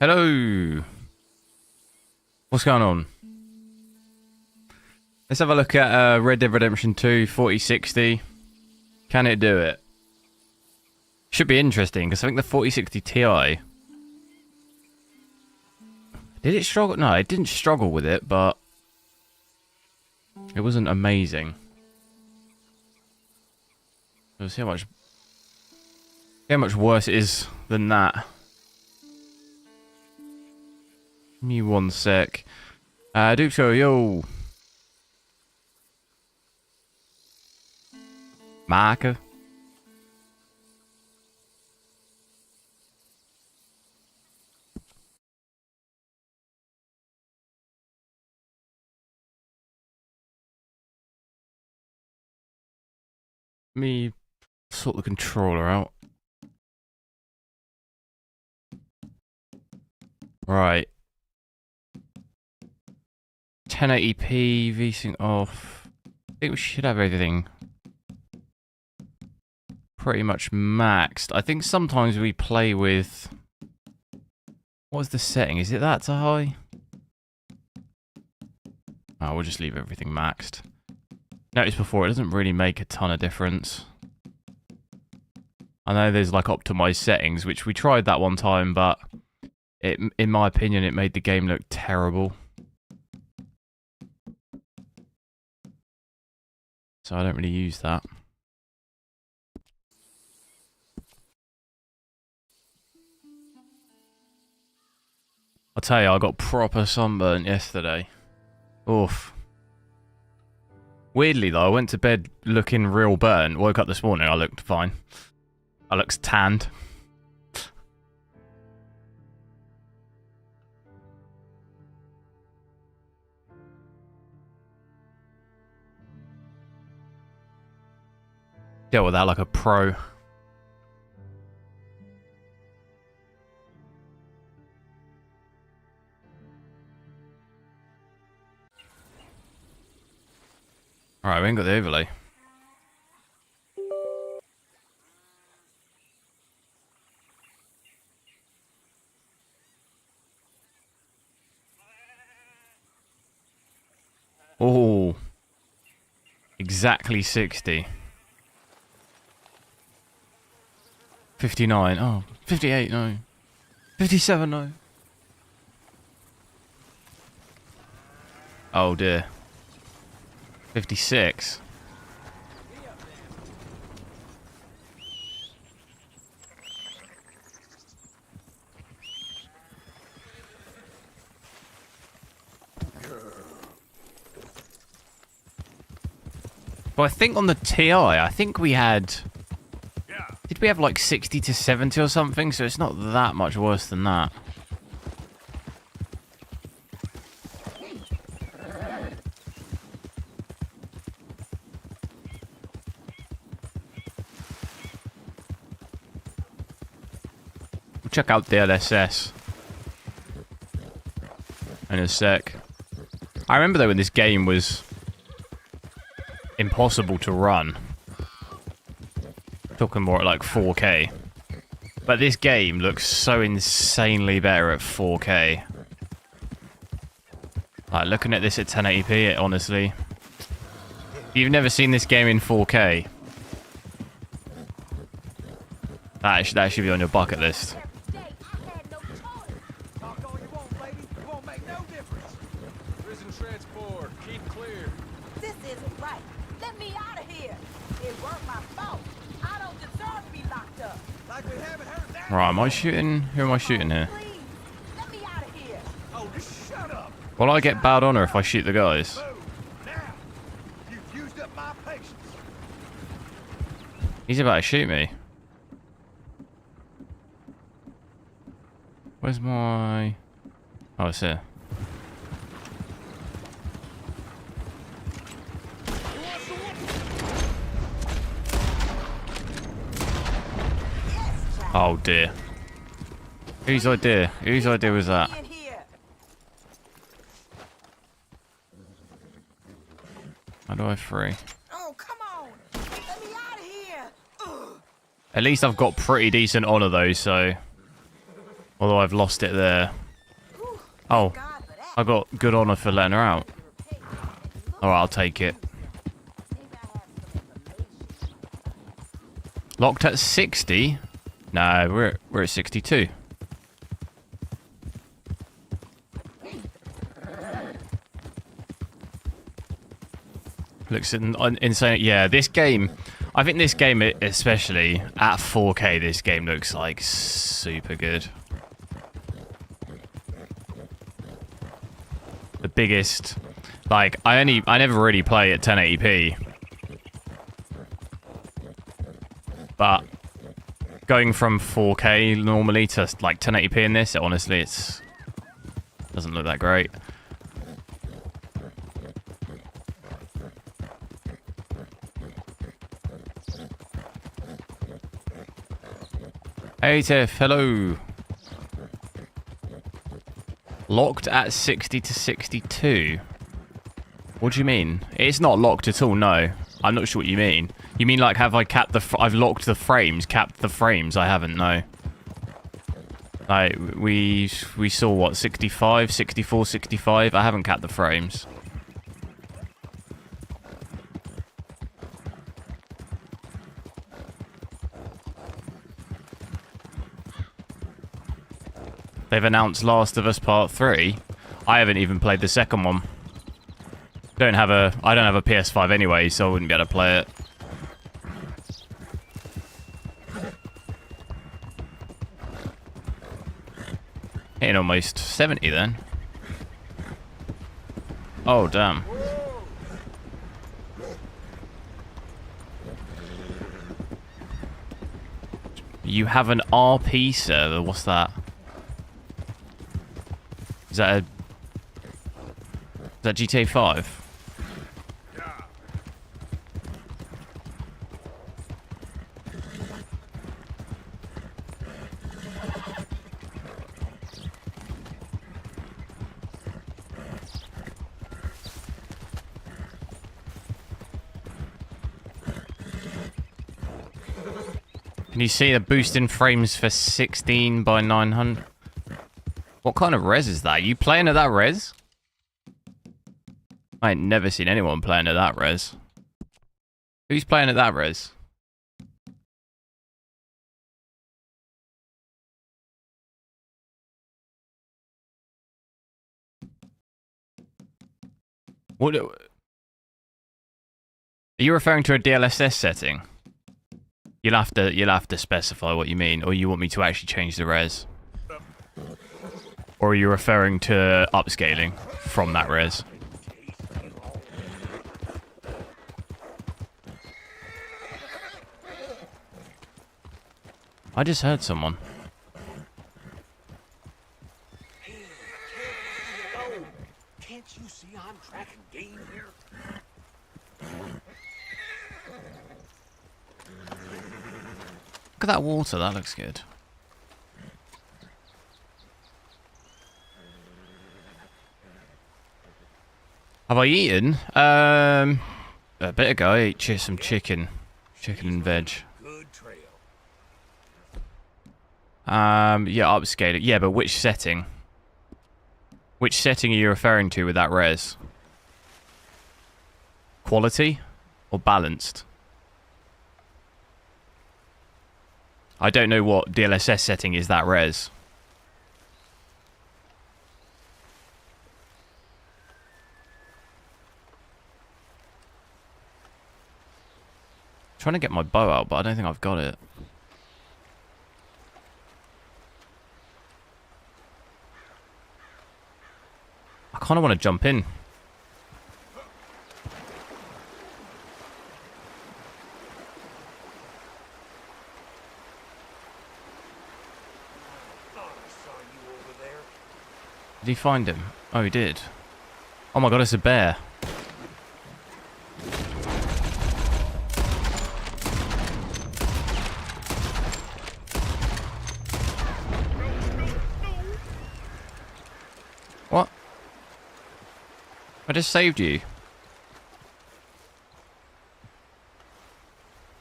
Hello. What's going on? Let's have a look at Red Dead Redemption 2 4060. Can it do it? Should be interesting because I think the 4060 Ti. Did it struggle? No, it didn't struggle with it, but it wasn't amazing. Let's see how much worse it is than that. Give me one sec. Duke show, yo. Marker. Let me sort the controller out. Right. 1080p, VSync off. I think we should have everything pretty much maxed. I think sometimes we play with... What's the setting? Is it that to high? Oh, we'll just leave everything maxed. Noticed before, it doesn't really make a ton of difference. I know there's like optimized settings, which we tried that one time, but in my opinion, it made the game look terrible. So I don't really use that. I'll tell you, I got proper sunburnt yesterday. Oof. Weirdly though, I went to bed looking real burnt. Woke up this morning, I looked fine. I looked tanned. Dealt with that like a pro. Alright, we ain't got the overlay. Oh. Exactly 60. 59. Oh, 58, no. 57, no. Oh dear. 56. But I think on the TI, I think we had... Did we have like 60 to 70 or something? So it's not that much worse than that. We'll check out DLSS in a sec. I remember though when this game was impossible to run. Talking more at like 4K. But this game looks so insanely better at 4K. Like, looking at this at 1080p, honestly. If you've never seen this game in 4K, that should be on your bucket list. Right, am I shooting? Who am I shooting here? Will I get bad honor if I shoot the guys? He's about to shoot me. Where's my... Oh, it's here. Oh dear. Whose idea? Whose idea was that? How do I free? Oh, come on. Let me out of here. At least I've got pretty decent honor though, so Although I've lost it there. Oh, I got good honor for letting her out. Alright, I'll take it. Locked at 60? No, we're at 62. Looks insane. Yeah, this game... I think this game, especially at 4K, this game looks like super good. The biggest... Like, I never really play at 1080p. But going from 4K normally to like 1080p in this, honestly, it's doesn't look that great. Hey Tiff, hello. Locked at 60 to 62. What do you mean? It's not locked at all, no. I'm not sure what you mean. You mean like have I capped the... I've locked the frames, capped the frames? I haven't, no. Like, we saw what, 65, 64, 65? I haven't capped the frames. They've announced Last of Us Part 3. I haven't even played the second one. I don't have a PS5 anyway, so I wouldn't be able to play it. Hitting almost 70 then. Oh, damn. You have an RP server? What's that? Is that GTA 5? Can you see the boost in frames for 16 by 900? What kind of res is that? You playing at that res? I ain't never seen anyone playing at that res. Who's playing at that res? What? Are you referring to a DLSS setting? You'll have to specify what you mean, or you want me to actually change the res? Or are you referring to upscaling from that res? I just heard someone. Can't you see I'm tracking game here? Look at that water, that looks good. Have I eaten? A bit ago I ate some chicken. Chicken and veg. Good trail. Yeah, upscale it. Yeah, but which setting? Which setting are you referring to with that res? Quality or balanced? I don't know what DLSS setting is that res. Trying to get my bow out, but I don't think I've got it. I kind of want to jump in. Did he find him? Oh, he did. Oh my god, it's a bear. What? I just saved you.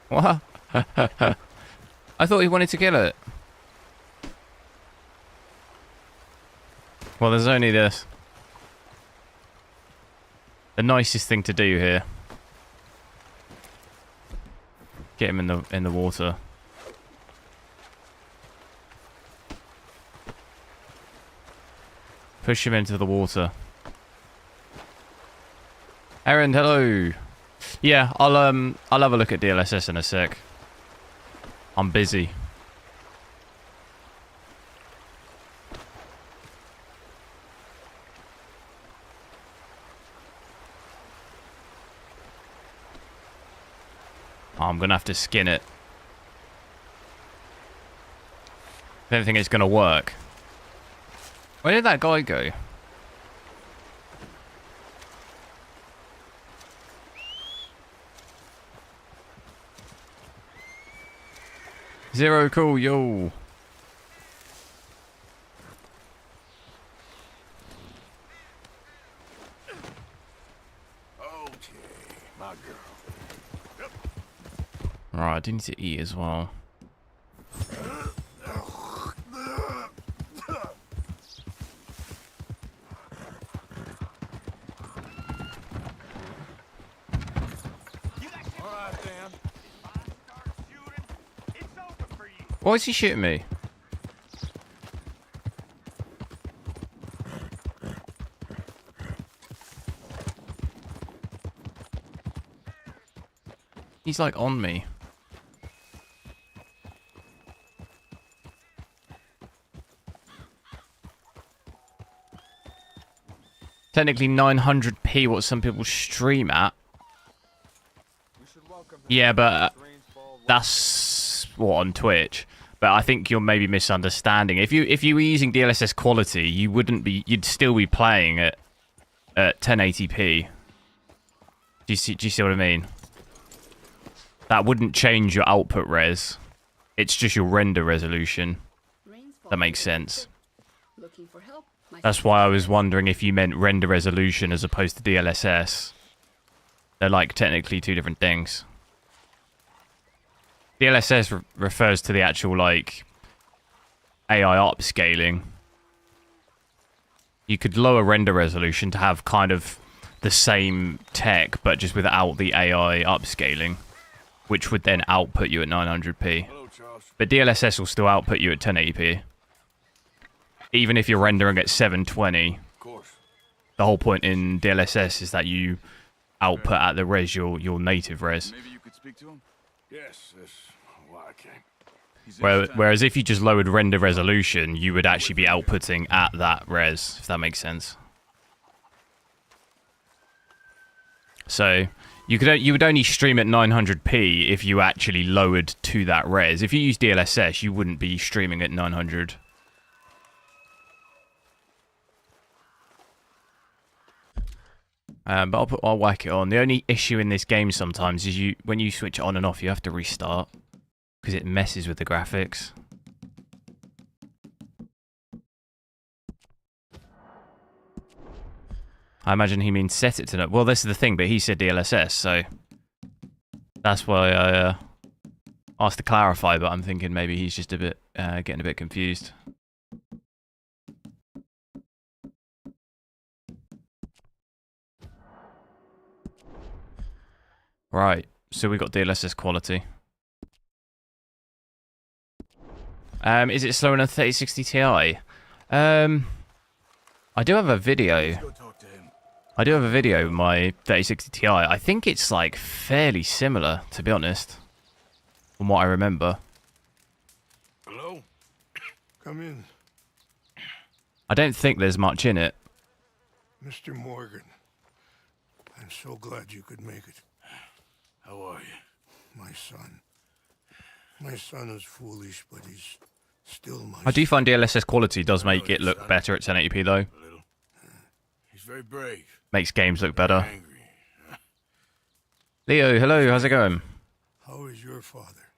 What? I thought he wanted to kill it. Well, there's only this. The nicest thing to do here. Get him in the water. Push him into the water. Aaron, hello. Yeah, I'll have a look at DLSS in a sec. I'm busy. I'm gonna have to skin it. I don't think it's gonna work. Where did that guy go? Zero cool, yo. Okay, my girl. Right, I do need to eat as well. Why is he shooting me? He's like on me. Technically 900p what some people stream at. Yeah, but that's what on Twitch. But I think you're maybe misunderstanding. If you were using DLSS quality, you'd still be playing at 1080p. Do you see what I mean? That wouldn't change your output res. It's just your render resolution. That makes sense. That's why I was wondering if you meant render resolution as opposed to DLSS. They're like technically two different things. DLSS refers to the actual like AI upscaling. You could lower render resolution to have kind of the same tech but just without the AI upscaling, which would then output you at 900p. But DLSS will still output you at 1080p. Even if you're rendering at 720. The whole point in DLSS is that you output at the res your native res. Maybe you could speak to him? Yes, that's why I came. Whereas if you just lowered render resolution, you would actually be outputting at that res, if that makes sense. So you would only stream at 900p if you actually lowered to that res. If you use DLSS, you wouldn't be streaming at 900. But I'll whack it on. The only issue in this game sometimes is when you switch it on and off, you have to restart because it messes with the graphics. I imagine he means set it to no. Well, this is the thing, but he said DLSS, so that's why I asked to clarify. But I'm thinking maybe he's just a bit getting a bit confused. Right, so we got DLSS quality. Is it slower than a 3060 Ti? I do have a video. I do have a video of my 3060 Ti. I think it's like fairly similar, to be honest, from what I remember. Hello? Come in, I don't think there's much in it. Mr. Morgan. I'm so glad you could make it. How are you? My son. My son is foolish, but he's still my I do find DLSS quality does make it look better at 1080p though. A little. He's very brave. Makes games look better. Angry. Leo, hello, how's it going? How is your father?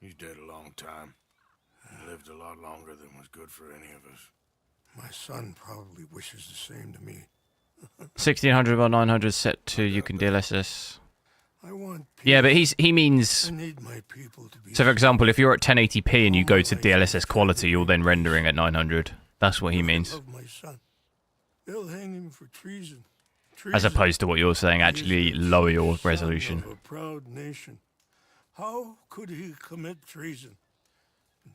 He's dead a long time. He lived a lot longer than was good for any of us. My son probably wishes the same to me. 1600 by 900 set to you can DLSS. I want peace. Yeah, but he means... I need my people to be So for example, if you're at 1080p and you go to DLSS quality, you're then rendering at 900. That's what he If they means. love my son, they'll hang him for treason. As opposed to what you're saying, actually He is the lower your son resolution. of a proud nation. How could he commit treason?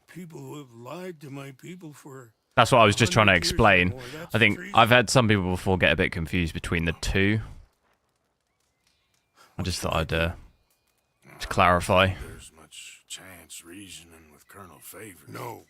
People who have lied to my people for That's what I was just trying to 100 years or explain. more, that's I think treason. I've had some people before get a bit confused between the two. I just thought I'd just clarify. There's much chance reasoning with Colonel Favors. No,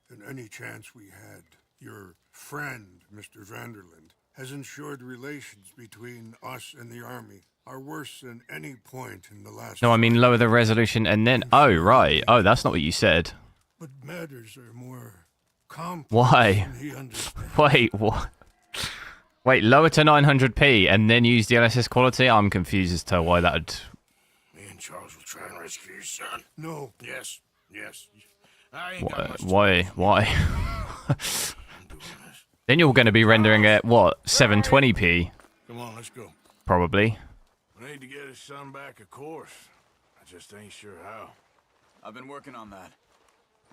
and any chance we had, your friend, Mr. Vanderland, has ensured relations between us and the army are worse than any point in the last. No, I mean lower the resolution and then... Oh, right. Oh, that's not what you said. But matters are more complex Why? than he understands. Wait, what? Wait, lower to 900p and then use DLSS quality? I'm confused as to why that would... Me and Charles will try and rescue your son. No, Yes, yes. I ain't got much to Why? Why? I'm doing this. Then you're going to be rendering at, what, 720p? Come on, let's go. Probably. We need to get his son back, of course. I just ain't sure how. I've been working on that.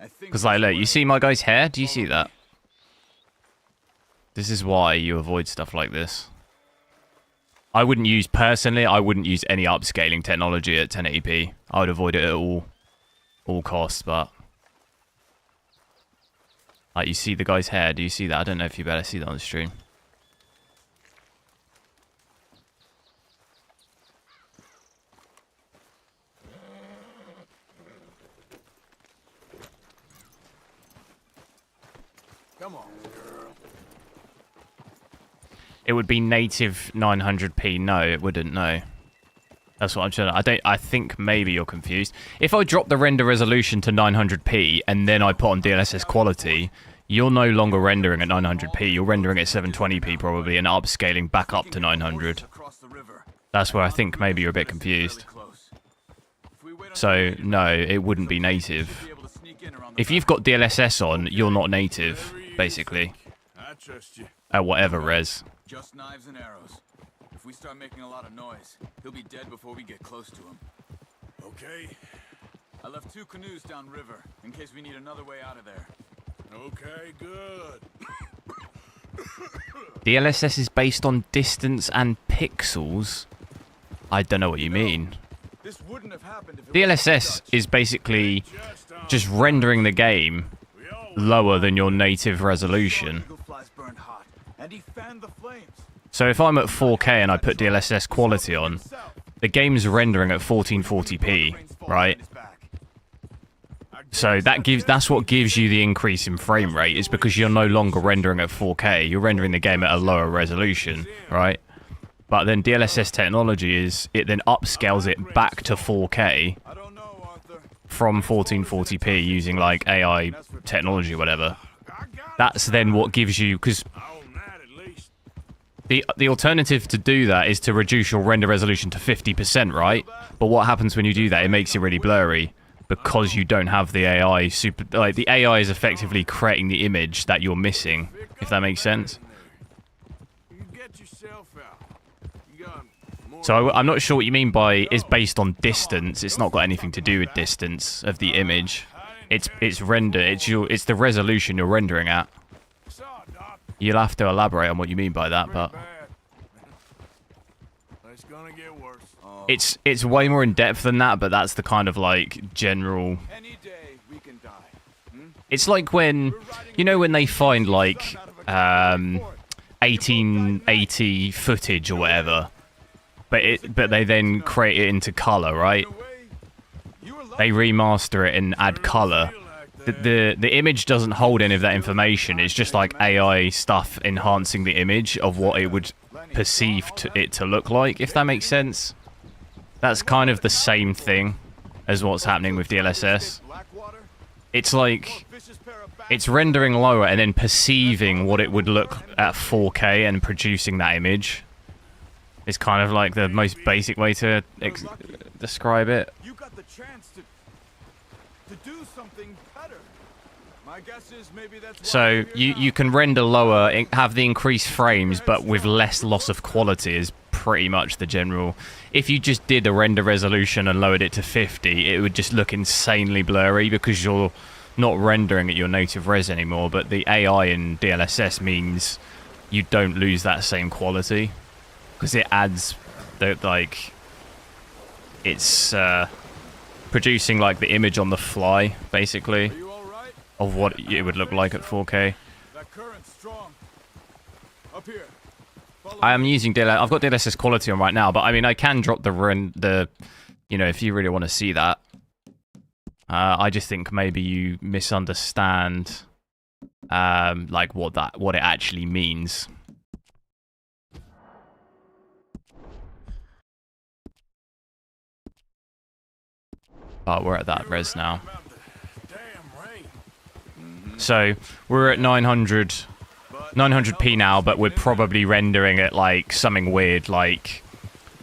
I think Because, like, look, you see my guy's hair? Do you see that? This is why you avoid stuff like this. I wouldn't use, personally, I wouldn't use any upscaling technology at 1080p. I would avoid it at all costs, but... Like, you see the guy's hair? Do you see that? I don't know if you better see that on the stream. Come on, girl. It would be native 900p. No, it wouldn't. No. That's what I'm trying. I think maybe you're confused. If I drop the render resolution to 900p and then I put on DLSS quality, you're no longer rendering at 900p. You're rendering at 720p probably and upscaling back up to 900. That's where I think maybe you're a bit confused. So no, it wouldn't be native. If you've got DLSS on, you're not native, basically, I trust you. at whatever res. just knives and arrows. If we start making a lot of noise, he'll be dead before we get close to him. Okay, I left 2 canoes downriver in case we need another way out of there. okay, good. DLSS is based on distance and pixels? I don't know what you mean. This wouldn't have happened if it DLSS is basically just rendering the game lower than your native resolution. Eagle flies burned hot, and he fanned the flames. So if I'm at 4K and I put DLSS quality on, the game's rendering at 1440p, right? So that's what gives you the increase in frame rate, is because you're no longer rendering at 4K, you're rendering the game at a lower resolution, right? But then DLSS technology it then upscales it back to 4K I don't know, Arthur. from 1440p using like AI technology, whatever. That's then what gives you, because On that at least. the alternative to do that is to reduce your render resolution to 50%, right? But what happens when you do that? It makes it really blurry because you don't have the AI the AI is effectively creating the image that you're missing, if that makes sense. You get yourself out. You got more. So I'm not sure what you mean by is based on distance. It's not got anything to do with distance of the image. It's render. It's the resolution you're rendering at. Saw, Doc. You'll have to elaborate on what you mean by that, but Bad. It's gonna get worse. it's way more in depth than that. But that's the kind of like general. Any day we can die. It's like when when they find like 1880 footage or whatever, but they then create it into color, right? They remaster it and add color. The image doesn't hold any of that information. It's just like AI stuff enhancing the image of what it would perceive it to look like, if that makes sense. That's kind of the same thing as what's happening with DLSS. It's like it's rendering lower and then perceiving what it would look at 4K and producing that image. It's kind of like the most basic way to describe it. You got the chance to do something better. My guess is maybe that's So you can render lower, have the increased frames, but with less loss of quality is pretty much the general. If you just did a render resolution and lowered it to 50, it would just look insanely blurry because you're not rendering at your native res anymore, but the AI in DLSS means you don't lose that same quality because it adds the like it's producing like the image on the fly basically Are you all right? of what it would look like at 4K. That current's strong. Up here. Follow I am me. using I've got DLSS quality on right now, but I mean I can drop the you know, if you really want to see that. I just think maybe you misunderstand like what it actually means. Oh, we're at that res now. So we're at 900p now, but we're probably rendering at like something weird, like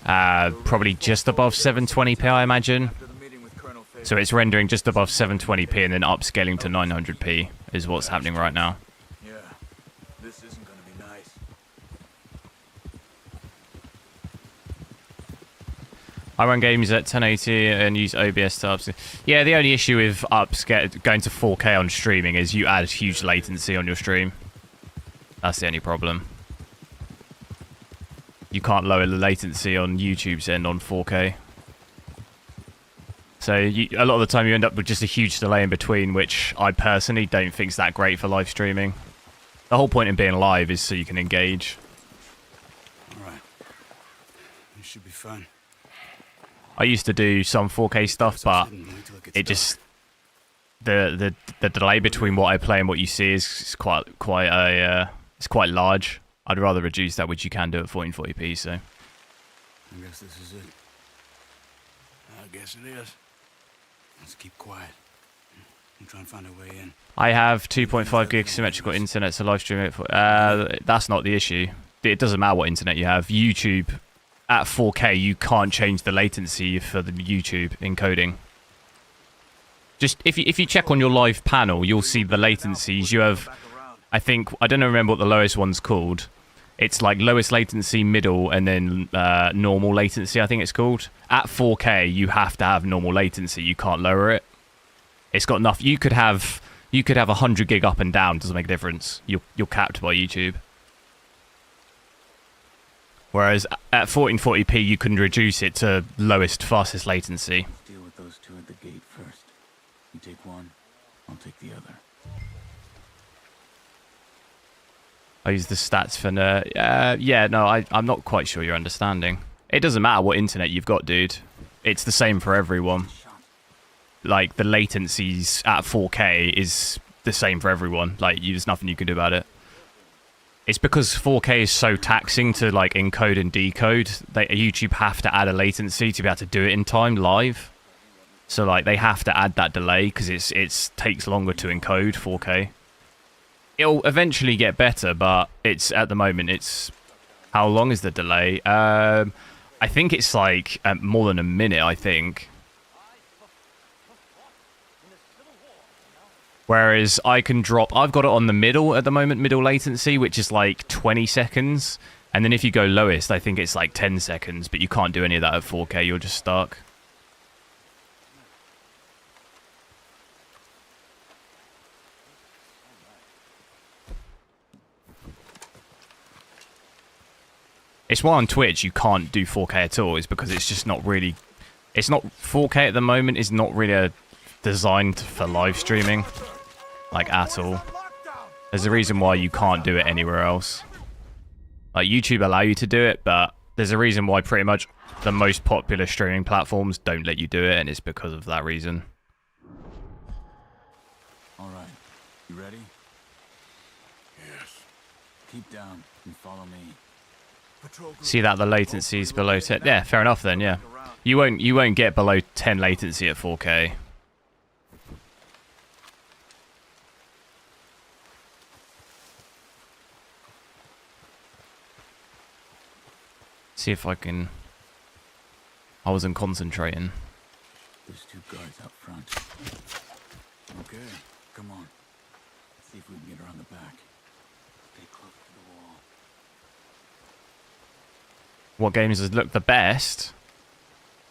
probably just above 720p, I imagine. After the meeting with Colonel Faye. So it's rendering just above 720p and then upscaling to 900p is what's happening right now. Yeah, this isn't gonna be nice. I run games at 1080 and use OBS to upscale. Yeah, the only issue with going to 4K on streaming is you add huge latency on your stream. That's the only problem. You can't lower the latency on YouTube's end on 4K. So a lot of the time you end up with just a huge delay in between, which I personally don't think is that great for live streaming. The whole point in being live is so you can engage. All right. This should be fun. I used to do some 4K stuff, but it just the delay between what I play and what you see is quite large. I'd rather reduce that, which you can do at 1440p. So I guess this is it. I guess it is. Let's keep quiet. I'm trying to find a way in. I have 2.5 gig symmetrical internet, so live stream it. That's not the issue. It doesn't matter what internet you have. YouTube at 4K, you can't change the latency for the YouTube encoding. Just if you check on your live panel, you'll see the latencies. You have, I don't remember what the lowest one's called. It's like lowest latency, middle, and then normal latency, I think it's called. At 4K, you have to have normal latency. You can't lower it. It's got enough. You could have 100 gig up and down. Doesn't make a difference. You're capped by YouTube. Whereas at 1440p, you can reduce it to lowest, fastest latency. Deal with those two at the gate first. You take one, I'll take the other. I use the stats for yeah, no, I'm not quite sure you're understanding. It doesn't matter what internet you've got, dude. It's the same for everyone. Like, the latencies at 4K is the same for everyone. Like, there's nothing you can do about it. It's because 4K is so taxing to, like, encode and decode. YouTube have to add a latency to be able to do it in time live. So, like, they have to add that delay because it takes longer to encode 4K. It'll eventually get better, but at the moment, it's... How long is the delay? I think it's, like, more than a minute, I think. Whereas I can drop... I've got it on the middle at the moment, middle latency, which is like 20 seconds. And then if you go lowest, I think it's like 10 seconds. But you can't do any of that at 4K. You're just stuck. It's why on Twitch you can't do 4K at all. Is because it's just not really... It's not... 4K at the moment is not really designed for live streaming. Like, at all. There's a reason why you can't do it anywhere else. Like, YouTube allow you to do it, but there's a reason why pretty much the most popular streaming platforms don't let you do it, and it's because of that reason. All right, you ready? Yes. Keep down and follow me. See that the latency is below 10? Yeah, fair enough then, yeah. You won't get below 10 latency at 4K. See if I can... I wasn't concentrating. There's two guards out front. Okay, come on. Let's see if we can get around the back. Stay close to the wall. What games has looked the best?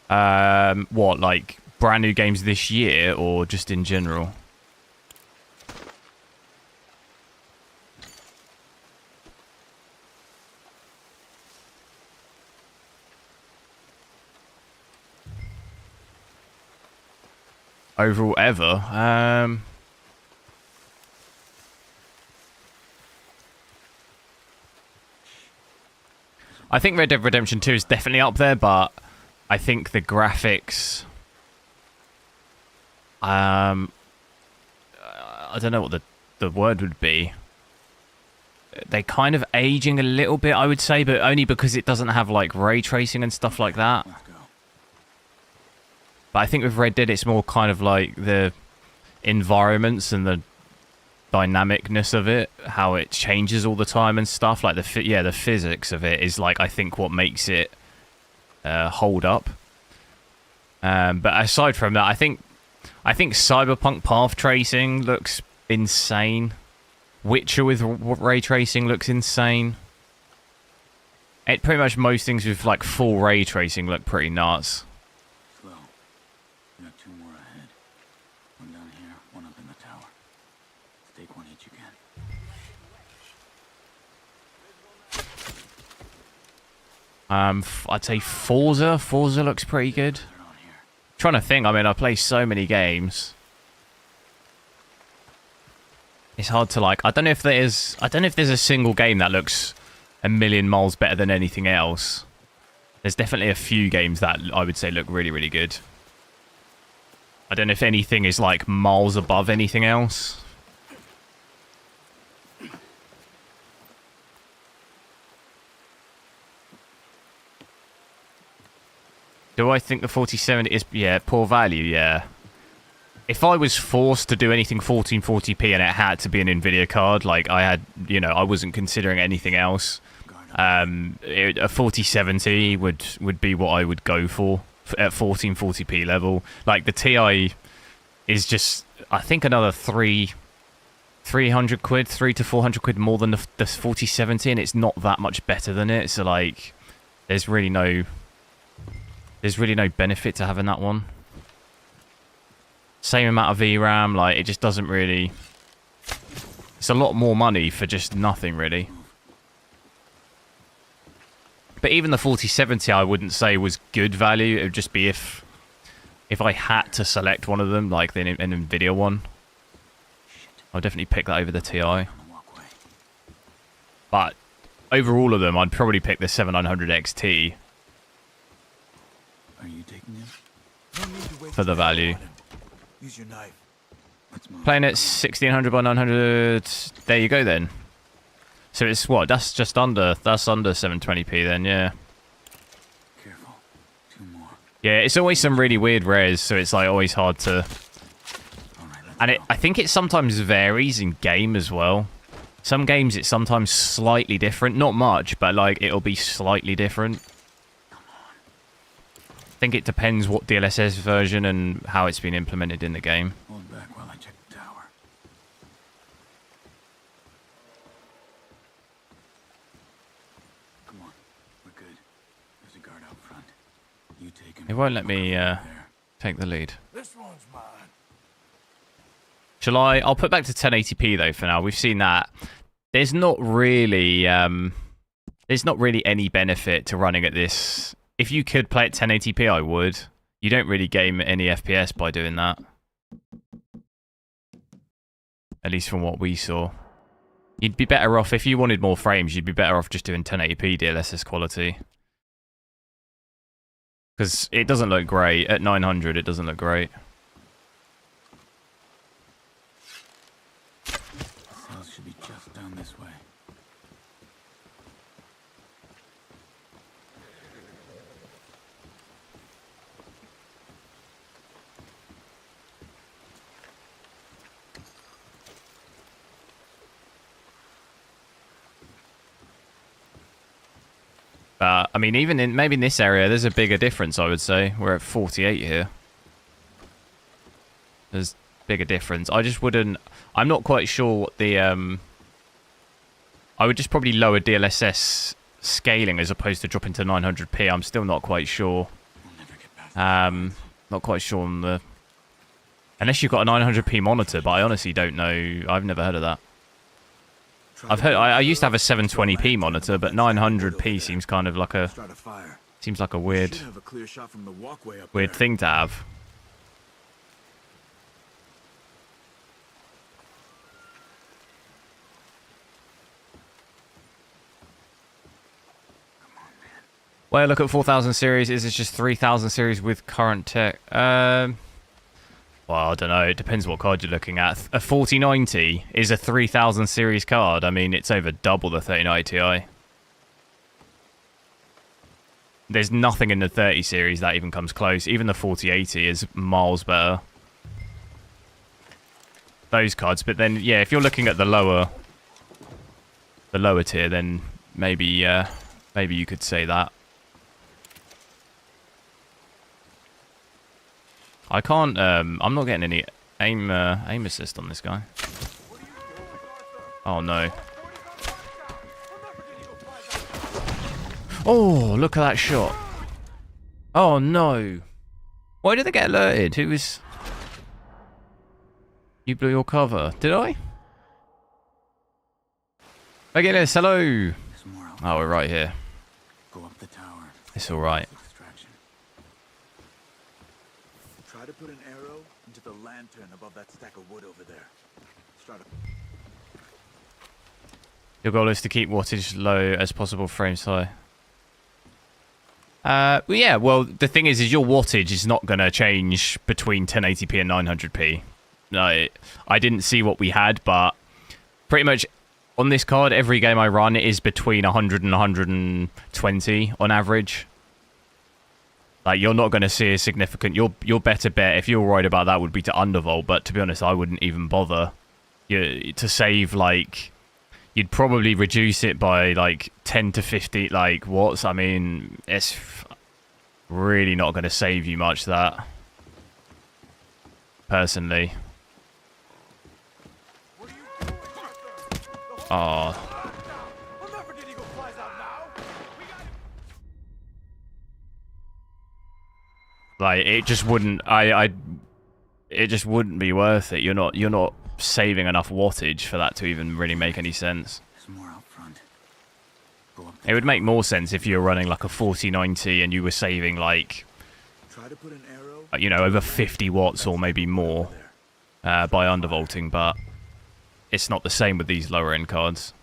What, like brand new games this year or just in general? overall ever. I think Red Dead Redemption 2 is definitely up there, but I think the graphics... I don't know what the word would be. They're kind of aging a little bit, I would say, but only because it doesn't have, like, ray tracing and stuff like that. Let's go. But I think with Red Dead, it's more kind of like the environments and the dynamicness of it, how it changes all the time and stuff. Like, the physics of it is, like, I think what makes it hold up. But aside from that, I think Cyberpunk path tracing looks insane. Witcher with ray tracing looks insane. Pretty much most things with like full ray tracing look pretty nuts. Slow. We got 2 more ahead. One down here, one up in the tower. Let's take one each again. I'd say Forza. Forza looks pretty good. They're on here. Trying to think. I mean, I play so many games. It's hard to like. I don't know if there's a single game that looks a million miles better than anything else. There's definitely a few games that I would say look really, really good. I don't know if anything is like miles above anything else. Do I think the 4070 is, yeah, poor value? Yeah. If I was forced to do anything 1440p and it had to be an nvidia card, like I had, you know, I wasn't considering anything else, a 4070 would be what I would go for at 1440p level. Like the Ti is just, I think, another 300 quid, 300 to 400 quid more than the 4070, and it's not that much better than it. So like, there's really no benefit to having that one. Same amount of VRAM, like, it just doesn't really... It's a lot more money for just nothing, really. But even the 4070, I wouldn't say was good value. It would just be if I had to select one of them, like an NVIDIA one. I'd definitely pick that over the Ti. But over all of them, I'd probably pick the 7900 XT. Are you taking it? For the value. Use your knife. Let's move. Playing at 1600 by 900. There you go then. So it's what? That's just under. That's under 720p then, yeah. Careful. 2 more. Yeah, it's always some really weird rares, so it's like always hard to. All right, And I think it sometimes varies in game as well. Some games it's sometimes slightly different, not much, but like it'll be slightly different. I think it depends what DLSS version and how it's been implemented in the game. Hold back while I check the tower. Come on. We're good. There's a guard out front. You take him. It won't let me there. take the lead. This one's mine. Shall I? I'll put back to 1080p though for now. We've seen that. There's not really any benefit to running at this. If you could play at 1080p, I would. You don't really gain any FPS by doing that. At least from what we saw. You'd be better off, if you wanted more frames, you'd be better off just doing 1080p DLSS quality. Because it doesn't look great. At 900, it doesn't look great. Cells should be just down this way. I mean, even in maybe in this area, there's a bigger difference, I would say. We're at 48 here. There's bigger difference. I just wouldn't... I'm not quite sure what the... I would just probably lower DLSS scaling as opposed to dropping to 900p. I'm still not quite sure. Not quite sure on the... Unless you've got a 900p monitor, but I honestly don't know. I've never heard of that. I've heard. I used to have a 720p monitor, but 900p seems kind of like a weird Should have a clear shot from the walkway up weird there. thing to have. Well, look at 4000 series. Is this just 3000 series with current tech? Well, I don't know. It depends what card you're looking at. A 4090 is a 3000 series card. I mean, it's over double the 3090 Ti. There's nothing in the 30 series that even comes close. Even the 4080 is miles better. Those cards, but then yeah, if you're looking at the lower tier, then maybe maybe you could say that. I can't. I'm not getting any aim assist on this guy. Oh no! Oh, look at that shot! Oh no! Why did they get alerted? Who was? You blew your cover. Did I? Regulus, hello! Oh, we're right here. Go up the tower. It's alright. Extraction. Try to put an arrow into the lantern above that stack of wood over there. Start up. Your goal is to keep wattage low as possible, frames high. Well, yeah, well, the thing is your wattage is not going to change between 1080p and 900p. No, I didn't see what we had, but pretty much on this card, every game I run is between 100 and 120 on average. Like, you're not going to see a significant... Your better bet, if you're worried about that, would be to undervolt, but to be honest, I wouldn't even bother. To save, like... You'd probably reduce it by, like, 10 to 50, like, watts. I mean, it's really not going to save you much, that. Personally. Oh. Like, it just wouldn't. It just wouldn't be worth it. You're not saving enough wattage for that to even really make any sense. There's more out front. Go up It would make more sense if you were running like a 4090 and you were saving like, Try to put an arrow you know, over 50 watts or maybe more by undervolting, but it's not the same with these lower end cards.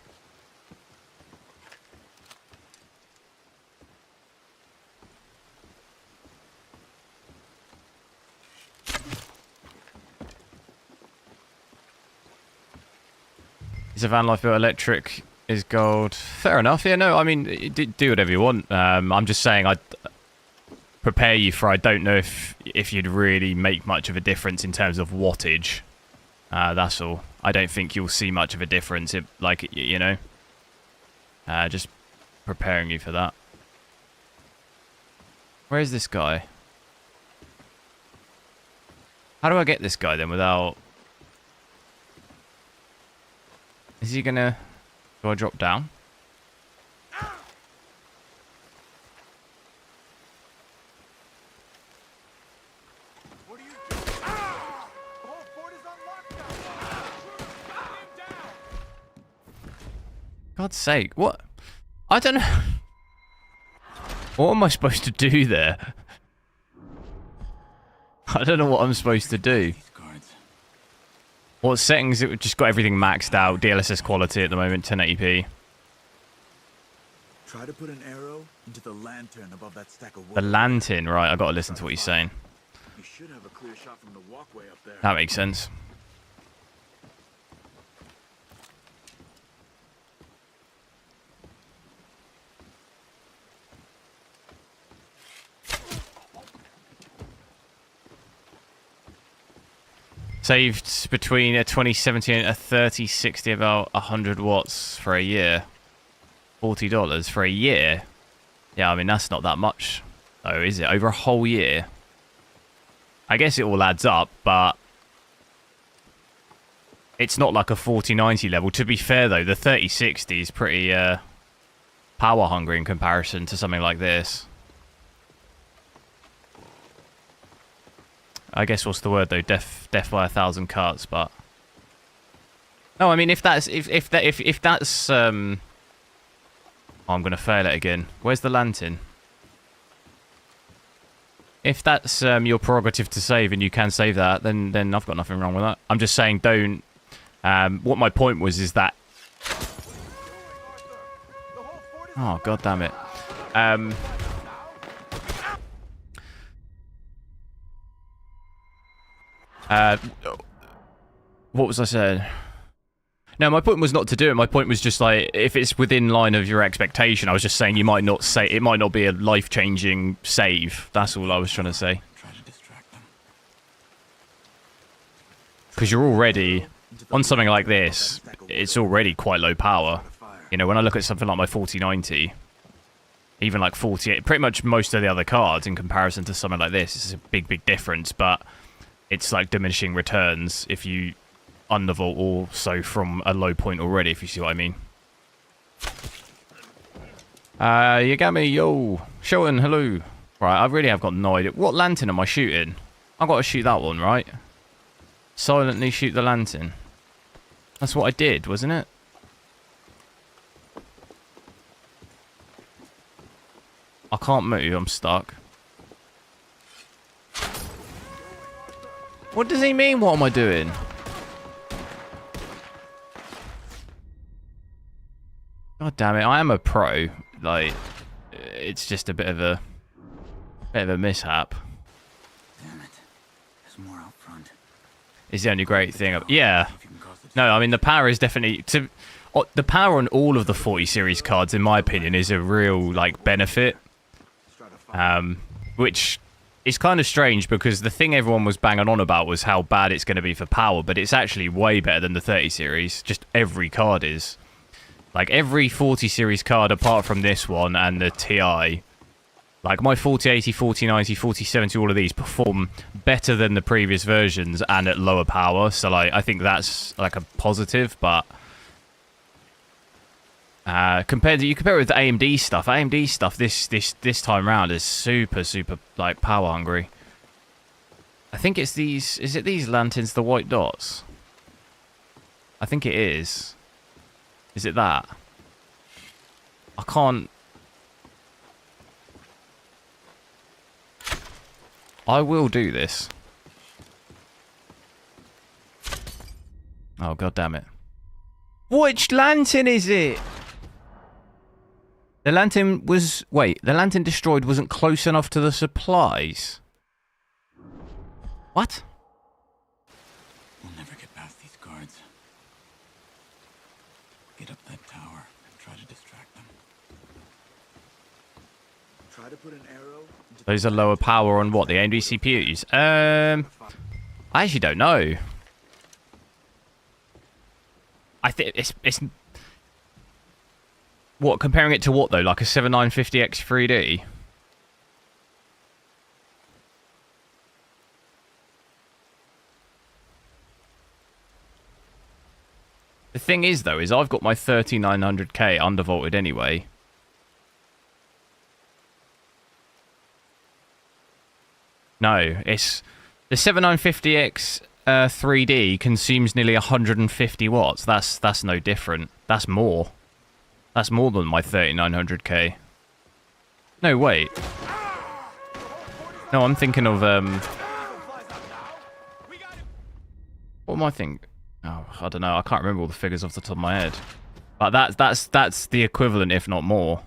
Is a van life built electric is gold? Fair enough. Yeah, no, I mean, do whatever you want. I'm just saying I'd prepare you for, I don't know if you'd really make much of a difference in terms of wattage. That's all. I don't think you'll see much of a difference, if, like, you know. Just preparing you for that. Where is this guy? How do I get this guy then without... Is he gonna... Do I drop down? What are you doing? The whole fort is on lockdown. Shoot him down. God's sake, what? I don't know. What am I supposed to do there? I don't know what I'm supposed to do. What settings? It just got everything maxed out. DLSS quality at the moment, 1080p. Try to put an arrow into the lantern above that stack of wood. The lantern, right? I gotta listen to what he's saying. You should have a clear shot from the walkway up there. That makes sense. Saved between a 2070 and a 3060 about 100 watts for a year. $40 for a year. Yeah, I mean, that's not that much. Oh, is it? Over a whole year? I guess it all adds up, but it's not like a 4090 level. To be fair, though, the 3060 is pretty power hungry in comparison to something like this. I guess what's the word though? Death by 1,000 cuts, but no, I mean if that's oh, I'm gonna fail it again. Where's the lantern? If that's your prerogative to save and you can save that, then I've got nothing wrong with that. I'm just saying don't. What my point was is that. Oh god damn it. What was I saying? No, my point was not to do it. My point was just like, if it's within line of your expectation, I was just saying you might not say, it might not be a life-changing save. That's all I was trying to say. Try to distract them. Because you're already, on something like this, it's already quite low power. You know, when I look at something like my 4090, even like 48, pretty much most of the other cards in comparison to something like this, it's a big, big difference, but it's like diminishing returns if you undervolt also from a low point already, if you see what I mean. You got me, yo. Showing, hello. Right, I really have got no idea. What lantern am I shooting? I've got to shoot that one, right? Silently shoot the lantern. That's what I did, wasn't it? I can't move, I'm stuck. What does he mean, what am I doing? God damn it, I am a pro. Like, it's just a bit of a mishap. Damn it. There's more out front. Is the only great thing. Yeah. No, I mean, the power is definitely... the power on all of the 40 series cards, in my opinion, is a real, like, benefit. Which is kind of strange, because the thing everyone was banging on about was how bad it's going to be for power, but it's actually way better than the 30 series. Just every card is. Like, every 40 series card, apart from this one and the TI, like, my 4080, 4090, 4070, all of these perform better than the previous versions and at lower power. So, like, I think that's, like, a positive, but... you compare it with the AMD stuff. AMD stuff this time round is super like power hungry. I think it's these. Is it these lanterns, the white dots? I think it is. Is it that? I can't. I will do this. Oh, god damn it. Which lantern is it? The lantern was... Wait, the lantern destroyed wasn't close enough to the supplies. What? We'll never get past these guards. Get up that tower and try to distract them. Try to put an arrow into Those are lower power on what? The AMD CPUs? I actually don't know. I think it's... What, comparing it to what, though? Like a 7950X 3D? The thing is, though, is I've got my 3900K undervolted anyway. No, it's... The 7950X 3D consumes nearly 150 watts. That's no different. That's more. That's more than my 3900K. No, wait. No, I'm thinking of, what am I thinking? Oh, I don't know. I can't remember all the figures off the top of my head. But that's the equivalent, if not more.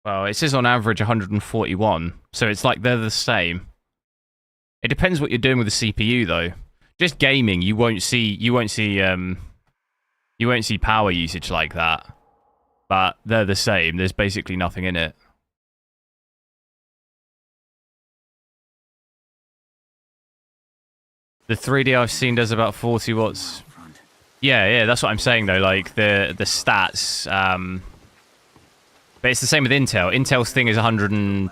Well, it says on average 141, so it's like they're the same. It depends what you're doing with the CPU, though. Just gaming, you won't see power usage like that. But they're the same. There's basically nothing in it. The 3D I've seen does about 40 watts. Yeah, that's what I'm saying, though. Like the stats. But it's the same with Intel. Intel's thing is 130,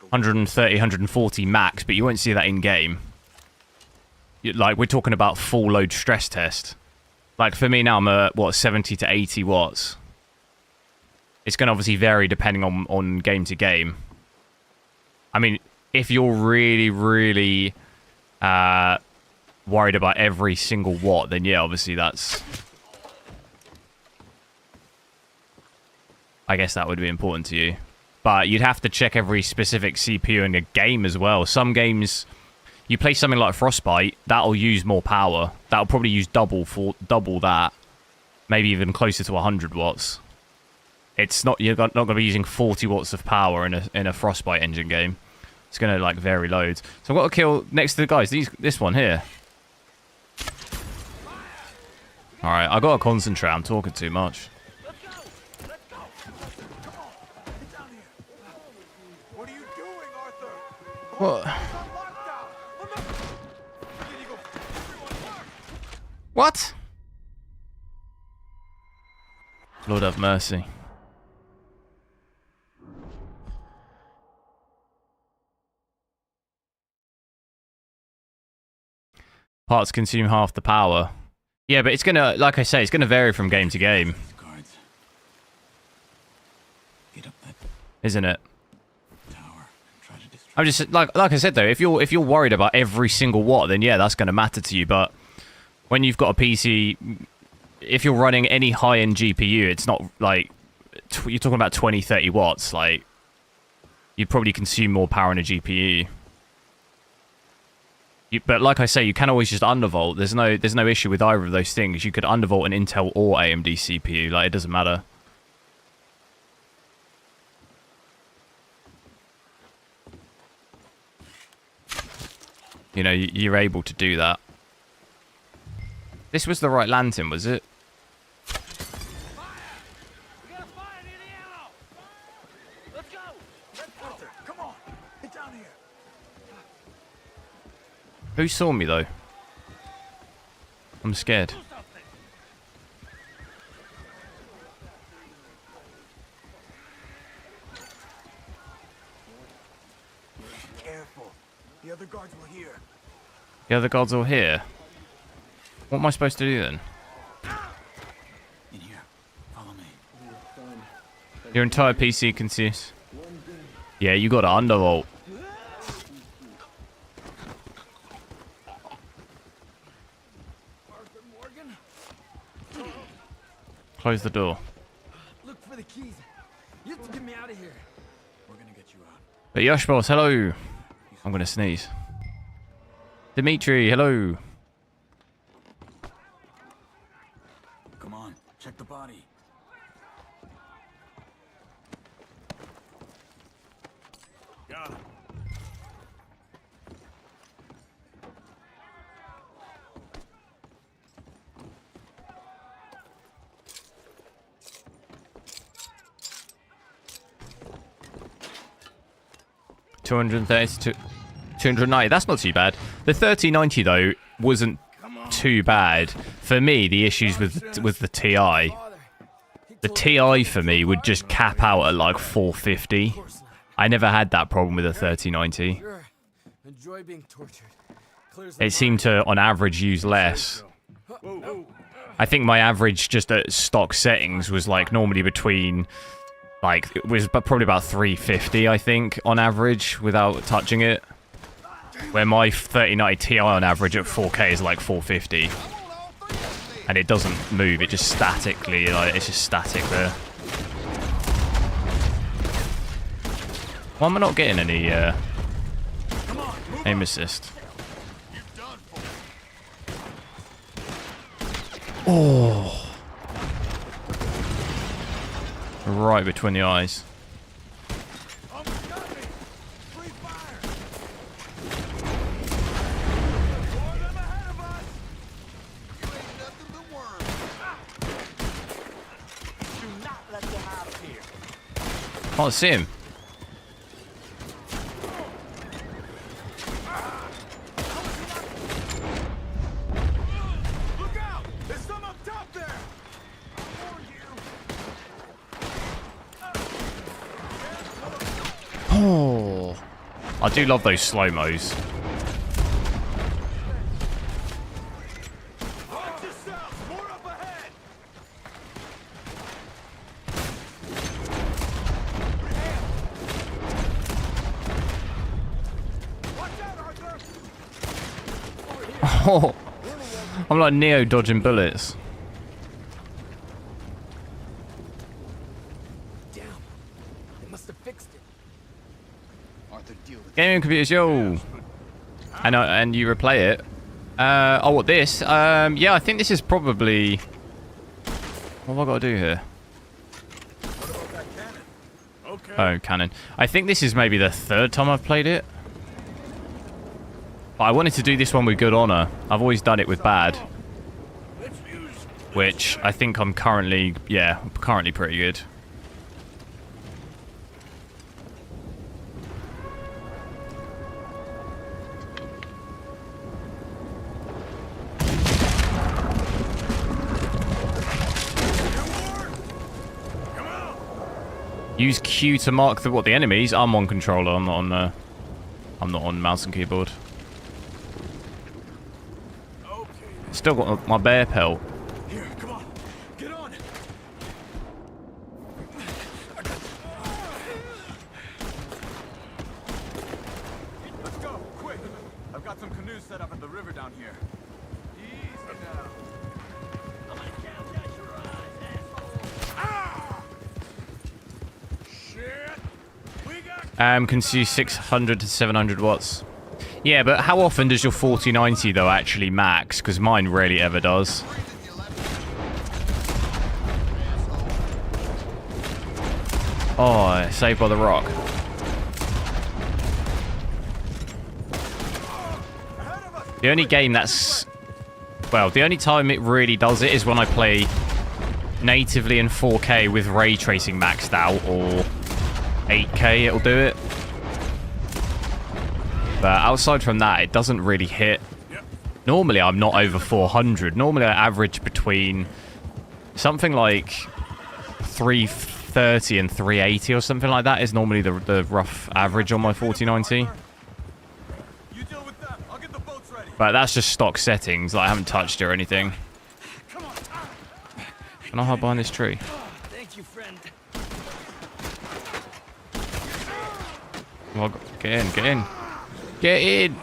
140 max, but you won't see that in game. Like, we're talking about full load stress test. Like, for me now, I'm at, what, 70 to 80 watts. It's going to obviously vary depending on game to game. I mean, if you're really, really worried about every single watt, then yeah, obviously that's... I guess that would be important to you. but you'd have to check every specific CPU in a game as well. Some games, you play something like Frostbite, that'll use more power. That'll probably use double that, maybe even closer to 100 watts. It's not, you're not going to be using 40 watts of power in a Frostbite engine game. It's going to like vary loads. So I've got to kill next to the guys. This one here. All right, I got to concentrate. I'm talking too much. Let's go. Let's go. Come on. Get down here. What are you doing, Arthur? What? It's on lockdown. Look. There you go. Everyone mark. What? Lord have mercy. Parts consume half the power. Yeah, but it's gonna, like I say, it's gonna vary from game to game, Guards. Get up that isn't it? tower. Try to destroy. I'm just like I said though, if you're worried about every single watt, then yeah, that's gonna matter to you. But when you've got a PC, if you're running any high-end GPU, it's not like you're talking about 20, 30 watts. Like you'd probably consume more power in a GPU. But like I say, you can always just undervolt. There's no issue with either of those things. You could undervolt an Intel or AMD CPU. Like, it doesn't matter. You know, you're able to do that. This was the right lantern, was it? We gotta fire near the ammo. Let's go. Let's go. Arthur, come on. Get down here. Who saw me, though? I'm scared. Do something. Careful. The other guards will hear. The other gods are here. What am I supposed to do, then? In here. Follow me. Your entire PC consumes... Yeah, you got to undervolt. Arthur Morgan, Close the door. look for the keys. You have to get me out of here. We're gonna get you out. But Yosh Boss, hello. I'm going to sneeze. Dimitri, hello. Come on. Check the body. Got him. $230 to 290. That's not too bad. The 3090 though wasn't too bad for me. The issues with the TI. The TI for me would just cap out at like 450. I never had that problem with a 3090. Sure. Enjoy being tortured. Clears It seemed to, on average, use less. I think my average just at stock settings was like normally between, like, it was probably about 350, I think, on average, without touching it. Where my 3090 Ti on average at 4K is like 450. And it doesn't move, it just statically, like, it's just static there. Why am I not getting any, aim assist? Oh. Right between the eyes. Can't see him. Look out! There's some up top there! Oh. I do love those slow-mos. Watch yourself! More up ahead! Watch out, Arthur! Oh. I'm like Neo dodging bullets. Damn. They must have fixed it. Gaming computers, yo. And you replay it. Oh, what, this? Yeah, I think this is probably... What have I got to do here? Oh, cannon. I think this is maybe the 3rd time I've played it. But I wanted to do this one with good honor. I've always done it with bad. Which I think I'm currently, yeah, currently pretty good. Use Q to mark the enemies. I'm on controller. I'm not on mouse and keyboard. Still got my bear pelt. Here, come on. Get on. Let's go, quick. I've got some canoes set up at the river down here. Easy now. I'm gonna gouge your eyes, asshole. Ah! Shit. We got Can see 600 to 700 watts. Yeah, but how often does your 4090 though actually max? Because mine rarely ever does. Oh, saved by the rock. The only game that's... Well, the only time it really does it is when I play natively in 4K with ray tracing maxed out, or 8K, it'll do it. But outside from that, it doesn't really hit. Normally, I'm not over 400. Normally, I average between something like 330 and 380 or something like that is normally the rough average on my 4090. You deal with them. I'll get the boats ready. But that's just stock settings. Like, I haven't touched it or anything. Come on. Can I hide behind this tree? Thank you, friend. Well, get in, get in. Get in!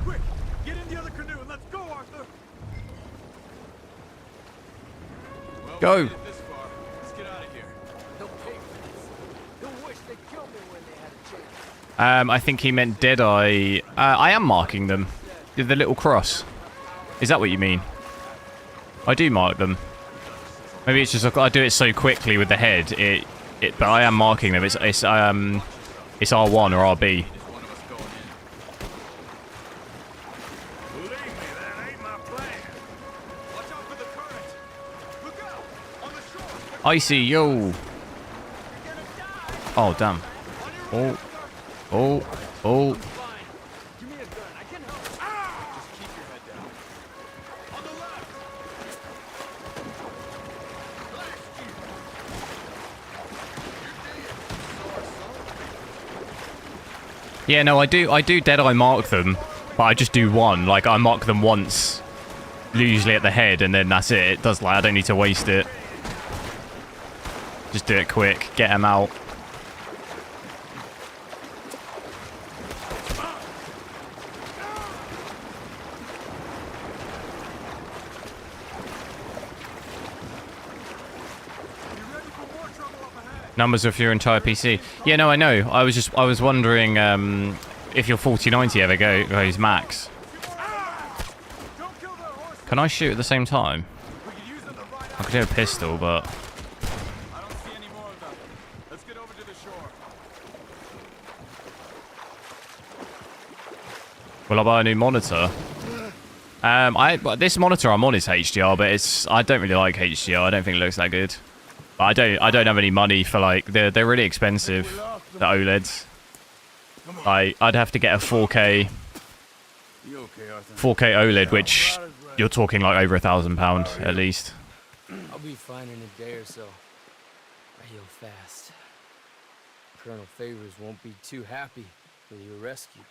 Quick, get in the other canoe and let's go, Arthur. Well, Go. we made it this far. Let's get out of here. They'll pay for this. They'll wish they killed me when they had a chance. I think he meant Deadeye. I am marking them. The little cross. Is that what you mean? I do mark them. Maybe it's just I do it so quickly with the head. But I am marking them. It's R1 or RB. Believe me, that ain't my plan. Watch out for the current. Look out! On the shore! Icy, yo. Oh damn. Oh. Oh. Oh. Give me a gun. I can help. Just keep your head down. On the left! Yeah, no, I do Deadeye mark them, but I just do one. Like, I mark them once, usually at the head, and then that's it. It does, like, I don't need to waste it. Just do it quick, get them out. Numbers of your entire PC. Yeah, no, I know. I was wondering if your 4090 ever goes max. Can I shoot at the same time? I could do a pistol, but I don't see any more of them. Let's get over to the shore. will I buy a new monitor? This monitor I'm on is HDR, but I don't really like HDR. I don't think it looks that good. But I don't have any money for, like, they're really expensive, the OLEDs. I'd have to get a 4K OLED, which you're talking like over £1,000 at least. I'll be fine in a day or so. I heal fast. Colonel Favors won't be too happy with your rescue.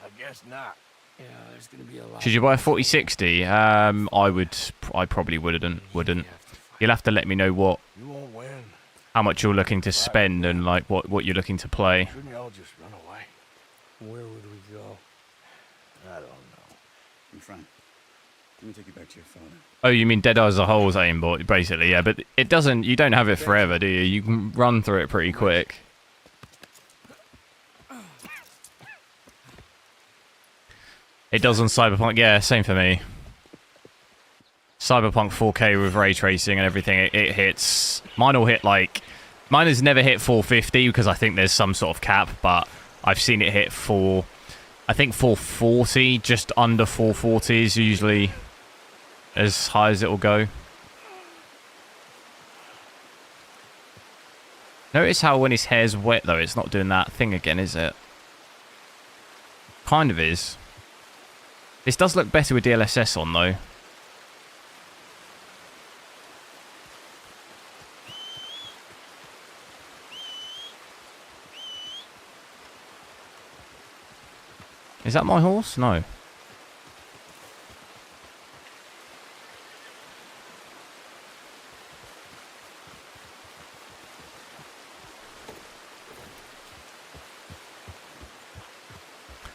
I guess not. Yeah, there's gonna be a lot. Should you buy a 4060? I probably wouldn't. You'll have to let me know You won't win. how much you're looking to spend and like what you're looking to play. Shouldn't y'all just run away? Where would we go? I don't know. In front. Let me take you back to your father. Oh, you mean Dead as a whole's aimbot, basically, yeah. But it doesn't. You don't have it forever, do you? You can run through it pretty quick. It does on Cyberpunk, yeah. Same for me. Cyberpunk 4K with ray tracing and everything. It hits. Mine will hit like. Mine has never hit 450 because I think there's some sort of cap, but I've seen it hit I think 440, just under 440 is usually as high as it will go. Notice how when his hair's wet though, it's not doing that thing again, is it? Kind of is. This does look better with DLSS on though. Is that my horse? No.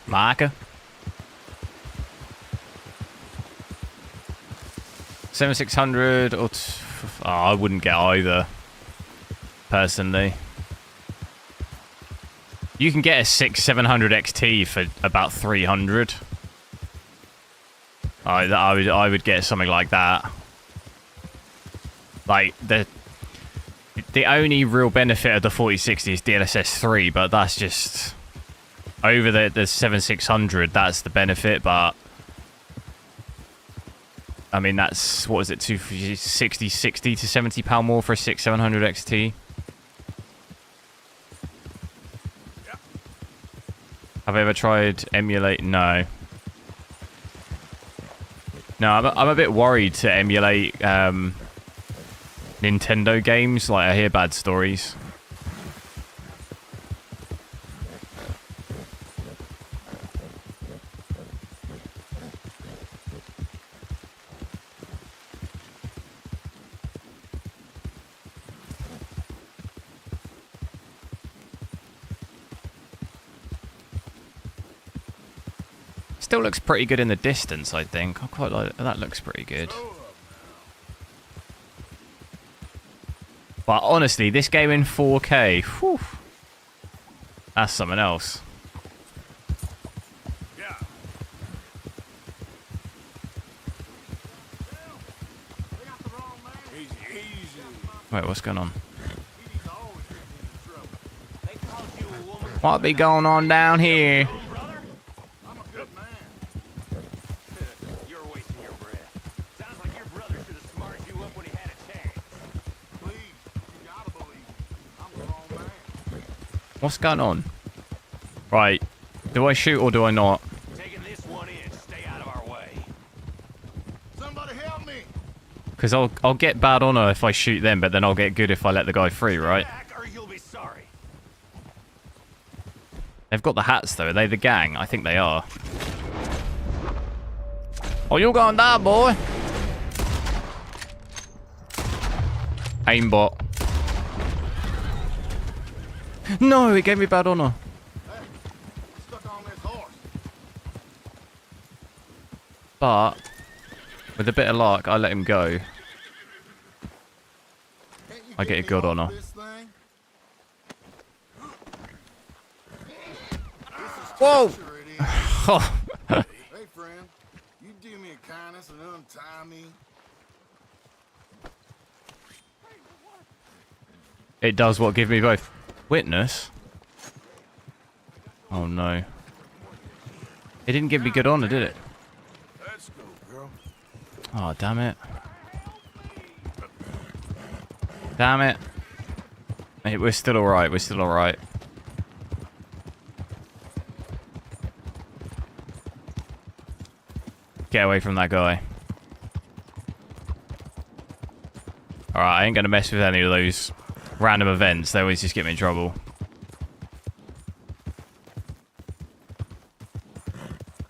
Marker. 7600 or I wouldn't get either personally. You can get a 700 XT for about 300. I would get something like that. Like the only real benefit of the 4060 is DLSS 3, but that's just over the 7600. That's the benefit, but I mean that's what is it? 60 to £70 more for a 700 XT. Have I ever tried emulate? No. No, I'm a bit worried to emulate Nintendo games. Like, I hear bad stories. Still looks pretty good in the distance, I think. I quite like that. Looks pretty good. But honestly, this game in 4K, whew, that's something else. Wait, what's going on? What be going on down here? What's going on? Right. Do I shoot or do I not? Taking this one in. Stay out of our way. Somebody help me. Because I'll get bad honor if I shoot them, but then I'll get good if I let the guy free, right? Or you'll be sorry. They've got the hats though. Are they the gang? I think they are. Oh, you're gonna die, boy. Aimbot. No, it gave me bad honor. But with a bit of luck, I let him go. I get a good honor. Whoa! Hey, friend, you do me a kindness and untie me. It does what? Give me both. Witness? Oh no. It didn't give me good honor, did it? Let's go, girl. Oh, damn it. Damn it. Hey, we're still alright, we're still alright. Get away from that guy. Alright, I ain't gonna mess with any of those random events. They always just get me in trouble.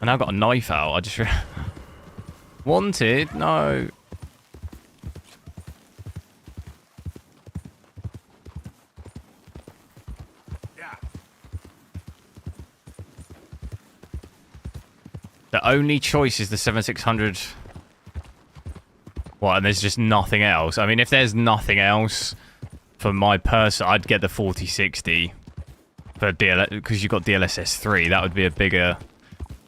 And I've got a knife out. I just... Wanted? No. The only choice is the 7600. What, and there's just nothing else? I mean, if there's nothing else for my person, I'd get the 4060 for because you've got DLSS 3. That would be a bigger...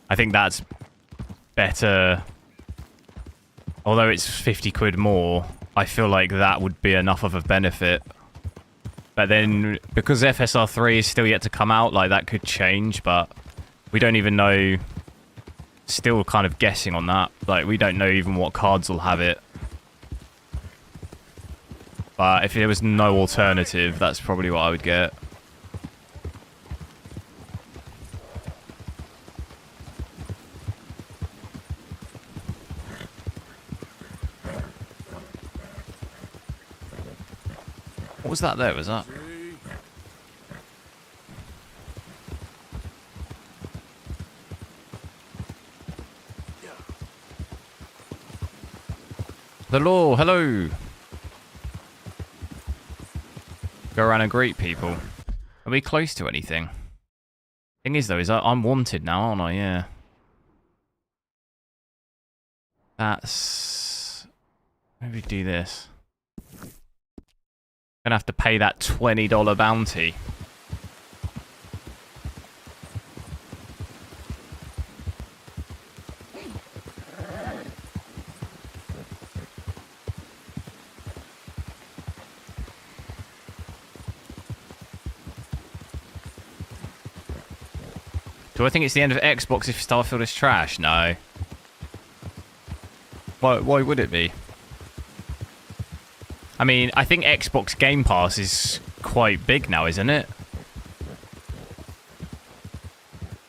I think that's better. Although it's 50 quid more, I feel like that would be enough of a benefit. But then, because FSR 3 is still yet to come out, like, that could change, but we don't even know. Still kind of guessing on that. Like, we don't know even what cards will have it. But if there was no alternative, that's probably what I would get. What was that there? Was that? The law, hello. Go around and greet people. Are we close to anything? Thing is though, is I'm wanted now, aren't I? Yeah. That's... Maybe do this. Gonna have to pay that $20 bounty. Do I think it's the end of Xbox if Starfield is trash? No. Why would it be? I mean, I think Xbox Game Pass is quite big now, isn't it?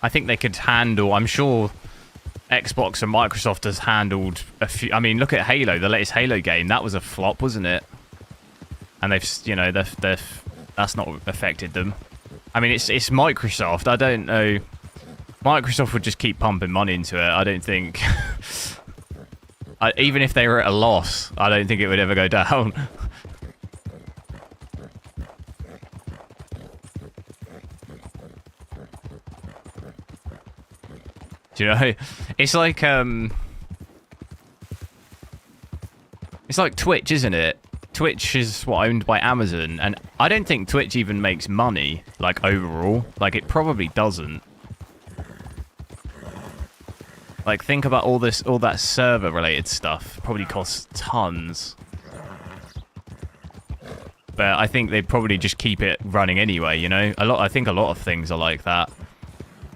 I think they could handle... I'm sure Xbox and Microsoft has handled a few... I mean, look at Halo, the latest Halo game. That was a flop, wasn't it? And they've, you know, that's not affected them. I mean, it's Microsoft. I don't know... Microsoft would just keep pumping money into it. I don't think... even if they were at a loss, I don't think it would ever go down. Do you know? It's like Twitch, isn't it? Twitch is what, owned by Amazon, and I don't think Twitch even makes money, like, overall. Like, it probably doesn't. Like, think about all that server-related stuff. Probably costs tons. But I think they'd probably just keep it running anyway, you know? I think a lot of things are like that.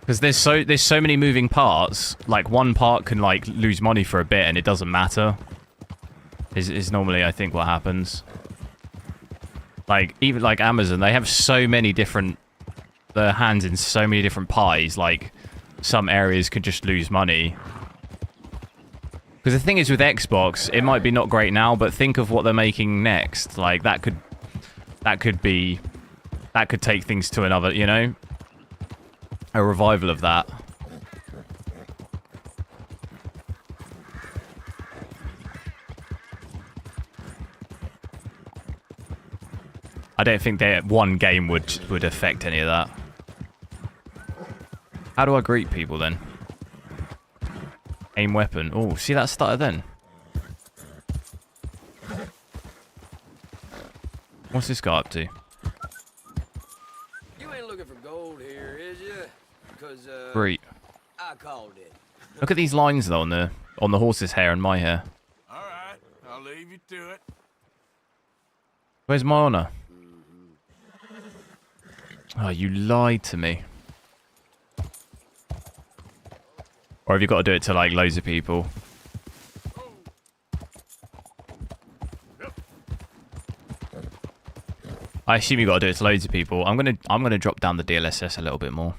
Because there's so many moving parts. Like, one part can, like, lose money for a bit and it doesn't matter. Is normally, I think, what happens. Like, even like Amazon, they have so many different... Their hands in so many different pies, like... Some areas could just lose money. Because the thing is with Xbox, it might be not great now, but think of what they're making next. Like, that could take things to another, you know? A revival of that. I don't think that one game would affect any of that. How do I greet people then? Aim weapon. Oh, see that stutter then? What's this guy up to? You ain't looking for gold here, is you? Because Greet. I called it. Look at these lines though on the horse's hair and my hair. All right, I'll leave you to it. Where's my honor? Oh, you lied to me. Or have you got to do it to like loads of people? I assume you got to do it to loads of people. I'm gonna drop down the DLSS a little bit more.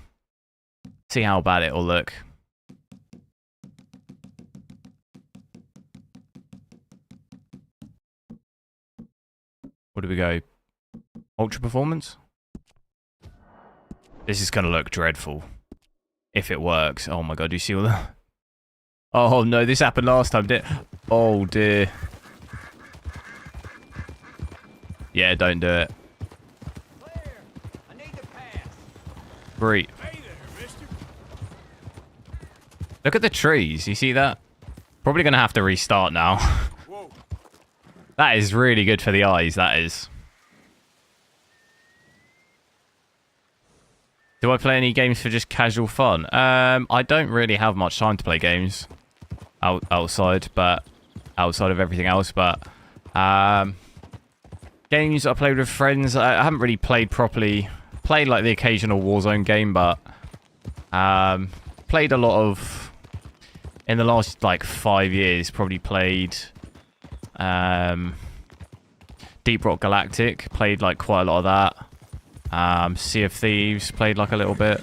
See how bad it'll look. What do we go? Ultra performance? This is gonna look dreadful. If it works. Oh my god, do you see all that? Oh no, this happened last time, didn't it? Oh dear. Yeah, don't do it. Clear. I need to pass. Great. Hey there, mister. Look at the trees. You see that? Probably going to have to restart now. That is really good for the eyes, that is. Do I play any games for just casual fun? I don't really have much time to play games outside of everything else. But games I played with friends, I haven't really played properly. Played like the occasional Warzone game, but played a lot of... In the last, like, 5 years, probably played Deep Rock Galactic. Played, like, quite a lot of that. Sea of Thieves, played, like, a little bit.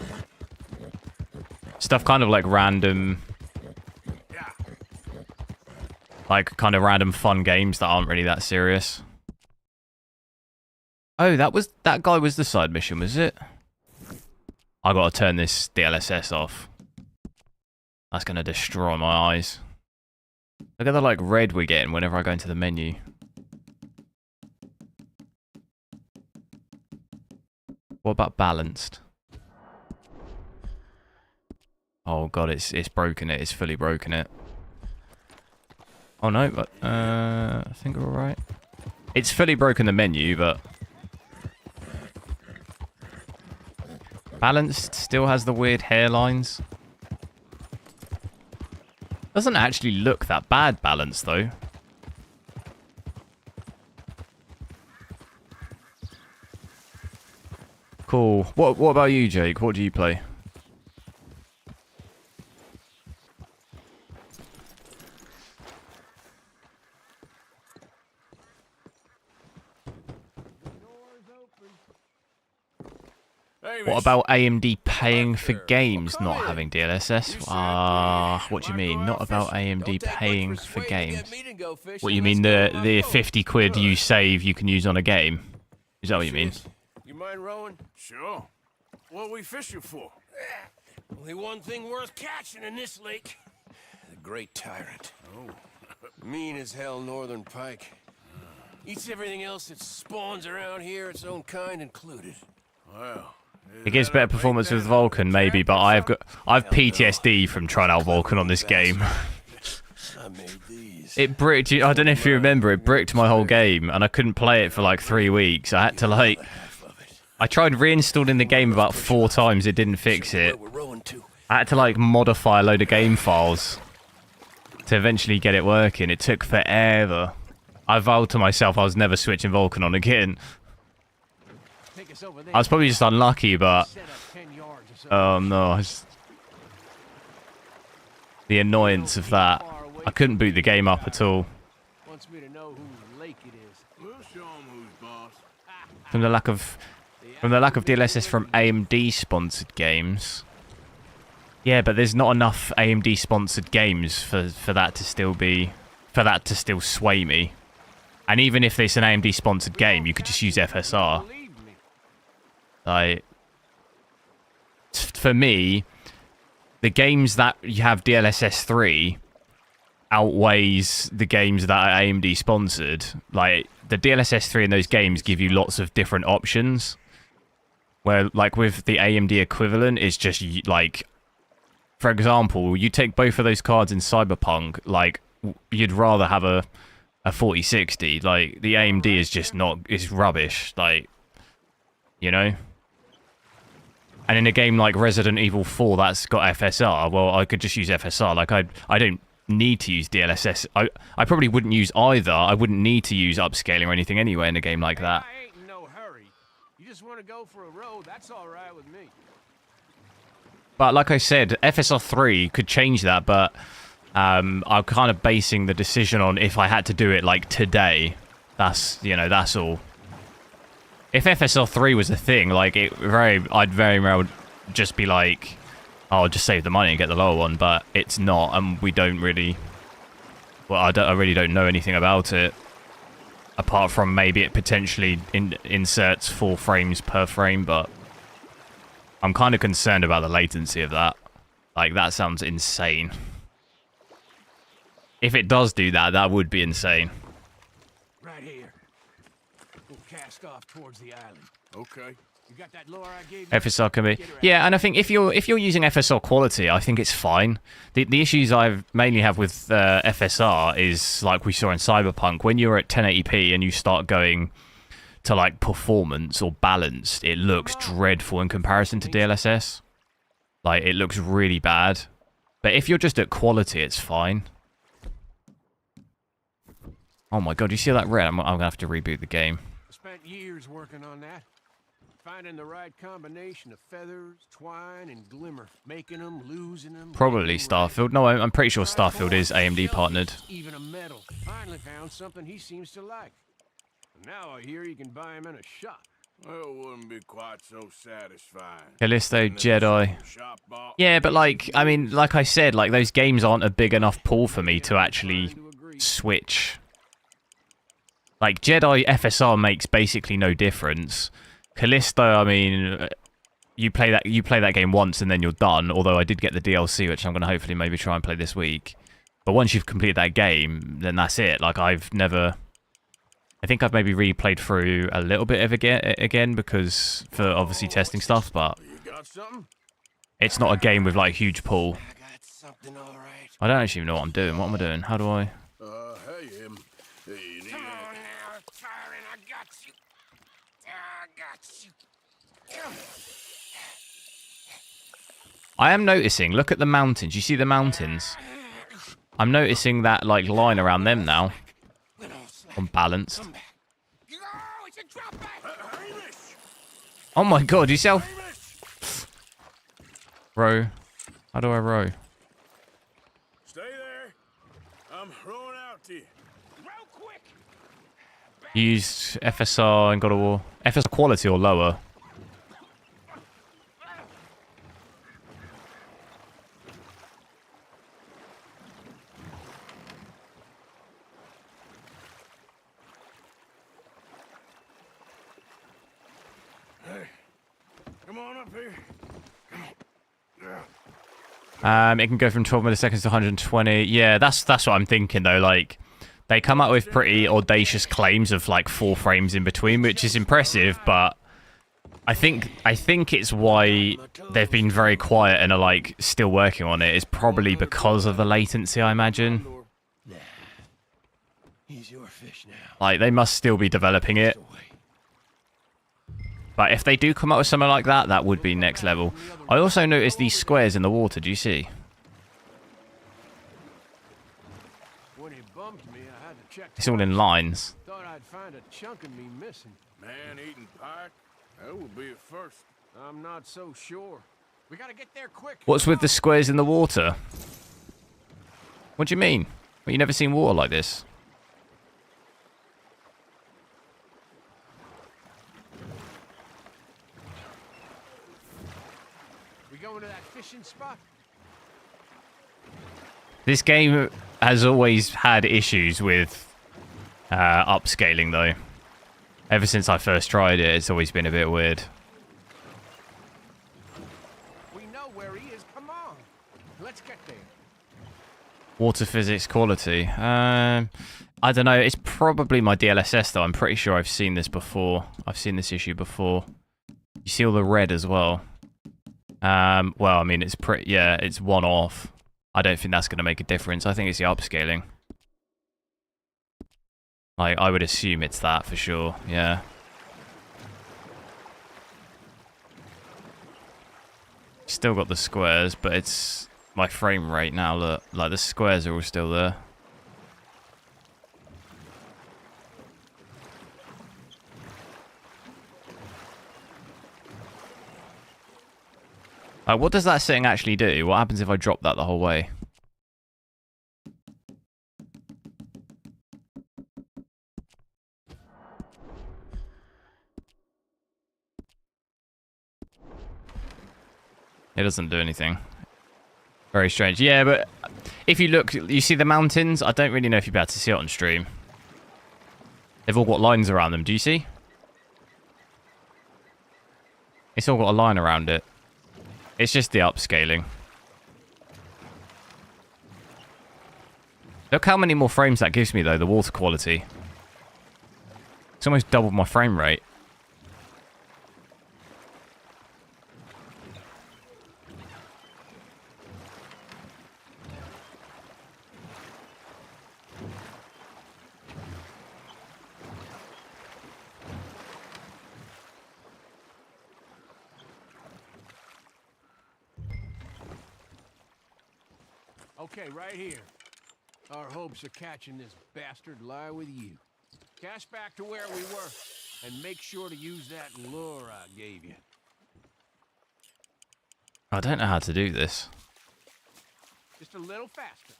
Stuff kind of, like, random... Like, kind of random fun games that aren't really that serious. Oh, that guy was the side mission, was it? I gotta turn this DLSS off. That's gonna destroy my eyes. Look at the like red we're getting whenever I go into the menu. What about balanced? Oh god, it's broken it. It's fully broken it. Oh no, but I think we're alright. It's fully broken the menu, but balanced still has the weird hairlines. Doesn't actually look that bad balanced though. Cool. What about you, Jake? What do you play? What about AMD paying for games not having DLSS? What do you mean? Not about AMD paying for games. What you mean the 50 quid you save you can use on a game? Is that what you mean? You mind rowing? Sure. What are we fishing for? Only one thing worth catching in this lake. The great tyrant. Oh. Mean as hell northern pike. Eats everything else that spawns around here, its own kind included. Well... It gives better performance with Vulcan, maybe, but I've PTSD from trying out Vulcan on this game. I made these. It bricked. I don't know if you remember. It bricked my whole game, and I couldn't play it for like 3 weeks. I had to like. I tried reinstalling the game about 4 times. It didn't fix it. I had to like modify a load of game files to eventually get it working. It took forever. I vowed to myself I was never switching Vulcan on again. I was probably just unlucky, but oh no, the annoyance of that. I couldn't boot the game up at all. From the lack of DLSS from AMD sponsored games. Yeah, but there's not enough AMD sponsored games for that to still sway me. And even if it's an AMD sponsored game, you could just use FSR. Like, for me, the games that you have DLSS 3 outweighs the games that are AMD sponsored. Like, the DLSS 3 in those games give you lots of different options. Where, like, with the AMD equivalent, it's just, like, for example, you take both of those cards in Cyberpunk, like, you'd rather have a 4060. Like, the AMD is just not, it's rubbish. Like, you know? And in a game like Resident Evil 4 that's got FSR, well, I could just use FSR. Like, I don't need to use DLSS. I probably wouldn't use either. I wouldn't need to use upscaling or anything anyway in a game like that. I ain't in no hurry. You just want to go for a road, that's all right with me. But like I said, FSR 3 could change that, but I'm kind of basing the decision on if I had to do it, like, today. That's, you know, that's all. If FSR 3 was a thing, like, I'd very well just be like, oh, I'll just save the money and get the lower one, but it's not, and we don't really... Well, I really don't know anything about it, apart from maybe it potentially inserts 4 frames per frame, but I'm kind of concerned about the latency of that. Like, that sounds insane. If it does do that, that would be insane. Right here. We'll cast off towards the island. Okay. You got that lure I gave you? FSR can be, yeah, and I think if you're using FSR quality, I think it's fine. The issues I mainly have with FSR is like we saw in Cyberpunk, when you're at 1080p and you start going to like performance or balanced, it looks dreadful in comparison to DLSS. Like it looks really bad. But if you're just at quality, it's fine. Oh my god, you see that red? I'm gonna have to reboot the game. I spent years working on that. Finding the right combination of feathers, twine, and glimmer. Making them, losing them. Probably Starfield. No, I'm pretty sure Starfield is AMD partnered. Even a metal. Finally found something he seems to like. And now I hear you can buy him in a shop. Well, it wouldn't be quite so satisfying. Callisto, Jedi. Shop bought. Yeah, but like, I mean, like I said, like those games aren't a big enough pool for me to actually switch. Like Jedi FSR makes basically no difference. Callisto, I mean, you play that game once and then you're done. Although I did get the DLC, which I'm going to hopefully maybe try and play this week. But once you've completed that game, then that's it. Like I think I've maybe replayed through a little bit of again because for obviously testing stuff, but it's not a game with like huge pull. I got something all right. I don't actually know what I'm doing. What am I doing? How do I? Hey, hey, you need Come on now, Tyron, I got you. I got you. I am noticing, look at the mountains. You see the mountains? I'm noticing that like line around them now. On balance. Oh my god, you see how... Row. How do I row? Stay there. I'm rowing out to you. Real quick. Use FSR and God of War. FSR quality or lower? Come on up here. It can go from 12 milliseconds to 120. Yeah, that's what I'm thinking though. Like, they come up with pretty audacious claims of like 4 frames in between, which is impressive. But I think it's why they've been very quiet and are like still working on it. Is probably because of the latency, I imagine. Nah. He's your fish now. Like they must still be developing it. But if they do come up with something like that, that would be next level. I also noticed these squares in the water. Do you see? When he bumped me, I had to check. It's all in lines. Thought I'd find a chunk of me missing. Man-eating pike? That would be a first. I'm not so sure. We gotta get there quick. What's with the squares in the water? What do you mean? Well, you never seen water like this? We going to that fishing spot? This game has always had issues with upscaling, though. Ever since I first tried it, it's always been a bit weird. We know where he is. Come on. Let's get there. Water physics quality. I don't know. It's probably my DLSS, though. I'm pretty sure I've seen this before. I've seen this issue before. You see all the red as well. Well, I mean, it's pretty... Yeah, it's one off. I don't think that's going to make a difference. I think it's the upscaling. Like, I would assume it's that for sure. Yeah. Still got the squares, but it's my frame rate now. Look, like the squares are all still there. What does that setting actually do? What happens if I drop that the whole way? It doesn't do anything. Very strange. Yeah, but if you look, you see the mountains? I don't really know if you'll be able to see it on stream. They've all got lines around them. Do you see? It's all got a line around it. It's just the upscaling. Look how many more frames that gives me, though, the water quality. It's almost doubled my frame rate. Okay, right here. Our hopes of catching this bastard lie with you. Cash back to where we were, and make sure to use that lure I gave you. I don't know how to do this. Just a little faster.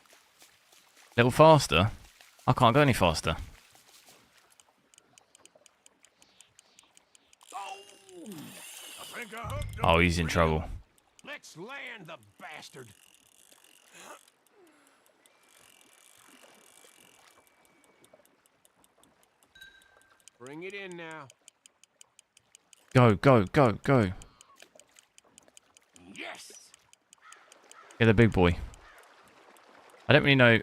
Little faster? I can't go any faster. I think I hooked him. Oh, he's in trouble. Let's land the bastard. Bring it in now. Go, go, go, go. Yes. Get the big boy. I don't really know.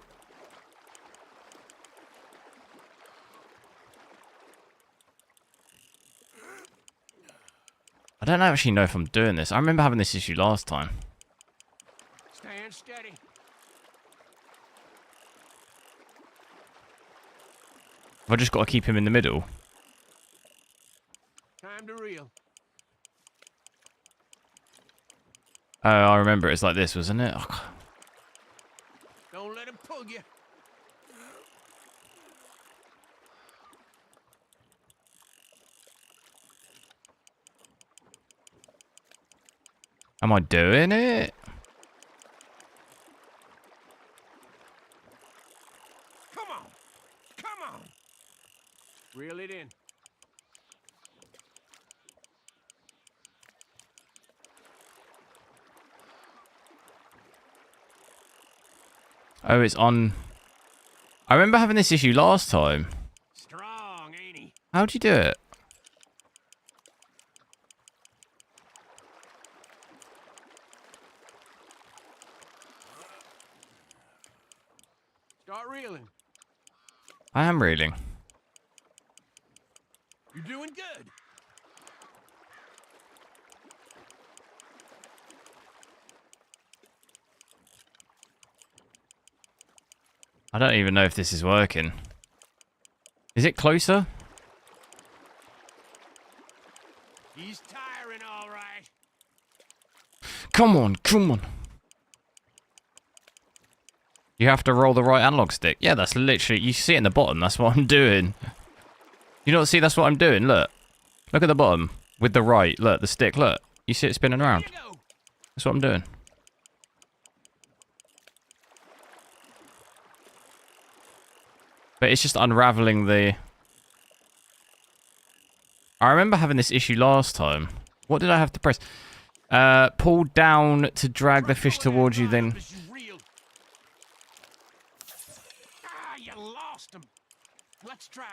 I don't actually know if I'm doing this. I remember having this issue last time. Stand steady. Have I just got to keep him in the middle? Time to reel. Oh, I remember it's like this, wasn't it? Oh, Don't let him pull you. am I doing it? Come on. Come on. Reel it in. Oh, it's on. I remember having this issue last time. Strong, ain't he? How'd you do it? Start reeling. I am reeling. You're doing good. I don't even know if this is working. Is it closer? He's tiring, all right. Come on, come on. You have to roll the right analog stick. Yeah, that's literally... You see it in the bottom. That's what I'm doing. You not see that's what I'm doing? Look. Look at the bottom. With the right. Look, the stick. Look. You see it spinning around. That's what I'm doing. But it's just unraveling the... I remember having this issue last time. What did I have to press? Pull down to drag the fish towards you, then...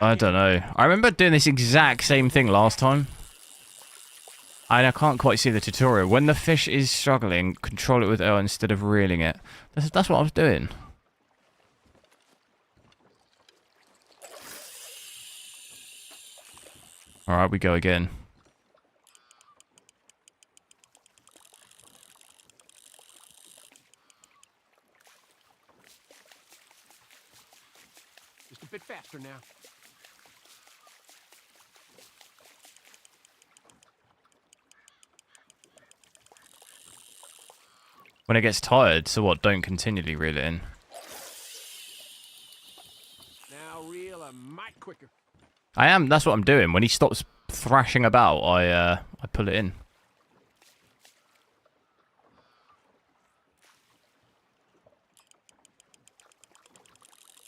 I don't know. I remember doing this exact same thing last time. And I can't quite see the tutorial. When the fish is struggling, control it with L instead of reeling it. That's what I was doing. Alright, we go again. Just a bit faster now. When it gets tired, so what? Don't continually reel it in. Now reel a mite quicker. I am. That's what I'm doing. When he stops thrashing about, I pull it in.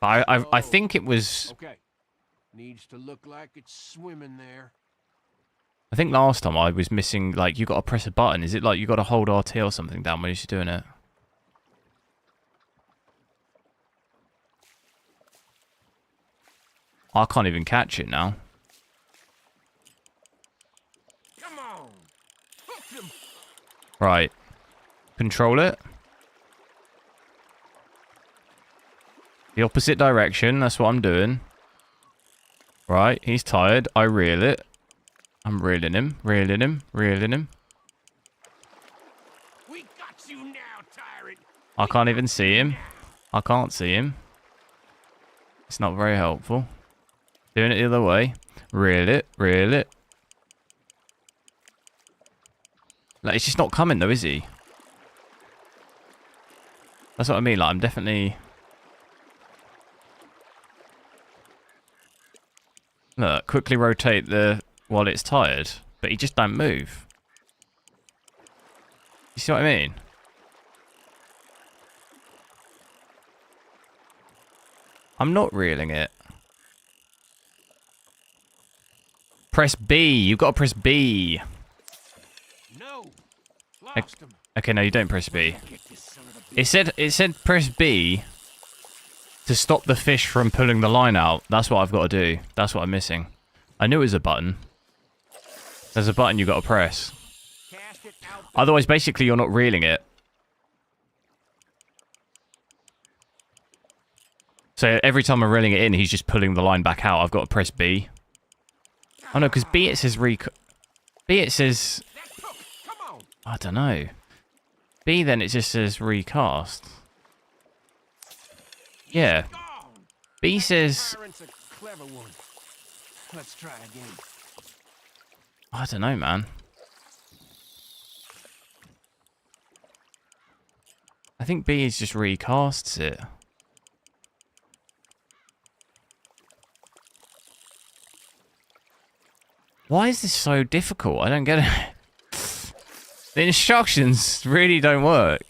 I think it was. Okay. Needs to look like it's swimming there. I think last time I was missing. Like you got to press a button. Is it like you got to hold RT or something down when you're doing it? I can't even catch it now. Come on. Hook him. Right. Control it. The opposite direction. That's what I'm doing. Right. He's tired. I reel it. I'm reeling him. Reeling him. Reeling him. We got you now, tyrant. I can't even see him. I can't see him. It's not very helpful. Doing it the other way. Reel it. Reel it. Like, it's just not coming though, is he? That's what I mean. Like, I'm definitely... Look, quickly rotate the while it's tired, but he just don't move. You see what I mean? I'm not reeling it. Press B. You've got to press B. No. Lost him. Okay, no, you don't press B. It said press B to stop the fish from pulling the line out. That's what I've got to do. That's what I'm missing. I knew it was a button. There's a button you got to press. Cast it out. Otherwise, basically, you're not reeling it. So every time I'm reeling it in, he's just pulling the line back out. I've got to press B. Oh no, because B it says B it says... Come on. I don't know. B then it just says recast. Yeah. B says... Tyrant's a clever one. Let's try again. I don't know, man. I think B is just recasts it. Why is this so difficult? I don't get it. The instructions really don't work.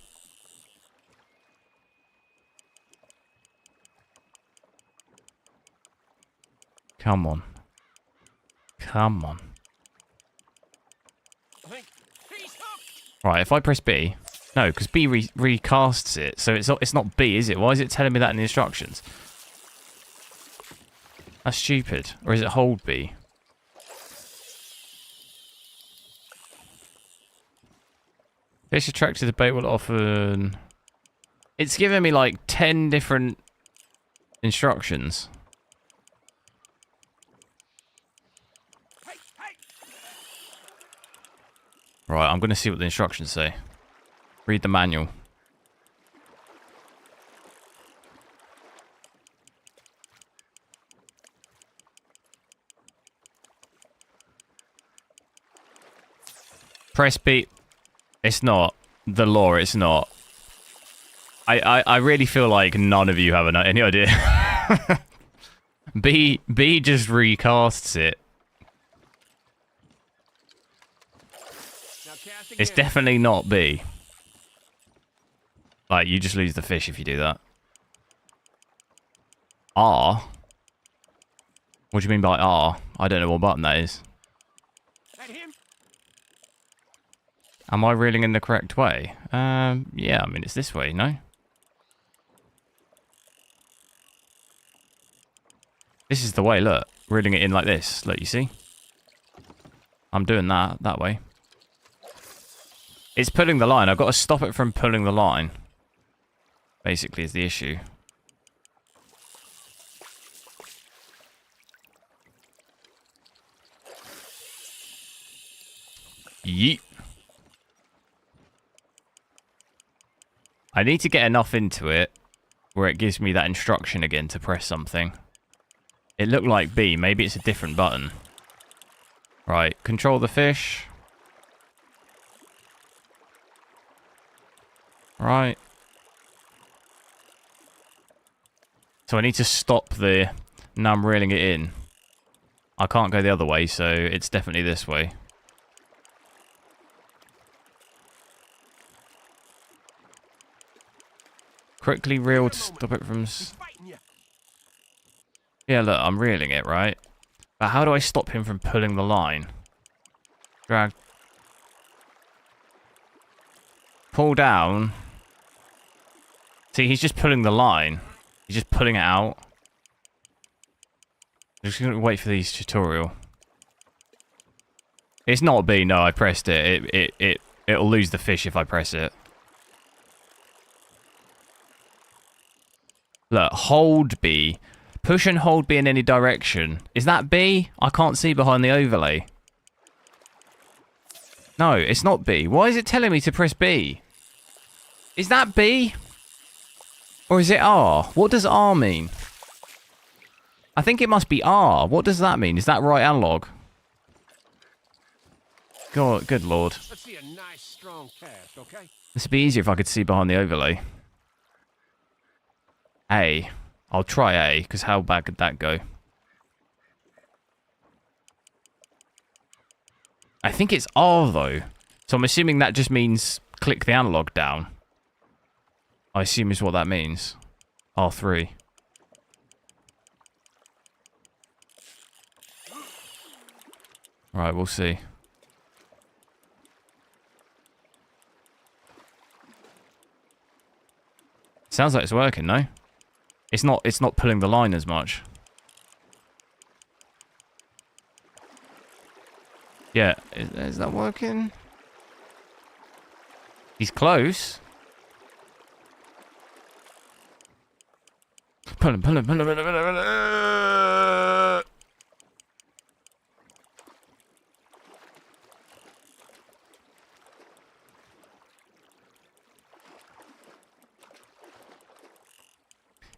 Come on. Come on. I think he's hooked. Right, if I press B... No, because B recasts it, so it's not B, is it? Why is it telling me that in the instructions? That's stupid. Or is it hold B? Fish attracted to bait will often... It's giving me like 10 different instructions. Right, I'm going to see what the instructions say. Read the manual. Press B. It's not. The law, it's not. I really feel like none of you have any idea. B just recasts it. Now cast It's again. definitely not B. Like, you just lose the fish if you do that. R? What do you mean by R? I don't know what button that is. That him? Am I reeling in the correct way? Yeah, I mean, it's this way, no? This is the way, look. Reeling it in like this. Look, you see? I'm doing that way. It's pulling the line. I've got to stop it from pulling the line. Basically, is the issue. Yeet. I need to get enough into it where it gives me that instruction again to press something. It looked like B. Maybe it's a different button. Right. Control the fish. Right. So I need to stop the... Now I'm reeling it in. I can't go the other way, so it's definitely this way. Quickly reel to stop it from... Fighting you. Yeah, look, I'm reeling it, right? But how do I stop him from pulling the line? Drag. Pull down. See, he's just pulling the line. He's just pulling it out. I'm just going to wait for these tutorial. It's not B, no, I pressed it. It'll lose the fish if I press it. Look, hold B. Push and hold B in any direction. Is that B? I can't see behind the overlay. No, it's not B. Why is it telling me to press B? Is that B? Or is it R? What does R mean? I think it must be R. What does that mean? Is that right analog? God, good lord. Let's see a nice strong cast, okay? This would be easier if I could see behind the overlay. A. I'll try A, because how bad could that go? I think it's R, though. So I'm assuming that just means click the analog down. I assume is what that means. R3. Right, we'll see. Sounds like it's working, no? It's not pulling the line as much. Yeah, is that working? He's close. Pull him, pull him, pull him, pull him, pull him.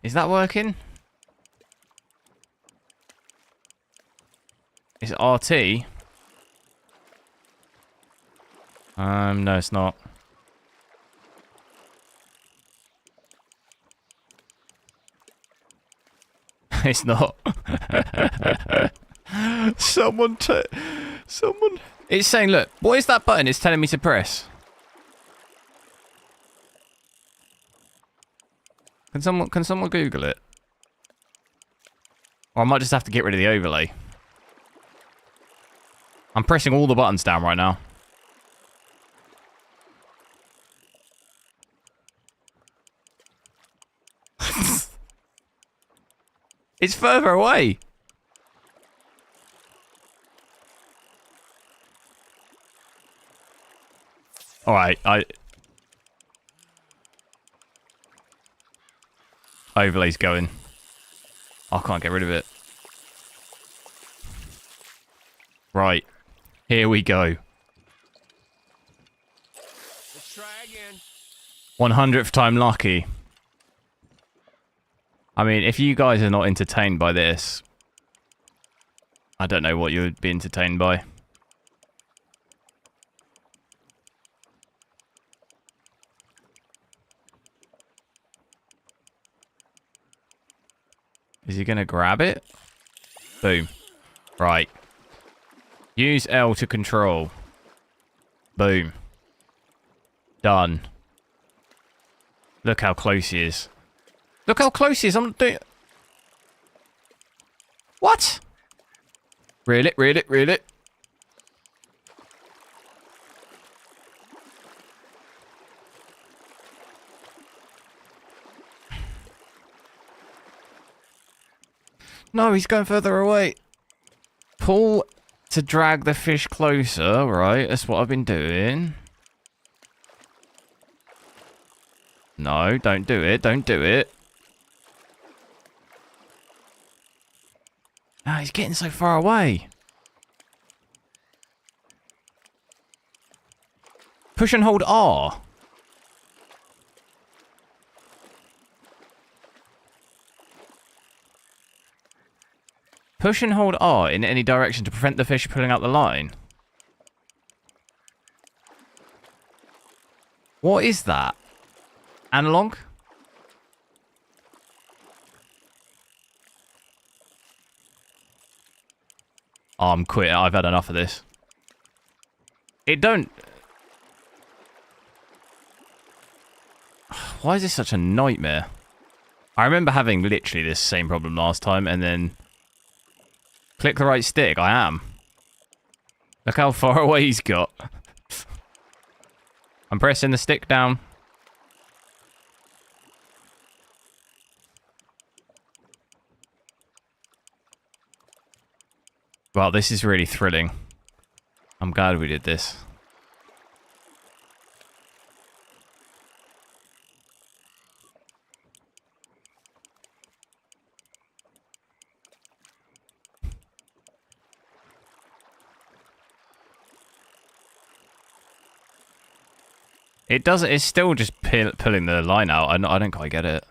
Is that working? Is it RT? No, it's not. It's not. Someone. It's saying, look, what is that button it's telling me to press? Can someone Google it? Or I might just have to get rid of the overlay. I'm pressing all the buttons down right now. It's further away. Alright, overlay's going. I can't get rid of it. Right. Here we go. Let's try again. 100th time lucky. I mean, if you guys are not entertained by this, I don't know what you would be entertained by. Is he going to grab it? Boom. Right. Use L to control. Boom. Done. Look how close he is. Look how close he is. I'm doing... What? Reel it, reel it, reel it. No, he's going further away. Pull to drag the fish closer. Right, that's what I've been doing. No, don't do it. Don't do it. Ah, he's getting so far away. Push and hold R. Push and hold R in any direction to prevent the fish pulling out the line. What is that? Analog? Oh, I'm quitting. I've had enough of this. It don't... Why is this such a nightmare? I remember having literally this same problem last time and then... Click the right stick. I am. Look how far away he's got. I'm pressing the stick down. Well, this is really thrilling. I'm glad we did this. It doesn't. It's still just pulling the line out. I don't quite get it.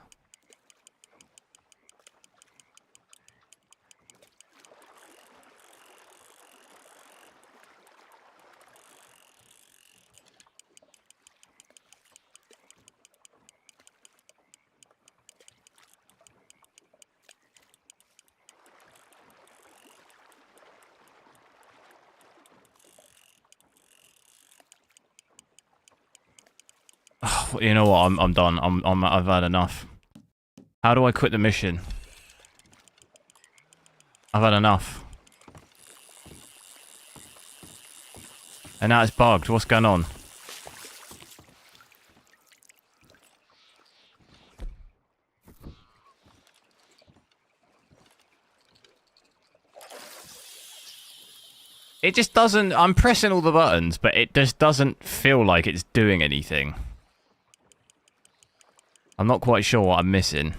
You know what? I'm done. I've had enough. How do I quit the mission? I've had enough. And now it's bugged. What's going on? It just doesn't... I'm pressing all the buttons, but it just doesn't feel like it's doing anything. I'm not quite sure what I'm missing.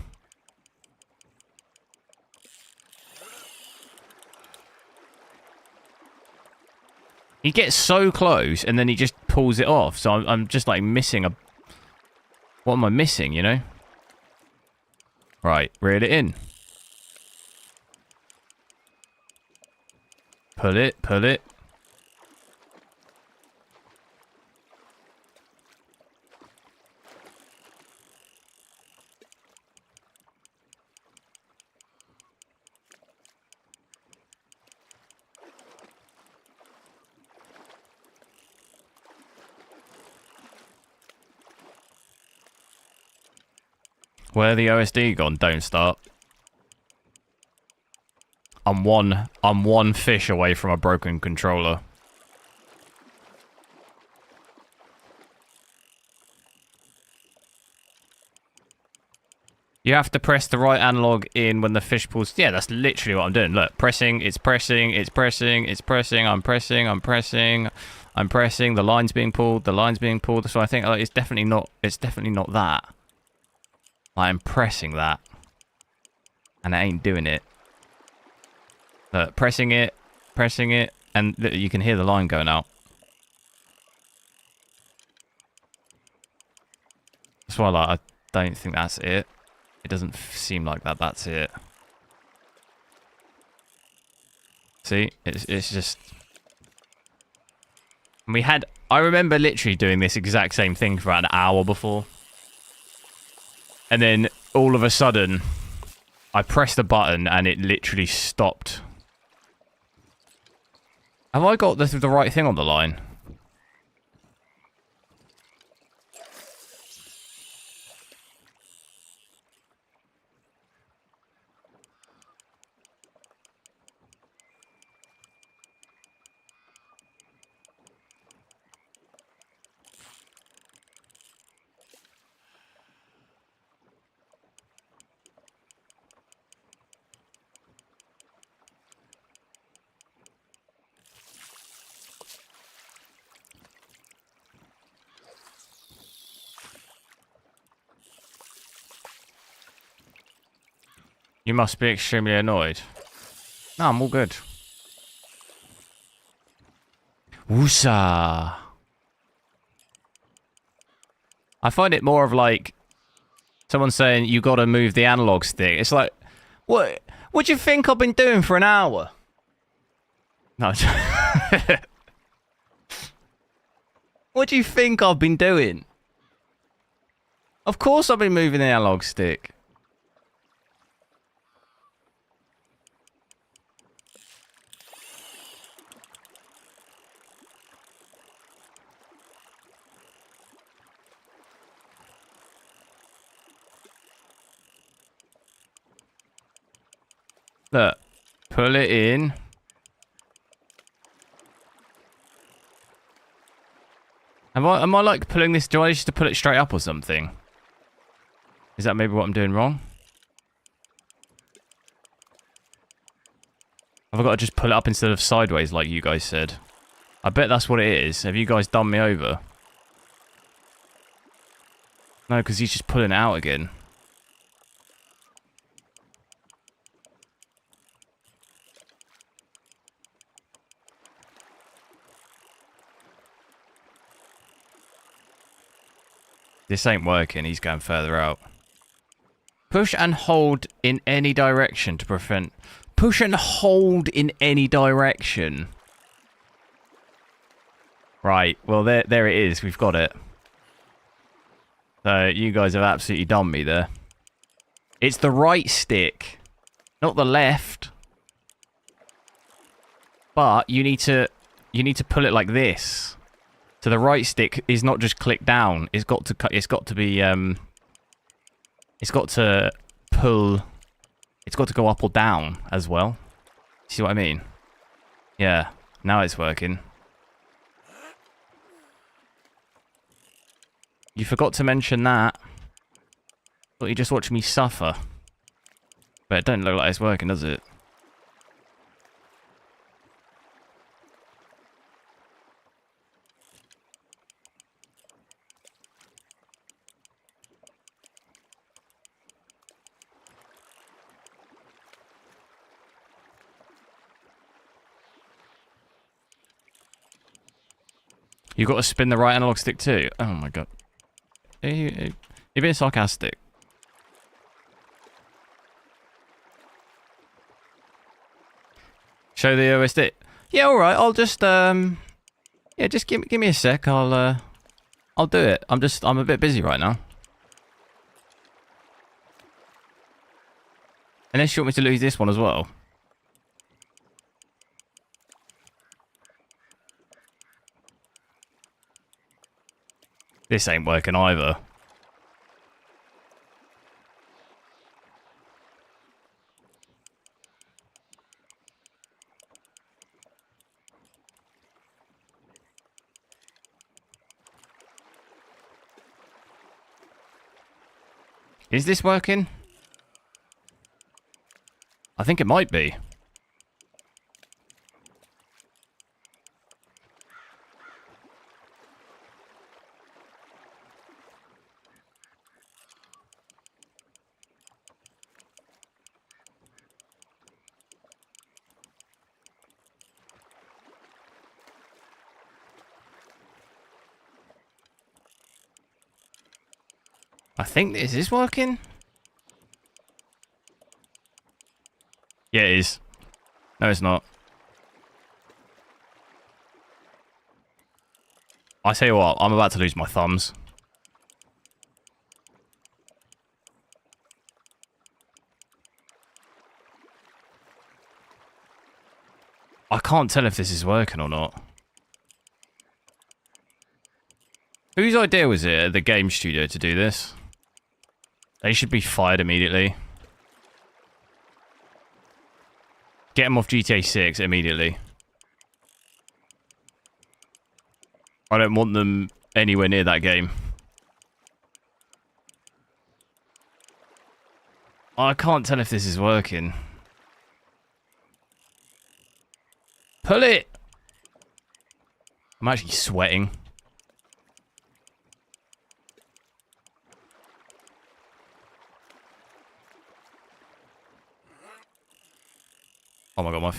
He gets so close, and then he just pulls it off. So I'm just, like, missing a... What am I missing, you know? Right, reel it in. Pull it, pull it. Where the OSD gone? Don't start. I'm one fish away from a broken controller. You have to press the right analog in when the fish pulls. Yeah, that's literally what I'm doing. Look, pressing, it's pressing, it's pressing, it's pressing, I'm pressing, I'm pressing, I'm pressing, the line's being pulled, the line's being pulled. So I think like, it's definitely not that. I'm pressing that. And I ain't doing it. Pressing it, and you can hear the line going out. That's why like, I don't think that's it. It doesn't seem like that's it. See, it's just... I remember literally doing this exact same thing for about an hour before. And then, all of a sudden, I pressed the button and it literally stopped. Have I got the right thing on the line? You must be extremely annoyed. No, I'm all good. Woosa. I find it more of like someone saying you got to move the analog stick. It's like, what do you think I've been doing for an hour? No. What do you think I've been doing? Of course I've been moving the analog stick. Look, pull it in. Am I like pulling this? Do I just to pull it straight up or something? Is that maybe what I'm doing wrong? Have I got to just pull it up instead of sideways like you guys said? I bet that's what it is. Have you guys done me over? No, because he's just pulling it out again. This ain't working. He's going further out. Push and hold in any direction to prevent... Push and hold in any direction. Right. Well, there it is. We've got it. So, you guys have absolutely done me there. It's the right stick. Not the left. But you need to pull it like this. So the right stick is not just click down. It's got to be it's got to pull. It's got to go up or down as well. See what I mean? Yeah. Now it's working. You forgot to mention that. But you just watched me suffer. But it don't look like it's working, does it? You got to spin the right analog stick too. Oh my god. You're being sarcastic. Show the OSD. Yeah, all right. I'll just yeah, just give me a sec. I'll do it. I'm a bit busy right now. Unless you want me to lose this one as well. This ain't working either. Is this working? I think it might be. I think this is working. Yeah, it is. No, it's not. I tell you what, I'm about to lose my thumbs. I can't tell if this is working or not. Whose idea was it at the game studio to do this? They should be fired immediately. Get them off GTA 6 immediately. I don't want them anywhere near that game. I can't tell if this is working. Pull it! I'm actually sweating. Oh my god,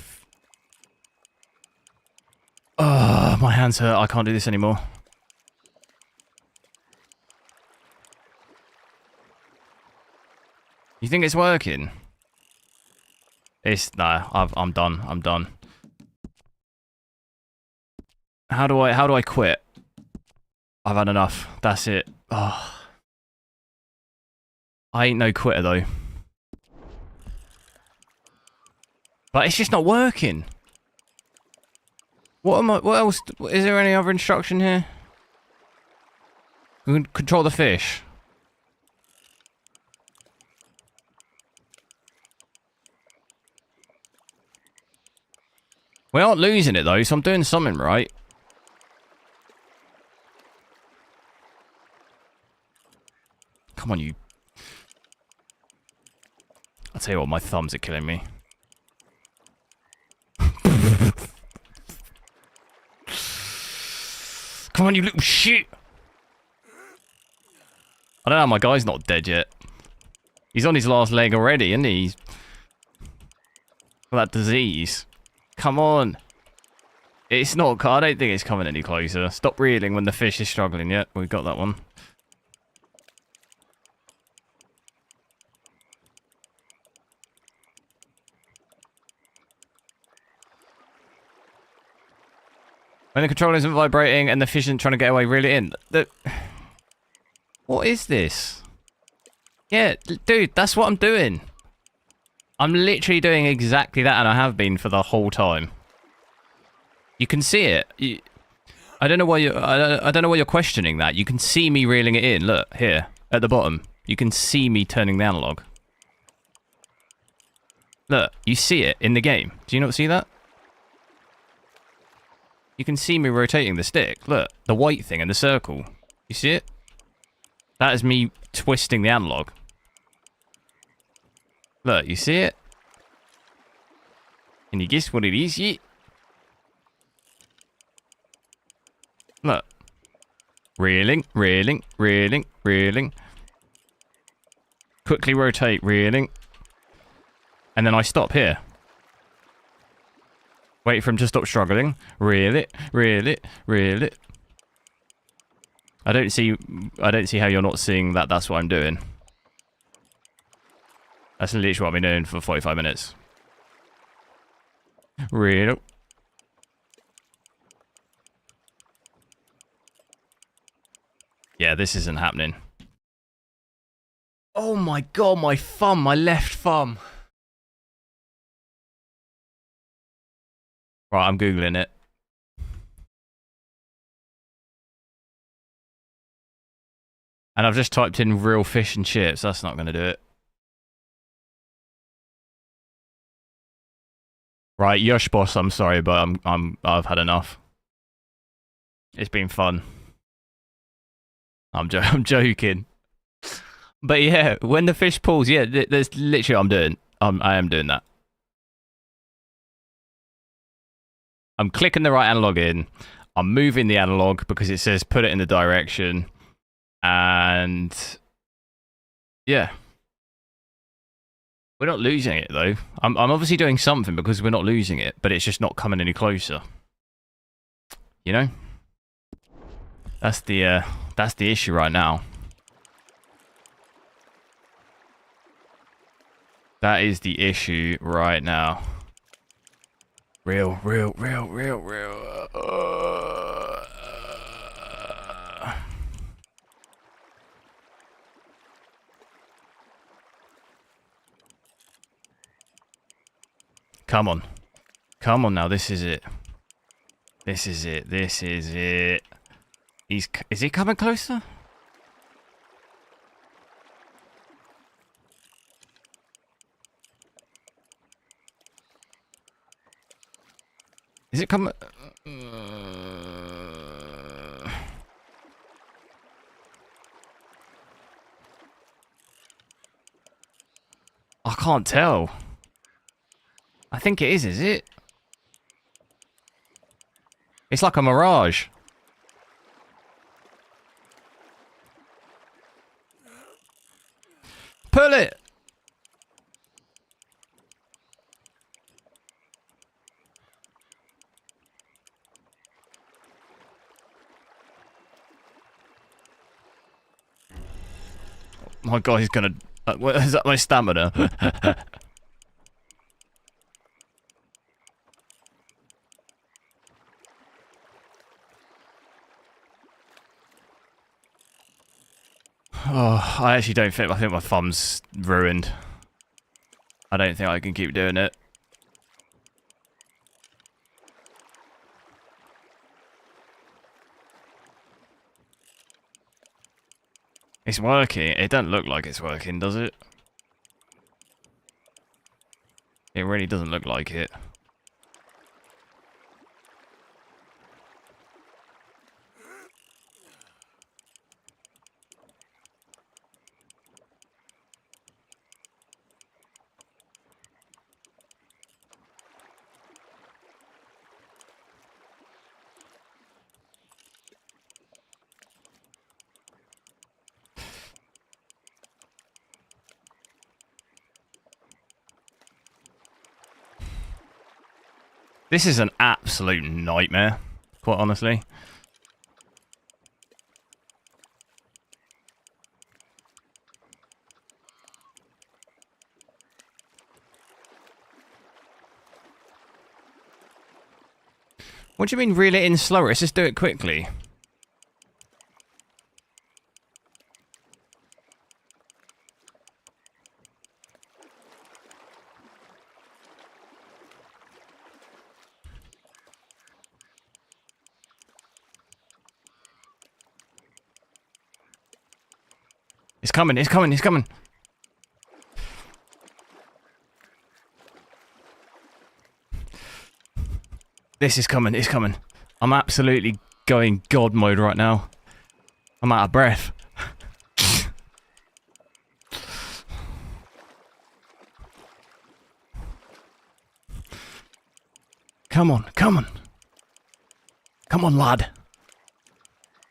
my hands hurt. I can't do this anymore. You think it's working? Nah, I'm done. I'm done. How do I quit? I've had enough. That's it. Oh. I ain't no quitter though. But it's just not working. What else? Is there any other instruction here? We can control the fish. We aren't losing it though, so I'm doing something right. Come on, you. I'll tell you what, my thumbs are killing me. Come on, you little shit! I don't know how my guy's not dead yet. He's on his last leg already, isn't he? He's got that disease. Come on. It's not... I don't think it's coming any closer. Stop reeling when the fish is struggling yet. We've got that one. When the controller isn't vibrating and the fish isn't trying to get away, reel it in. What is this? Yeah, dude, that's what I'm doing. I'm literally doing exactly that, and I have been for the whole time. You can see it. I don't know why you. I don't know why you're questioning that. You can see me reeling it in. Look here at the bottom. You can see me turning the analog. Look, you see it in the game. Do you not see that? You can see me rotating the stick. Look, the white thing in the circle. You see it? That is me twisting the analog. Look, you see it? Can you guess what it is yet? Look. Reeling, reeling, reeling, reeling. Quickly rotate, reeling. And then I stop here. Wait for him to stop struggling. Reel it, reel it, reel it. I don't see how you're not seeing that that's what I'm doing. That's literally what I've been doing for 45 minutes. Reel it. Yeah, this isn't happening. Oh my god, my thumb, my left thumb. Right, I'm Googling it. And I've just typed in real fish and chips. That's not going to do it. Right, Yush boss, I'm sorry, but I've had enough. It's been fun. I'm joking. But yeah, when the fish pulls, yeah, there's literally I am doing that. I'm clicking the right analog in. I'm moving the analog because it says put it in the direction. And yeah. We're not losing it though. I'm obviously doing something because we're not losing it, but it's just not coming any closer. You know? That's the issue right now. That is the issue right now. Real. Come on. Come on now, this is it. This is it. This is it. Is he coming closer? Is it coming? I can't tell. I think it is it? It's like a mirage. Pull it! Oh my god, he's gonna... is that my stamina? Oh, I actually don't think... I think my thumb's ruined. I don't think I can keep doing it. It's working. It doesn't look like it's working, does it? It really doesn't look like it. This is an absolute nightmare, quite honestly. What do you mean reel it in slower? Let's just do it quickly. It's coming, it's coming, it's coming. This is coming, it's coming. I'm absolutely going God mode right now. I'm out of breath. Come on, come on. Come on, lad.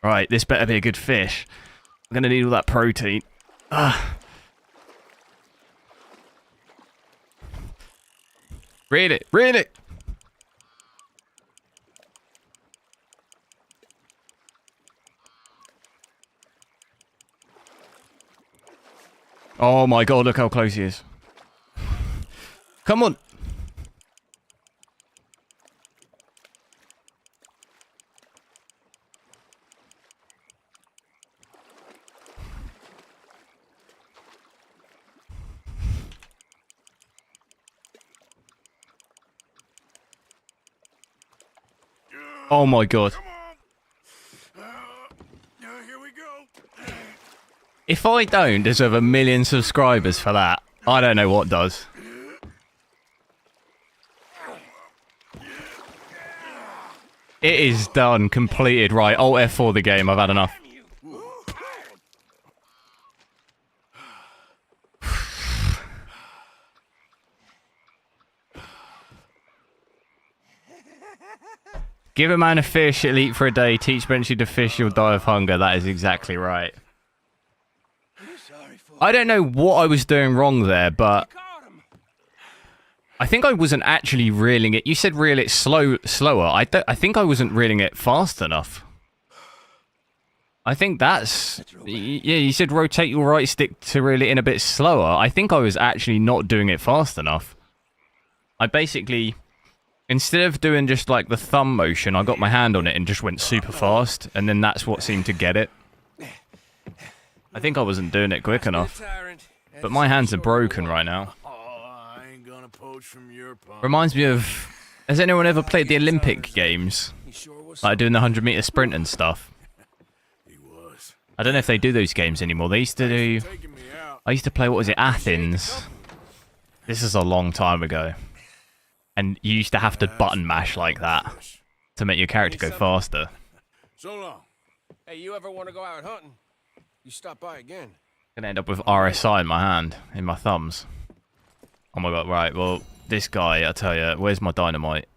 Right, this better be a good fish. I'm gonna need all that protein. Read it, read it. Oh my god, look how close he is. Come on. Oh my god. Here we go. If I don't deserve 1 million subscribers for that, I don't know what does. It is done, completed. Right, Alt F4 the game, I've had enough. Give a man a fish, it'll eat for a day. Teach Benchy to fish, you'll die of hunger. That is exactly right. I don't know what I was doing wrong there, but I think I wasn't actually reeling it. You said reel it slower. I think I wasn't reeling it fast enough. I think that's... Yeah, you said rotate your right stick to reel it in a bit slower. I think I was actually not doing it fast enough. I basically... Instead of doing just like the thumb motion, I got my hand on it and just went super fast, and then that's what seemed to get it. I think I wasn't doing it quick enough. But my hands are broken right now. I ain't gonna poach from your pond. Reminds me of... Has anyone ever played the Olympic Games? Like doing the 100-meter sprint and stuff? I don't know if they do those games anymore. They used to do... I used to play, what was it, Athens. This is a long time ago. And you used to have to button mash like that to make your character go faster. So long. Hey, you ever want to go out hunting? You stop by again. Gonna end up with RSI in my hand, in my thumbs. Oh my god, right, well, this guy, I tell you, where's my dynamite?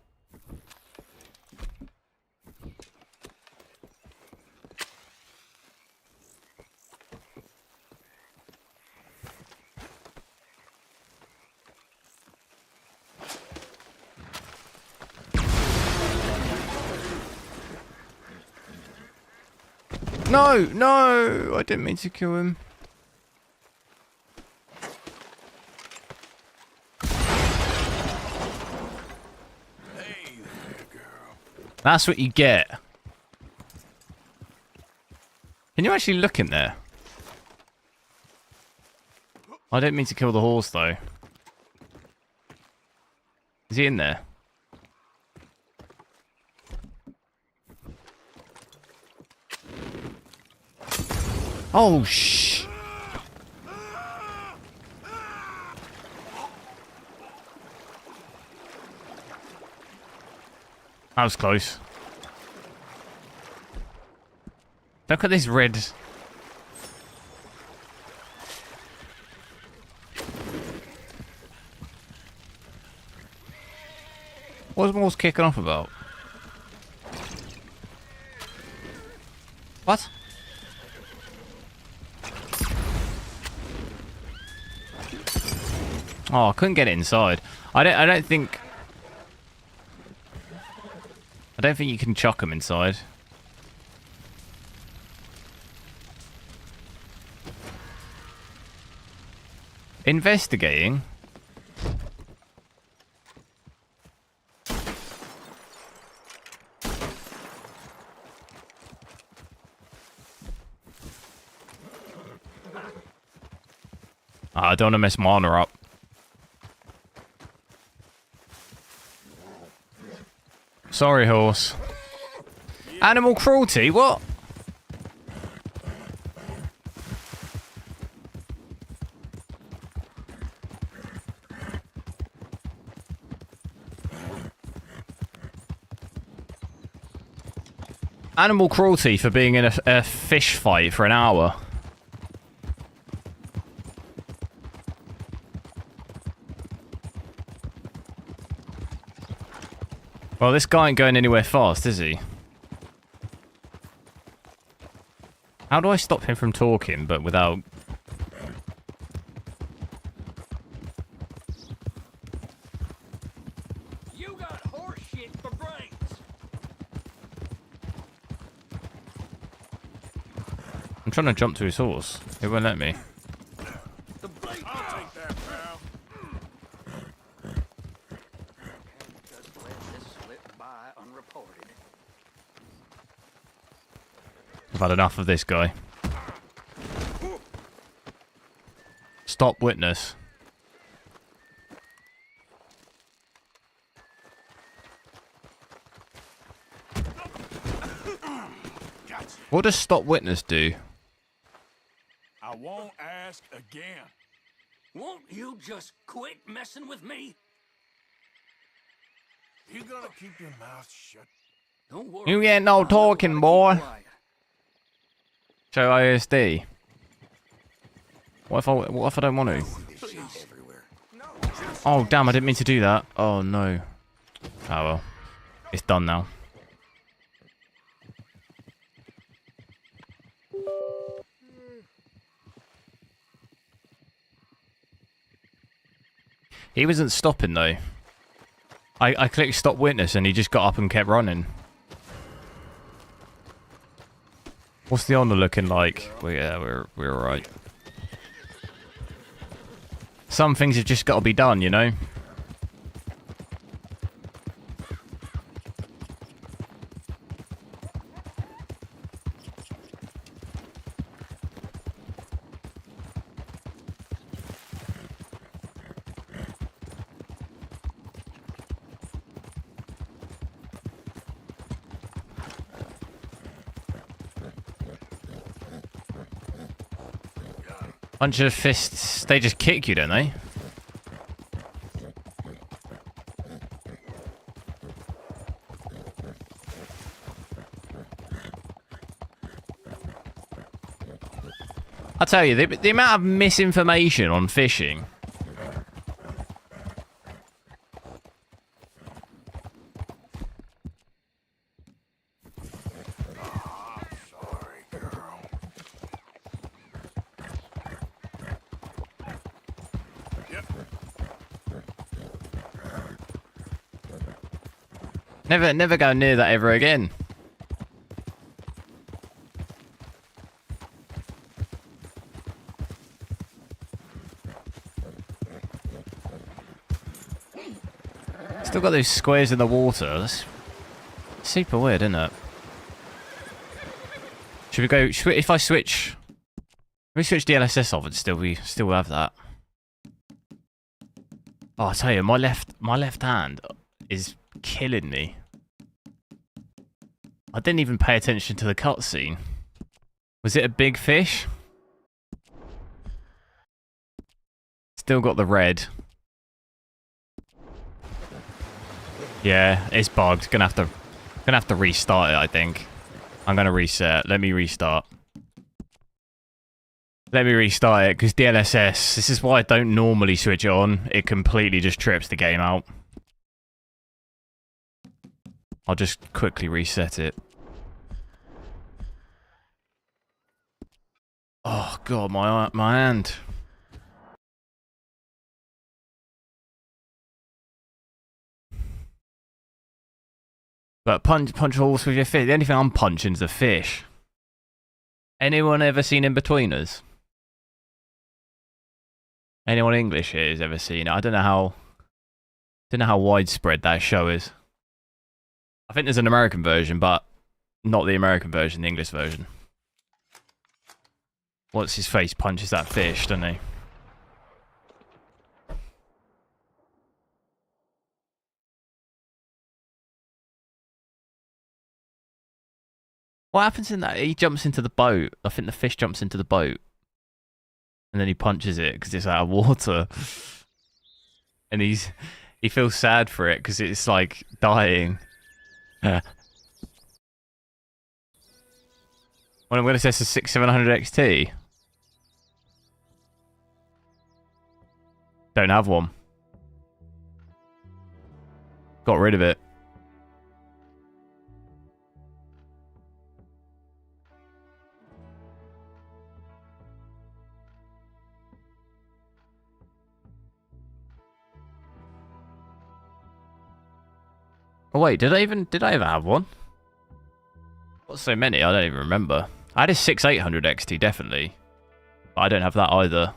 No, no, I didn't mean to kill him. Hey there, girl. That's what you get. Can you actually look in there? I didn't mean to kill the horse, though. Is he in there? Oh, shh. That was close. Look at this red. What's Morse kicking off about? What? Oh, I couldn't get it inside. I don't think you can chuck them inside. Investigating. I don't want to mess my honor up. Sorry, horse. Animal cruelty? What? Animal cruelty for being in a fish fight for an hour. Well, this guy ain't going anywhere fast, is he? How do I stop him from talking, but without... You got horse shit for brains. I'm trying to jump to his horse. It won't let me. The blade. I'll take that, pal. Just let this slip by unreported. I've had enough of this guy. Stop witness. Gotcha. What does stop witness do? I won't ask again. Won't you just quit messing with me? You gonna keep your mouth shut? Don't worry. You ain't no I'll know talking, how to boy. keep quiet. Show ISD. What if I don't want to? Oh damn! I didn't mean to do that. Oh no. Oh well. It's done now. He wasn't stopping though. I clicked stop witness and he just got up and kept running. What's the honor looking like? Well, yeah, we're alright. Some things have just got to be done, you know? Bunch of fists, they just kick you, don't they? I tell you, the amount of misinformation on fishing. Never go near that ever again. Still got those squares in the water. That's super weird, isn't it? Should we go? If I switch, we switch DLSS off, and still have that. Oh, I tell you, my left hand is killing me. I didn't even pay attention to the cutscene. Was it a big fish? Still got the red. Yeah, it's bugged. Gonna have to restart it, I think. I'm gonna reset. Let me restart. Let me restart it, because DLSS, this is why I don't normally switch it on. It completely just trips the game out. I'll just quickly reset it. Oh god, my hand. But punch a horse with your fish. The only thing I'm punching is a fish. Anyone ever seen In Betweeners? Anyone English here has ever seen it? I don't know how widespread that show is. I think there's an American version, but not the American version, the English version. What's his face punches that fish, doesn't he? What happens in that? He jumps into the boat. I think the fish jumps into the boat. And then he punches it because it's out of water. And he feels sad for it because it's like dying. When I'm going to test the 6700 XT. Don't have one. Got rid of it. Oh wait, did I ever have one? What's so many? I don't even remember. I had a 6800 XT definitely. But I don't have that either.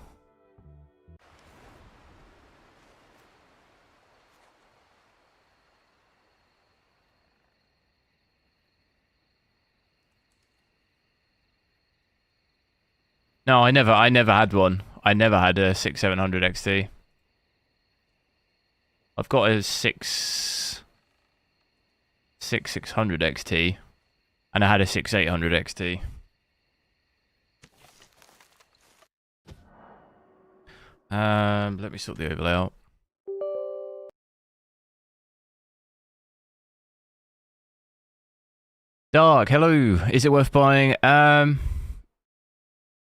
No, I never had one. I never had a 6700 XT. I've got a 6600 XT, and I had a 6800 XT. Let me sort the overlay out. Dark, hello. Is it worth buying?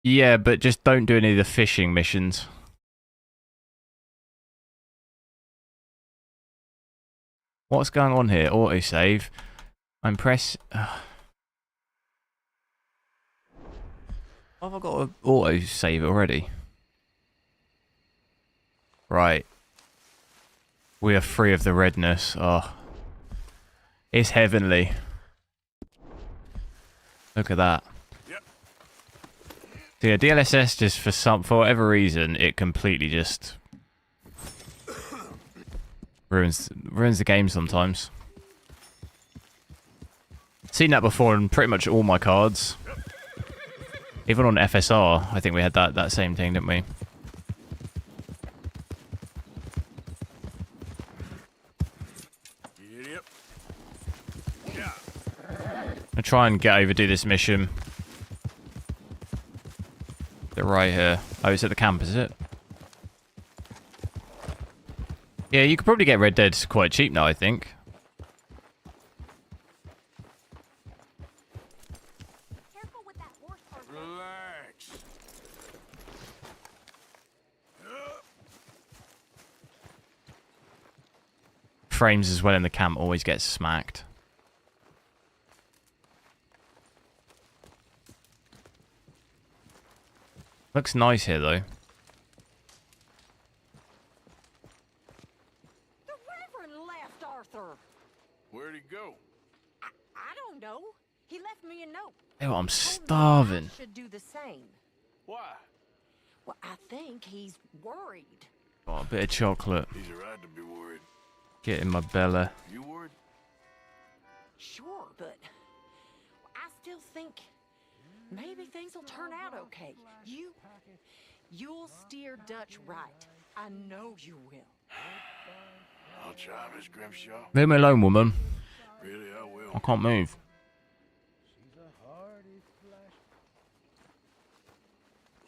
Yeah, but just don't do any of the fishing missions. What's going on here? Autosave. I'm press. Why have I got an autosave already? Right. We are free of the redness. Oh. It's heavenly. Look at that. So yeah, DLSS just for whatever reason, it completely just ruins the game sometimes. Seen that before on pretty much all my cards. Even on FSR, I think we had that same thing, didn't we? I'll try and overdo this mission. They're right here. Oh, it's at the camp, is it? Yeah, you could probably get Red Dead quite cheap now, I think. Careful with that horse, Arthur. Relax. Frames as well in the camp always gets smacked. Looks nice here, though. The Reverend left, Arthur. Where'd he go? I don't know. He left me a note. Oh, I'm Told me starving. I should do the same. Why? Well, I think he's worried. Oh, a bit of chocolate. He's a right to be worried. Get in my belly. You worried? Sure, but I still think maybe things will turn out okay. You'll steer Dutch right. I know you will. I'll try, Miss Grimshaw. Leave me alone, woman. Really, I will. I can't move.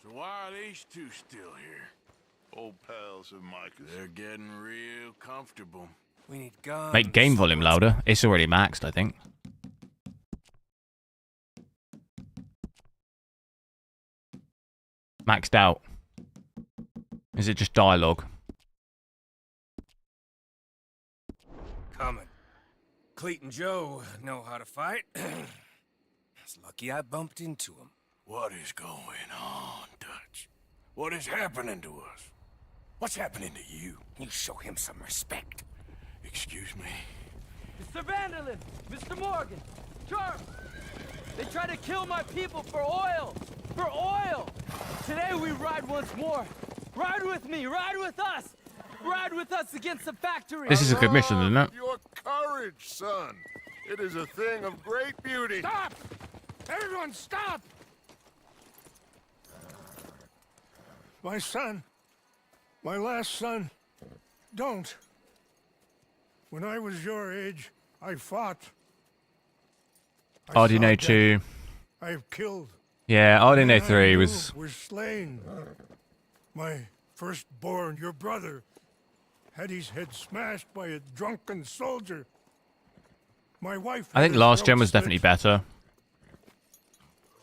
So why are these two still here? Old pals of Micah's. They're getting real comfortable. We need guns. Make game volume louder. It's already maxed, I think. Maxed out. Is it just dialogue? Coming. Cleet and Joe know how to fight. It's lucky I bumped into him. What is going on, Dutch? What is happening to us? What's happening to you? You show him some respect. Excuse me. Mr. Vanderlyn! Mr. Morgan! Charles! They try to kill my people for oil! For oil! Today we ride once more. Ride with me! Ride with us! Ride with us against the factory! This is a good mission, isn't it? Your courage, son. It is a thing of great beauty. Stop! Everyone stop! My son, my last son, don't. When I was your age, I fought. Ardino 2. I have killed. Yeah, Ardino Men I 3 knew was... were slain. My firstborn, your brother, had his head smashed by a drunken soldier. My wife. I think had her last gen throat was definitely slit. better.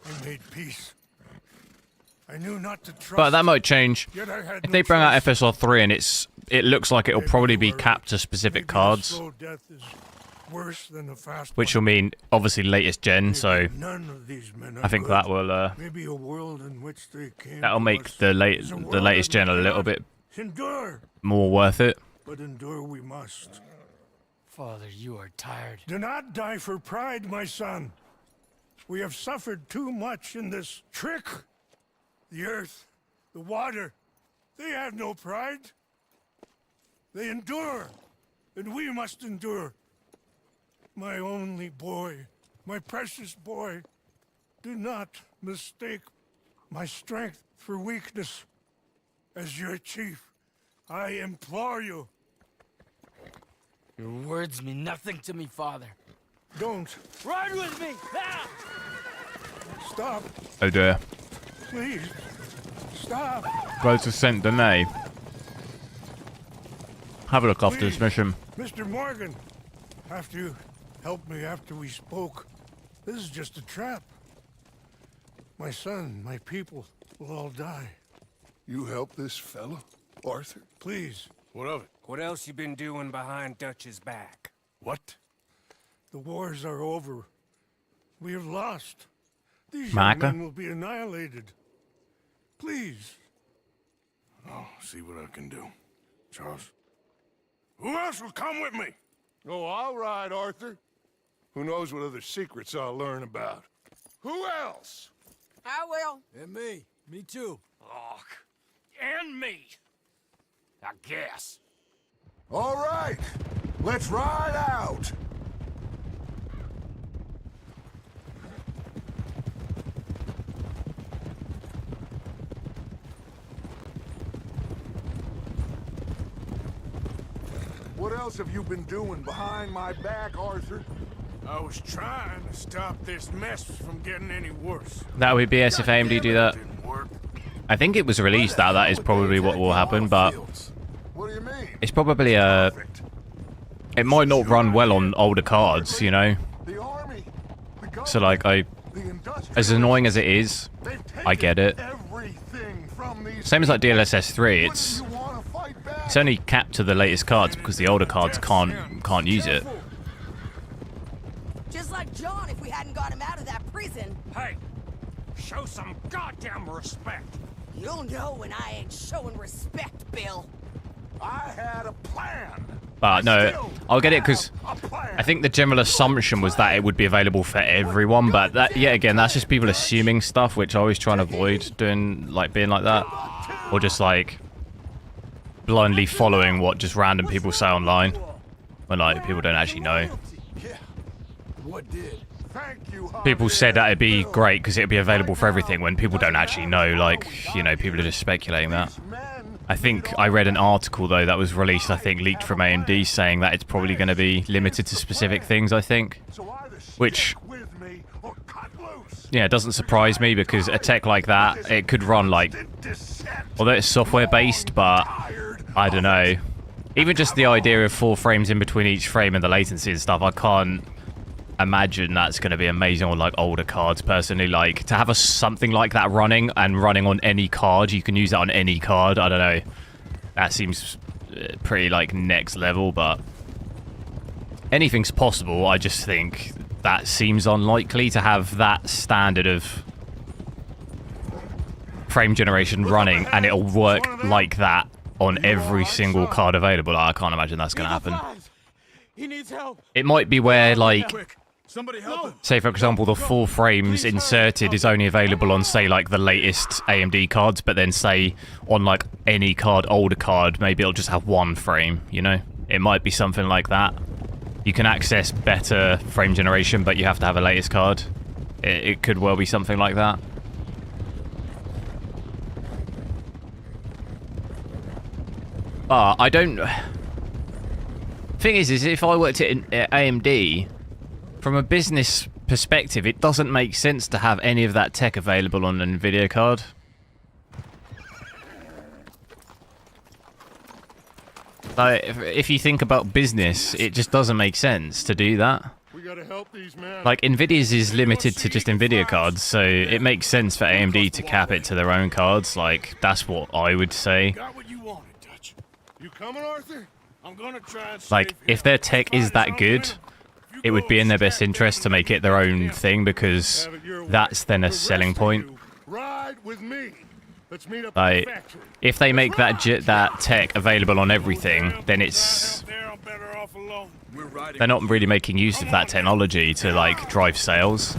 I made peace. I knew not to trust. But that might change. Yet I had If no they bring out choice. FSR3 and it looks like it'll Maybe probably you be are capped to right. specific Maybe a cards, slow death is worse than a fast which one. will mean obviously latest gen. So Maybe none of these men are I think good. that will Maybe a world in which they came that'll to make us the is a world latest that gen a we little cannot bit endure, more worth it. but endure we must. Father, you are tired. Do not die for pride, my son. We have suffered too much in this trick. The earth, the water, they have no pride. They endure, and we must endure. My only boy, my precious boy, do not mistake my strength for weakness. As your chief, I implore you, Your words mean nothing to me, Father. don't Ride with me! Ah! stop, Oh dear. please. Stop. Close to Saint Denis. Have a look after this Please. mission. Mr. Morgan, after you helped me after we spoke, this is just a trap. My son, my people will all die. You help this fella, Arthur? Please, What of it? What else you been doing behind Dutch's back? What? the wars are over. We have lost. These young Maka? men will be annihilated. Please. I'll see what I can do. Charles? Who else will come with me? Oh, all right, Arthur. Who knows what other secrets I'll learn about? Who else? I will. And me. Me too. Oh, and me. I guess. All right, let's ride out. What else have you been doing behind my back, Arthur? I was trying to stop this mess from getting any worse. That would be BS if AMD do that. Didn't work. I think it was released that is probably what will happen, but What do you mean? it's probably it might not run well on older cards, you know. The army, the So like the industrial, as annoying as it is, they've I get it. taken everything from these Same as like DLSS 3, people. it's You wanna fight back? it's only capped to the latest cards because the older cards can't use it. Just like John if we hadn't got him out of that prison. Hey, show some goddamn respect. You'll know when I ain't showing respect, Bill. I had a plan. But no, I'll get it because A plan. I think the general assumption was that it would be available for everyone, but that yet again, that's just people assuming stuff, which I always try and avoid doing, like being like that, or just like blindly following what just random people say online when like people don't actually know. Yeah. What did? Thank you, People Javier. said that it'd be great because it'd be available for everything when people don't actually know, like, you know, people are just speculating that. These men, I think I read an article though that was released, I think leaked from AMD, saying that it's probably going to be limited to specific things, I think. so either Which, stick with me or cut loose. yeah, it doesn't surprise me because a tech like that, it could run like, Descent. although it's software based, but I don't know. Even just the idea of 4 frames in between each frame and the latency and stuff, I can't imagine that's going to be amazing on like older cards personally. Like to have something like that running on any card, you can use that on any card. I don't know, that seems pretty like next level, but anything's possible. I just think that seems unlikely to have that standard of frame generation running and it'll work like that on every single card available. I can't imagine that's going to happen. He needs help. It might be where like, Quick, somebody help him. say for example, the 4 frames inserted is only available on say like the latest AMD cards, but then say on like any card, older card, maybe it'll just have 1 frame, you know? It might be something like that. You can access better frame generation, but you have to have a latest card. It could well be something like that. I don't... Thing is if I worked at AMD, from a business perspective, it doesn't make sense to have any of that tech available on an NVIDIA card. Like, if you think about business, it just doesn't make sense to do that. gotta help these men. Like, Nvidia's is limited to just Nvidia cards, so it makes sense for AMD to cap it to their own cards. Like, that's what I would say. Got what you wanted, Dutch. You coming, Arthur? I'm gonna try and Like, if their tech is that good, it would be in their best interest to make it their own thing, because that's then a selling point. Ride with me. Let's meet up Like, at the factory. if they make that tech available on everything, then it's... I'm better off alone. We're riding. They're not really making use of that technology to, like, drive sales.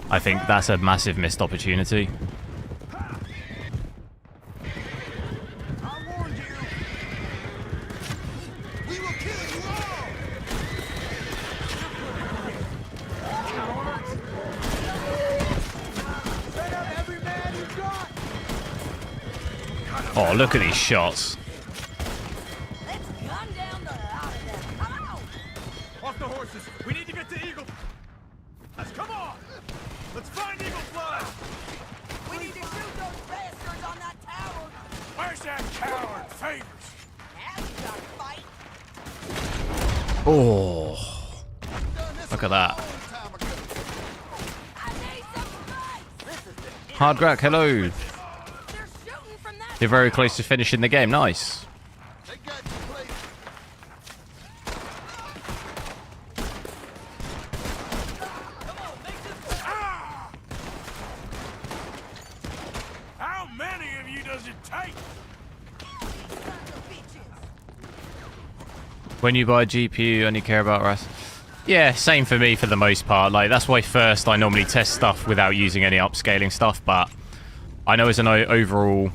I think that's a massive missed opportunity. Oh, look at these shots. Let's gun down the lot of them. Come on! Off the horses. We need to get to Eagle. Let's come on. Let's find Eagle Fly. We need to shoot those bastards on that tower. Where's that coward, Favors? Now we gotta fight. Oh. Look at that. I need some fight. Hardgrack, hello. They're shooting from that. You're very close to finishing the game. Nice. They got you, please. How many of you does it take? When you buy a GPU, you only care about RAS. Yeah, same for me for the most part. Like, that's why first I normally test stuff without using any upscaling stuff, but I know as an overall,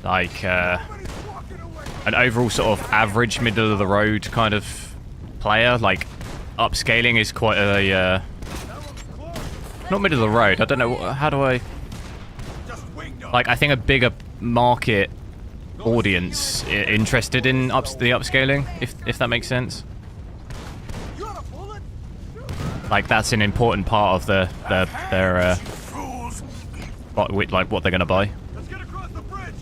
like, an overall sort of average, middle of the road kind of player, like, upscaling is quite a, not middle of the road, I don't know, how do I, like, I think a bigger market audience interested in the upscaling, if that makes sense. Like, that's an important part of their what they're gonna buy. Let's get across the bridge.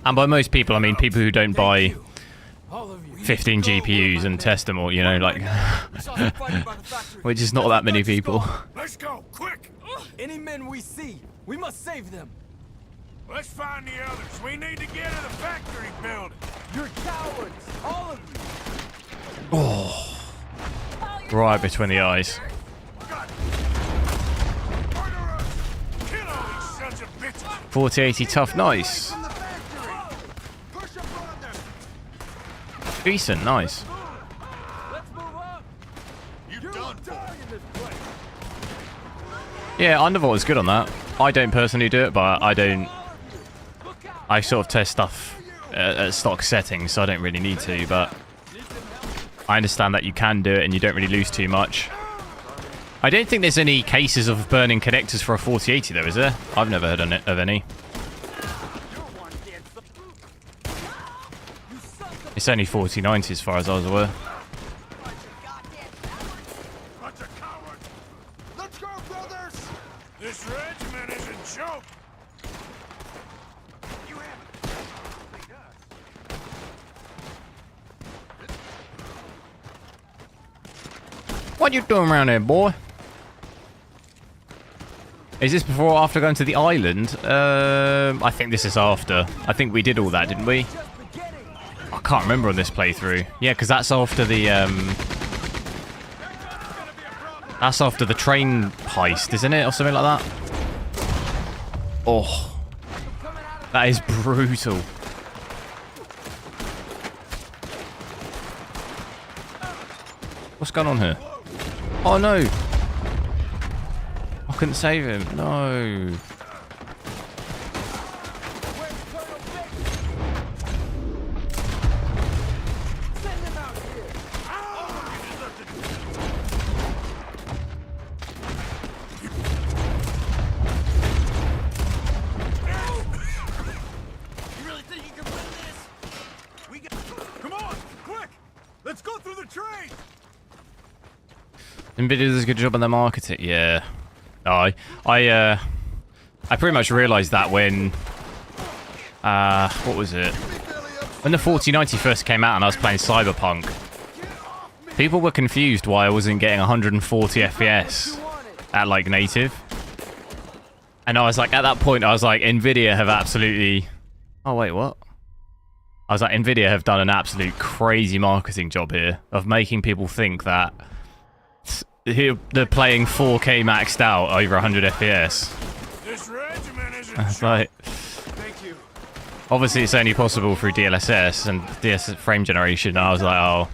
And by most people, I mean people who don't buy 15 GPUs and test them all, you know, like, which is not that many people. Let's go, quick! Any men we see, we must save them. Let's find the others. We need to get to the factory building. You're cowards, all of you. Oh, right between the eyes. Murderers! Kill all these sons of bitches! 4080 tough, nice. Decent, nice. Let's move up. You've done Die in this place. Yeah, Undervolt is good on that. I don't personally do it, but I sort of test stuff at stock settings, so I don't really need to, but I understand that you can do it and you don't really lose too much. I don't think there's any cases of burning connectors for a 4080 though, is there? I've never heard of any. It's only 4090 as far as I was aware. bunch of cowards! Let's go, brothers! This regiment is a joke! You What you doing around here, boy? Is this before or after going to the island? I think this is after. I think we did all that, didn't we? I can't remember on this playthrough. Yeah, because that's after the train heist, isn't it, or something like that? Oh, that is brutal. What's going on here? Oh no! I couldn't save him. No. NVIDIA does a good job on their marketing. Yeah. Oh, I pretty much realised that when what was it? When the 4090 first came out and I was playing Cyberpunk, people were confused why I wasn't getting 140 FPS at like native. And I was like, at that point, I was like, nvidia have absolutely... Oh, wait, what? I was like, nvidia have done an absolute crazy marketing job here of making people think that they're playing 4K maxed out over 100 FPS. This regiment isn't It's like... Obviously, it's only possible through DLSS and DLSS frame generation. And I was like, oh,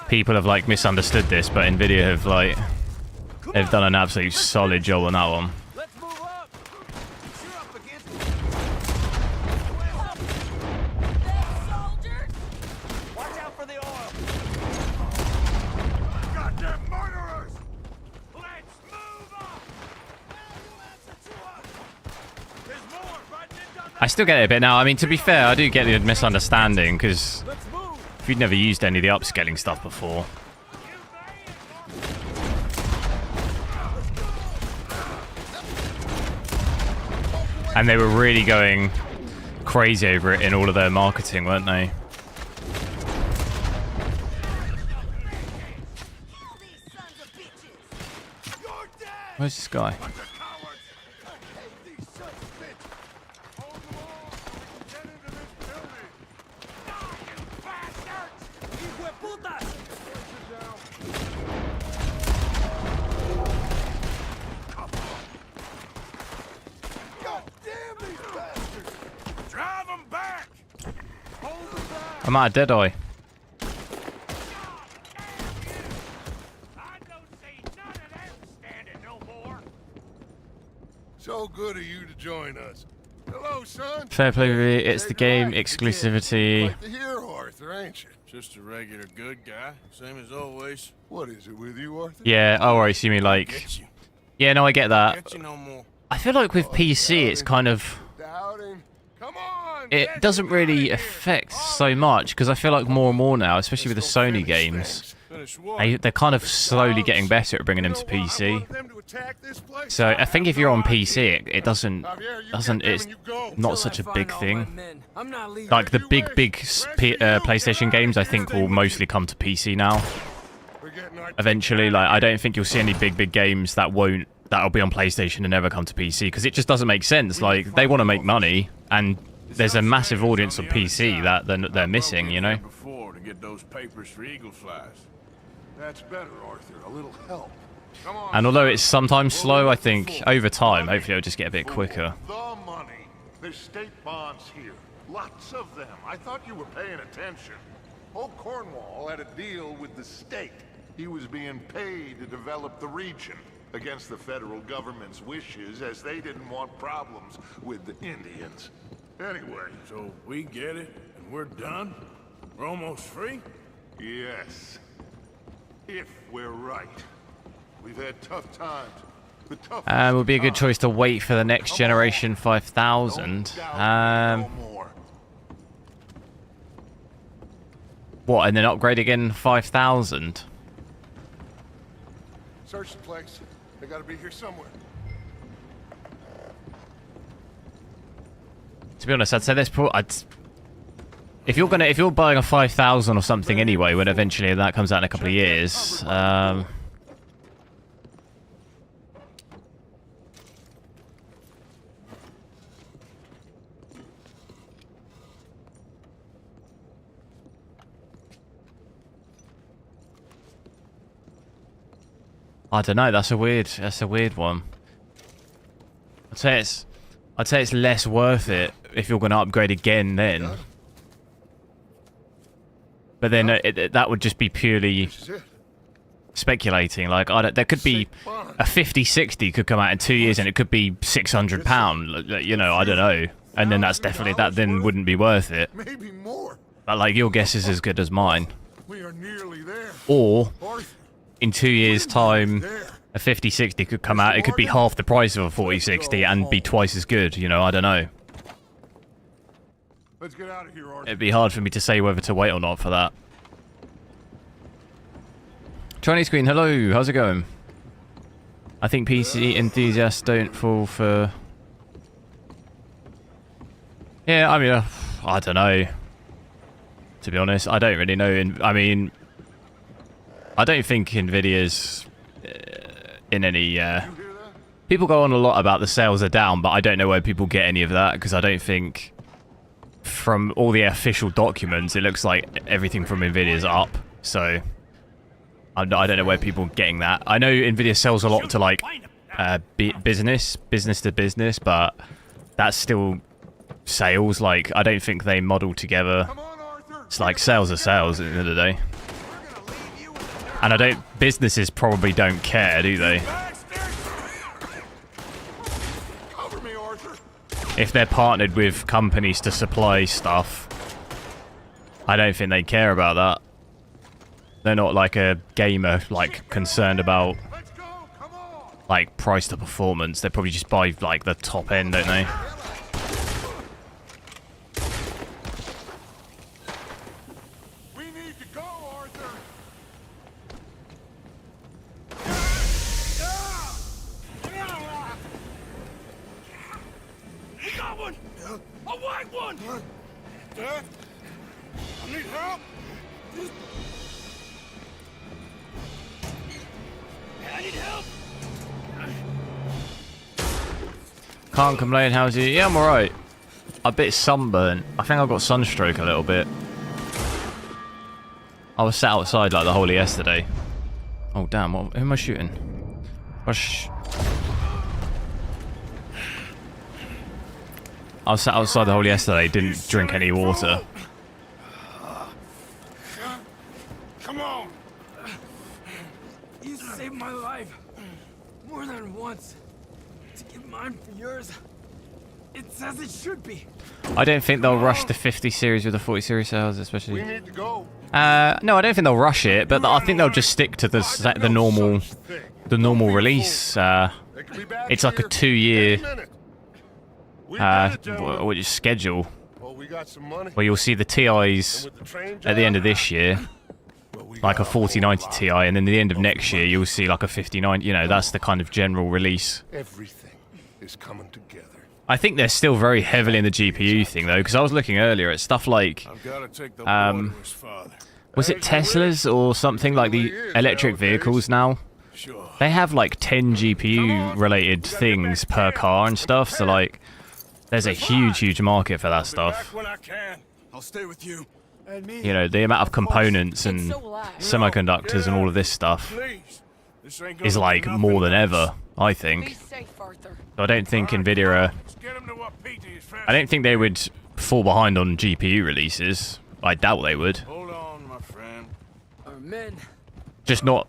people have like misunderstood this, but nvidia have like... They've done an absolute solid job on that one. Let's move up. You're up against Soldiers! Watch out for the oil. goddamn murderers! Let's move up! There's more right down I still get it a bit now. I mean, to be fair, I do get the misunderstanding, because if you'd never used any of the upscaling stuff before... And they were really going crazy over it in all of their marketing, weren't they? Where's this guy? Drive them back! I'm out of Deadeye. So good of you to join us. Hello, son. Fair play, it's the game exclusivity. Like to hear Arthur, ain't you? Just a regular good guy, same as always. What is it with you, Arthur? Yeah, oh, I see me like... Get you. Yeah, no, I get that. Get you no more. I feel like with PC, it's kind of... Doubting. Come on. It doesn't really affect so much, because I feel like more and more now, especially with the Sony games, they're kind of slowly getting better at bringing them to PC. So I think if you're on PC, it doesn't, it's not such a big thing. Like the big PlayStation games, I think will mostly come to PC now. Eventually, like I don't think you'll see any big games that'll be on PlayStation and never come to PC, because it just doesn't make sense. Like they want to make money, and there's a massive audience on PC that they're missing, you know. Before to get those papers for eagle flies. That's better, Arthur. A little help. Come on. And although it's sometimes slow, I think over time, hopefully it'll just get a bit quicker. The money. There's state bonds here. Lots of them. I thought you were paying attention. Old Cornwall had a deal with the state. He was being paid to develop the region against the federal government's wishes, as they didn't want problems with the Indians. Anyway. So we get it, and we're done? We're almost free? Yes. If we're right. We've had tough times. The toughest It would be a good times. choice to wait for the next generation 5000. No more. What, and then upgrade again 5000? Search the place. They gotta be here somewhere. To be honest, I'd say if you're buying a 5000 or something anyway, when eventually that comes out in a couple of years, I don't know. That's a weird one. I'd say it's less worth it if you're going to upgrade again then. But then that would just be purely speculating. Like there could be a 5060 could come out in 2 years and it could be £600. You know, I don't know. And then that then wouldn't be worth it. Maybe more. But like your guess is as good as mine. We are nearly there. Or Arthur, in 2 years' time, a 5060 could come out. It could be half the price of a 4060 and be twice as good. You know, I don't know. let's get out of here, Arthur. It'd be hard for me to say whether to wait or not for that. Chinese Queen, hello. How's it going? I think PC enthusiasts don't fall for Yeah, I mean, I don't know. To be honest, I don't really know. I mean, I don't think Nvidia's in any... people go on a lot about the sales are down, but I don't know where people get any of that, because I don't think... From all the official documents, it looks like everything from Nvidia's up. So, I don't know where people are getting that. I know Nvidia sells a lot to, like, business to business, but that's still sales. Like, I don't think they model together. It's like sales are sales at the end of the day. And businesses probably don't care, do they? If they're partnered with companies to supply stuff, I don't think they care about that. They're not like a gamer, like, concerned about, like, price to performance. They probably just buy, like, the top end, don't they? We need to go, Arthur. We got one! A white one! Dad? I need help! I need help! Can't complain, how's you? Yeah, I'm alright. A bit sunburnt. I think I got sunstroke a little bit. I was sat outside like the whole of yesterday. Oh damn, who am I shooting? I was sat outside the whole yesterday, didn't drink any water. Come on! You saved my life more than once. To give mine for yours, it's as it should be. I don't think they'll rush the 50 series with the 40 series sales, especially. We need to go. No, I don't think they'll rush it, but I think they'll just stick to the normal release. It's like a 2-year schedule. Well, we got some money. Where you'll see the TIs at the end of this year, like a 4090 Ti, and then at the end of next year you'll see like a 5090. You know, that's the kind of general release. Everything is coming together. I think they're still very heavily in the GPU thing though, because I was looking earlier at stuff like, was it Teslas or something, like the electric vehicles now? They have like 10 GPU related things per car and stuff, so like, there's a huge market for that stuff. I'll stay with you. You know, the amount of components and semiconductors and all of this stuff is like more than ever, I think. So I don't think Nvidia I don't think they would fall behind on GPU releases. I doubt they would. Hold on, my friend. Our men. Just not,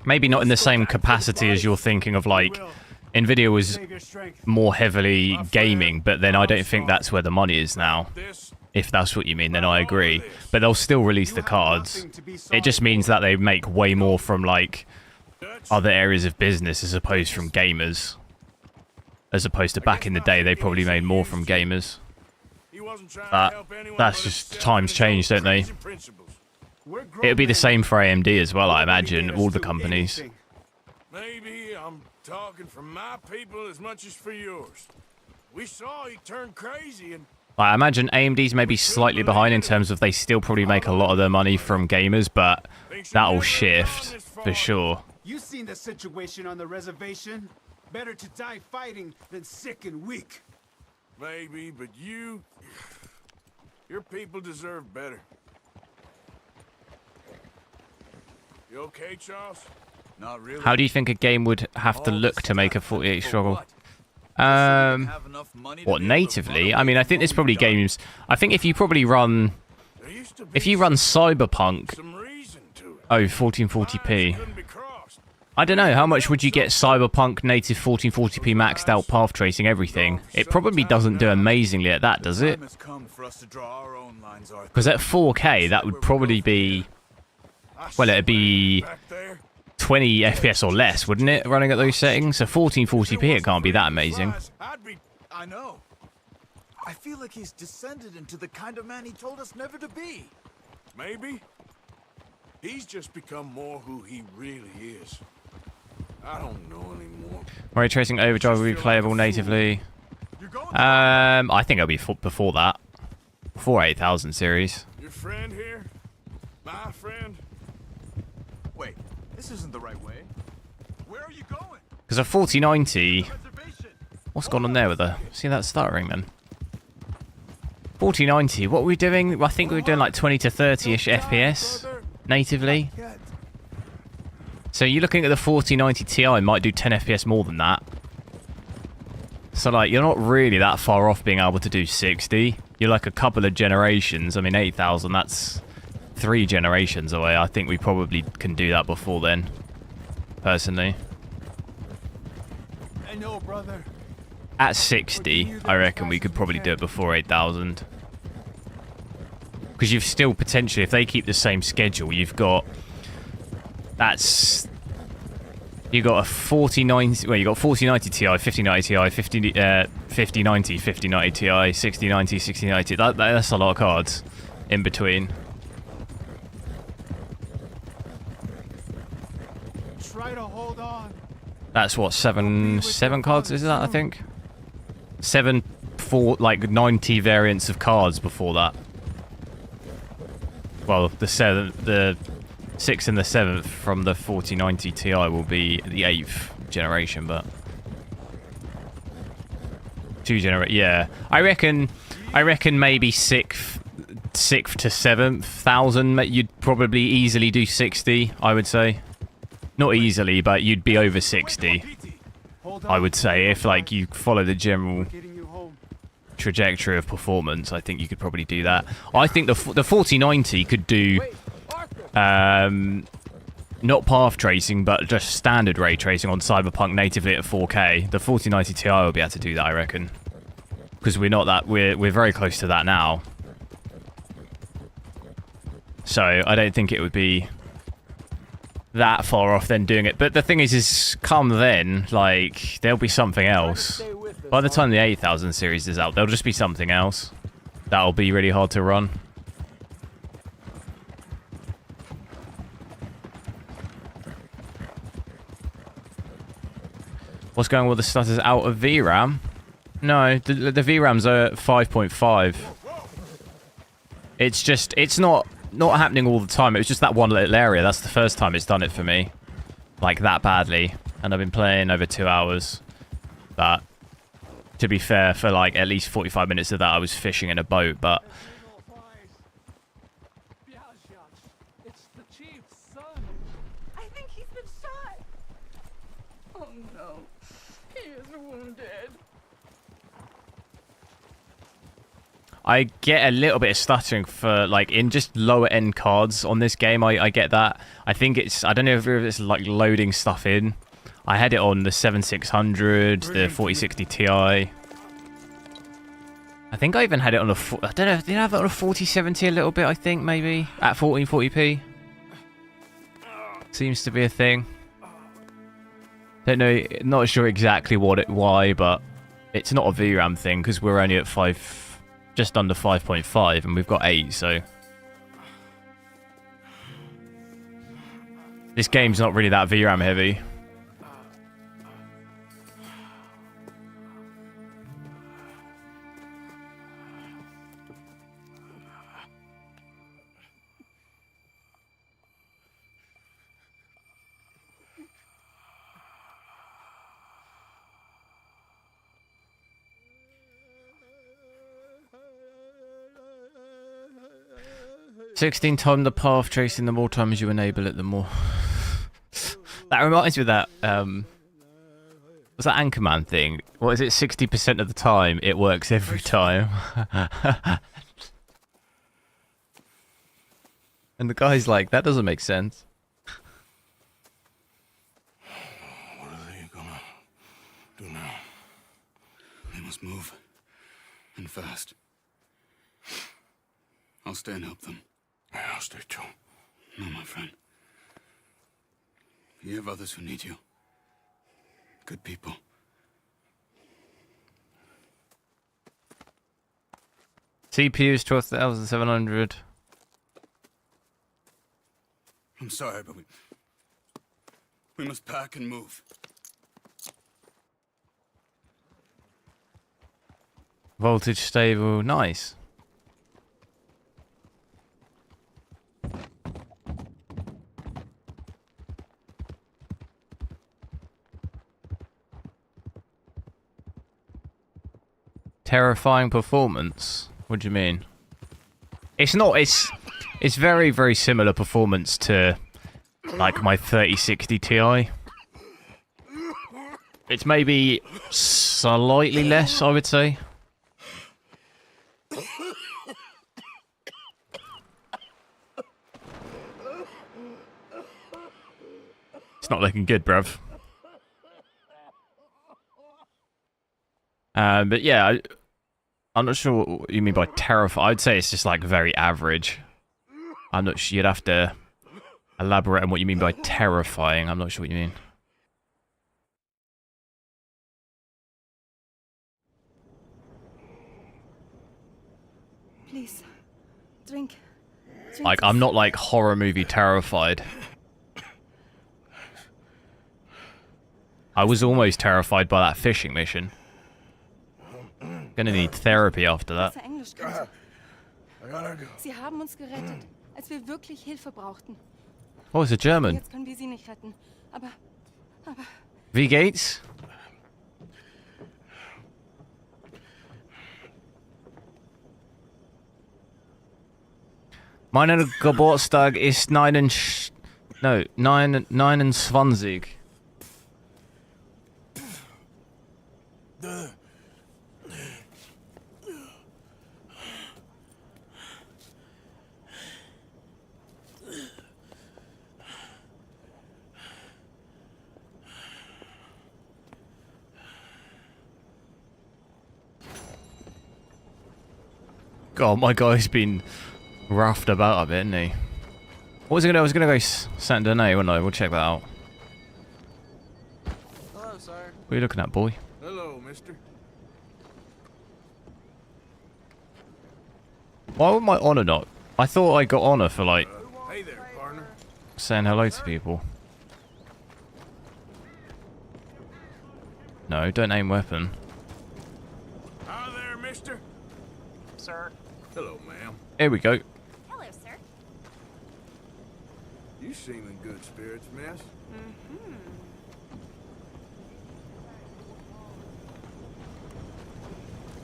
maybe not in the same capacity as you're thinking of. Like, Nvidia was more heavily gaming, but then I don't think that's where the money is now. If that's what you mean, then I agree. But they'll still release the cards. It just means that they make way more from, like, other areas of business as opposed from gamers. As opposed to back in the day, they probably made more from gamers. That's just, times change, don't they? It'll be the same for AMD as well, I imagine, all the companies. Maybe I'm talking for my people as much as for yours. We saw you turn crazy and... I imagine AMD's maybe slightly behind in terms of they still probably make a lot of their money from gamers, but that'll shift, for sure. You seen the situation on the reservation? Better to die fighting than sick and weak. Maybe, but your people deserve better. You okay, Charles? Not really. How do you think a game would have to look to make a 48 struggle? What, natively? I mean, I think there's probably games... I think if you probably run... If you run Cyberpunk... Oh, 1440p. I don't know, how much would you get Cyberpunk native 1440p maxed out path tracing everything? It probably doesn't do amazingly at that, does it? Because at 4K, that would probably be... Well, it'd be 20 FPS or less, wouldn't it, running at those settings? So 1440p, it can't be that amazing. I know. I feel like he's descended into the kind of man he told us never to be. Maybe. He's just become more who he really is. I don't know anymore. Ray tracing overdrive will be playable natively. I think it'll be before that. Before 8000 series. Your friend here? My friend? Wait, this isn't the right way. Where are you going? Because a 4090... Reservation. What's gone on there with her? See that stuttering then? 4090, what were we doing? I think we were doing like 20 to 30-ish FPS natively. So you're looking at the 4090 Ti, might do 10 FPS more than that. So like, you're not really that far off being able to do 60. You're like a couple of generations. I mean, 8000, that's 3 generations away. I think we probably can do that before then, personally. I know, brother. At 60, I reckon we could probably do it before 8000. Because you've still potentially, if they keep the same schedule, you've got... That's... You got a 4090, well, you got 4090 Ti, 5090 Ti, 5090, 5090 Ti, 6090, 6090. That's a lot of cards in between. Try to hold on. That's what, seven cards is that, I think? 7 for like 90 variants of cards before that. Well, the 6th and the 7th from the 4090 Ti will be the 8th generation, but 2 yeah. I reckon maybe 6th to 7th thousand you'd probably easily do 60, I would say. Not easily, but you'd be over 60. I would say if like you follow the general trajectory of performance, I think you could probably do that. I think the 4090 could do not path tracing, but just standard ray tracing on Cyberpunk natively at 4K. The 4090 Ti will be able to do that, I reckon, because we're not that we're very close to that now. So I don't think it would be that far off then doing it. But the thing is come then, like, there'll be something else. By the time the 8000 series is out, there'll just be something else that'll be really hard to run. What's going on with the stutters out of VRAM? No, the VRAMs are 5.5. It's just, it's not happening all the time. It was just that one little area. That's the first time it's done it for me. Like, that badly. And I've been playing over 2 hours. But, to be fair, for like at least 45 minutes of that, I was fishing in a boat, but... It's the chief's son. I think he's been shot. Oh no, he is wounded. I get a little bit of stuttering for, like, in just lower end cards on this game. I get that. I think it's, I don't know if it's like loading stuff in. I had it on the 7600, the 4060 Ti. I think I even had it on a, I don't know, did I have it on a 4070 a little bit, I think, maybe? At 1440p? Seems to be a thing. Don't know, not sure exactly why, but it's not a VRAM thing, because we're only at 5, just under 5.5, and we've got 8, so... This game's not really that VRAM heavy. "16 times the path tracing, the more times you enable it, the more..." That reminds me of that, what's that Anchorman thing? What is it, 60% of the time, it works every time? And the guy's like, that doesn't make sense. What are they gonna do now? They must move. And fast. I'll stay and help them. Yeah, I'll stay too. No, my friend. You have others who need you. Good people. CPU's 12,700. I'm sorry, but we must pack and move. Voltage stable, nice. Terrifying performance. What do you mean? It's not. It's very, very similar performance to like my 3060 Ti. It's maybe slightly less, I would say. It's not looking good, bruv. But yeah, I'm not sure what you mean by terrifying. I'd say it's just like very average. I'm not sure. You'd have to elaborate on what you mean by terrifying. I'm not sure what you mean. Please, drink. Like, I'm not like horror movie terrified. I was almost terrified by that fishing mission. Gonna need therapy after that. Sie haben uns gerettet, als wir wirklich Hilfe brauchten. Oh, it's a German. Jetzt können wir sie nicht retten. Aber Wie geht's? Mein Geburtstag ist 29. God, my guy's been roughed about a bit, hasn't he? What was I gonna? I was gonna go Saint Denis, wasn't I? We'll check that out. Hello, sir. What are you looking at, boy? Hello, mister. Why would my honor not? I thought I got honor for like Hey there, partner. saying hello to people. No, don't aim weapon. Hi there, mister. Sir. Hello, ma'am. Here we go. Hello, sir. You seem in good spirits, miss.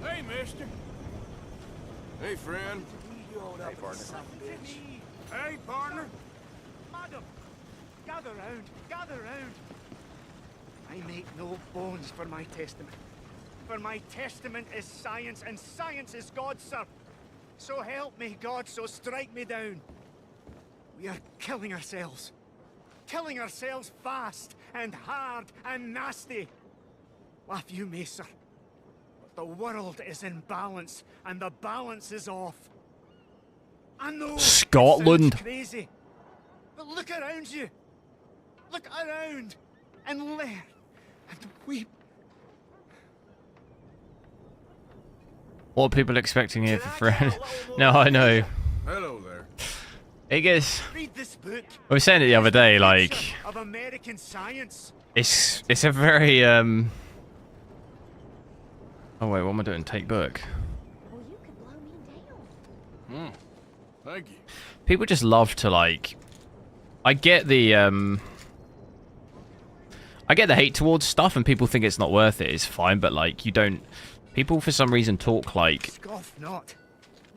Hey, mister. Hey, friend. Hey, partner. Hey, partner. Madam, gather round, gather round. I make no bones for my testament. For my testament is science, and science is God, sir. So help me, God, so strike me down. We are killing ourselves. Killing ourselves fast, and hard, and nasty. Laugh you may, sir. But the world is in balance, and the balance is off. I know Scotland. it sounds crazy, but look around you. Look around, and learn, and weep. What are people expecting here for friend? No, I know. Hello there. It gets. Read this book. I was saying it the other day, like Of American science. it's a very Oh wait, what am I doing? Take book. Well, you could blow me down. Thank you. People just love to like. I get the hate towards stuff, and people think it's not worth it. It's fine, but like you don't. People for some reason talk like. Scoff not.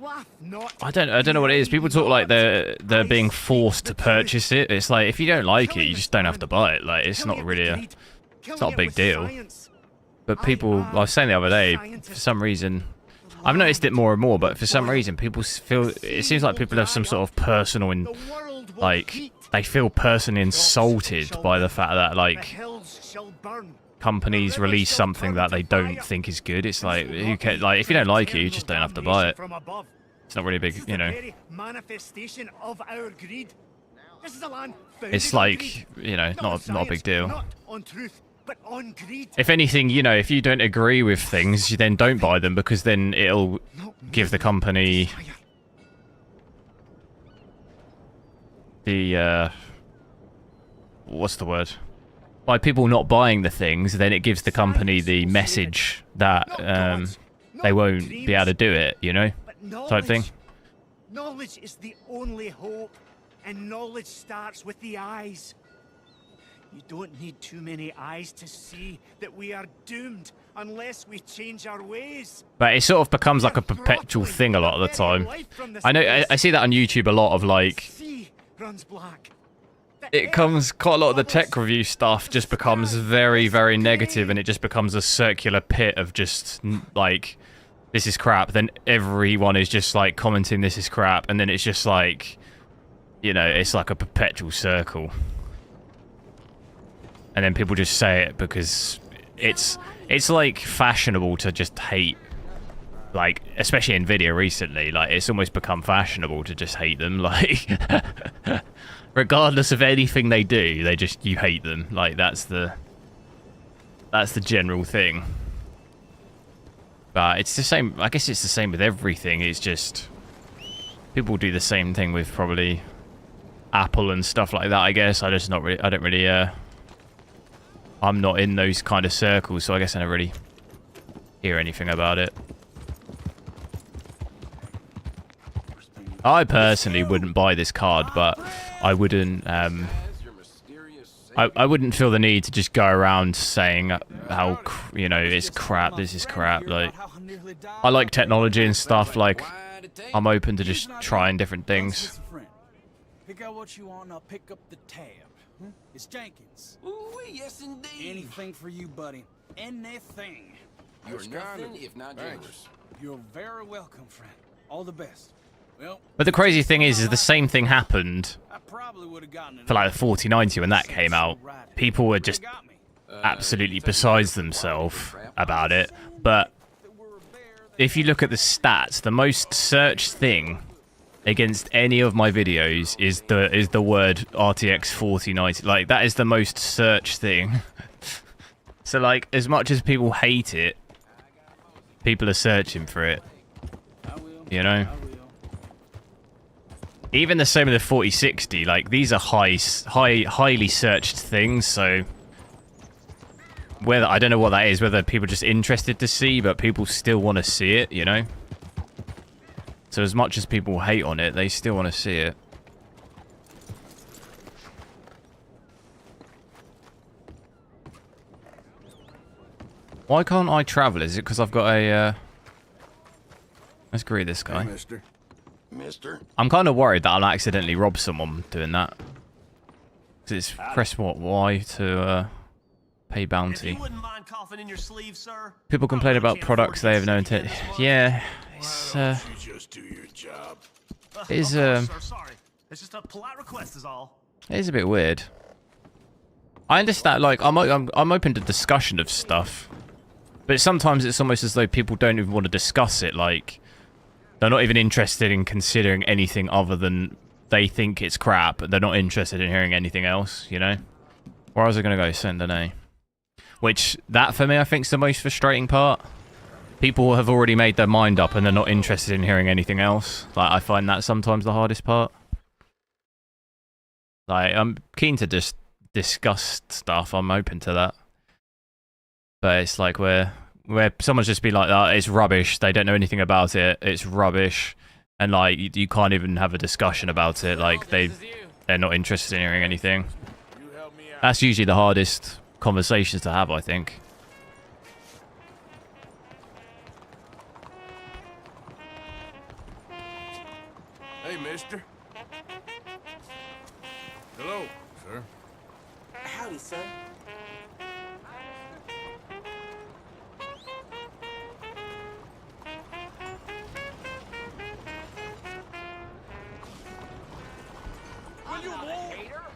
Laugh not. I don't know what it is. People talk like they're being forced to purchase it. It's like if you don't like it, you just don't have to buy it. Like it's not really it's not a big deal. But people, I was saying the other day, for some reason, I've noticed it more and more. But for some reason, people feel it seems like people have some sort of personal like they feel personally insulted by the fact that like companies release something that they don't think is good. It's like who cares? Like if you don't like it, you just don't have to buy it. It's not really big, you know. Manifestation of our greed. This is a land It's like, you know, not a big deal. Not on truth, but on greed. If anything, you know, if you don't agree with things, you then don't buy them because then it'll give the company the what's the word? By people not buying the things, then it gives the company the message that they won't be able to do it, you know, type thing. Knowledge is the only hope, and knowledge starts with the eyes. You don't need too many eyes to see that we are doomed unless we change our ways. But it sort of becomes like a perpetual thing a lot of the time. I know, I see that on YouTube a lot of like, it comes, quite a lot of the tech review stuff just becomes very, very negative, and it just becomes a circular pit of just like, this is crap, then everyone is just like commenting this is crap, and then it's just like, you know, it's like a perpetual circle. And then people just say it because it's like fashionable to just hate, like, especially nvidia recently, like it's almost become fashionable to just hate them, like regardless of anything they do, you hate them. Like that's the general thing. But it's the same, I guess it's the same with everything. It's just people do the same thing with probably Apple and stuff like that, I guess. I don't really I'm not in those kind of circles, so I guess I don't really hear anything about it. I personally wouldn't buy this card, but I wouldn't I wouldn't feel the need to just go around saying how, you know, it's crap, this is crap. Like, I like technology and stuff, like I'm open to just trying different things. Pick out what you want and I'll pick up the tab. It's Jenkins. Ooh, yes indeed. Anything for you, buddy. Anything. You're nothing if not generous. You're very welcome, friend. All the best. Well, but the crazy thing is the same thing happened for like the 4090 when that came out. People were just absolutely besides themselves about it. But if you look at the stats, the most searched thing against any of my videos is the word RTX 4090. Like, that is the most searched thing. So, like, as much as people hate it, people are searching for it. You know? Even the same with the 4060. Like, these are highly searched things, so whether, I don't know what that is, whether people are just interested to see, but people still want to see it, you know? So as much as people hate on it, they still want to see it. Why can't I travel? Is it because I've got a... Let's greet this guy. Hey, Mister. I'm kind of worried that I'll accidentally rob someone doing that. It's press what? Y to pay bounty. If you wouldn't mind coughing in your sleeve, sir. People complain about products they have no intent. Yeah, it's just do your job. It's Sorry. It's just a polite request is all. It is a bit weird. I understand, like, I'm open to discussion of stuff, but sometimes it's almost as though people don't even want to discuss it. Like, they're not even interested in considering anything other than they think it's crap. They're not interested in hearing anything else, you know? Where was I going to go? Send an A. Which, that for me, I think is the most frustrating part. People have already made their mind up and they're not interested in hearing anything else. Like, I find that sometimes the hardest part. Like, I'm keen to just discuss stuff. I'm open to that. But it's like where someone's just be like, oh, it's rubbish. They don't know anything about it. It's rubbish. And, like, you can't even have a discussion about it. Like, they're not interested in hearing anything. That's usually the hardest conversations to have, I think. Hey, mister. Hello, sir. Howdy, son. Will you move?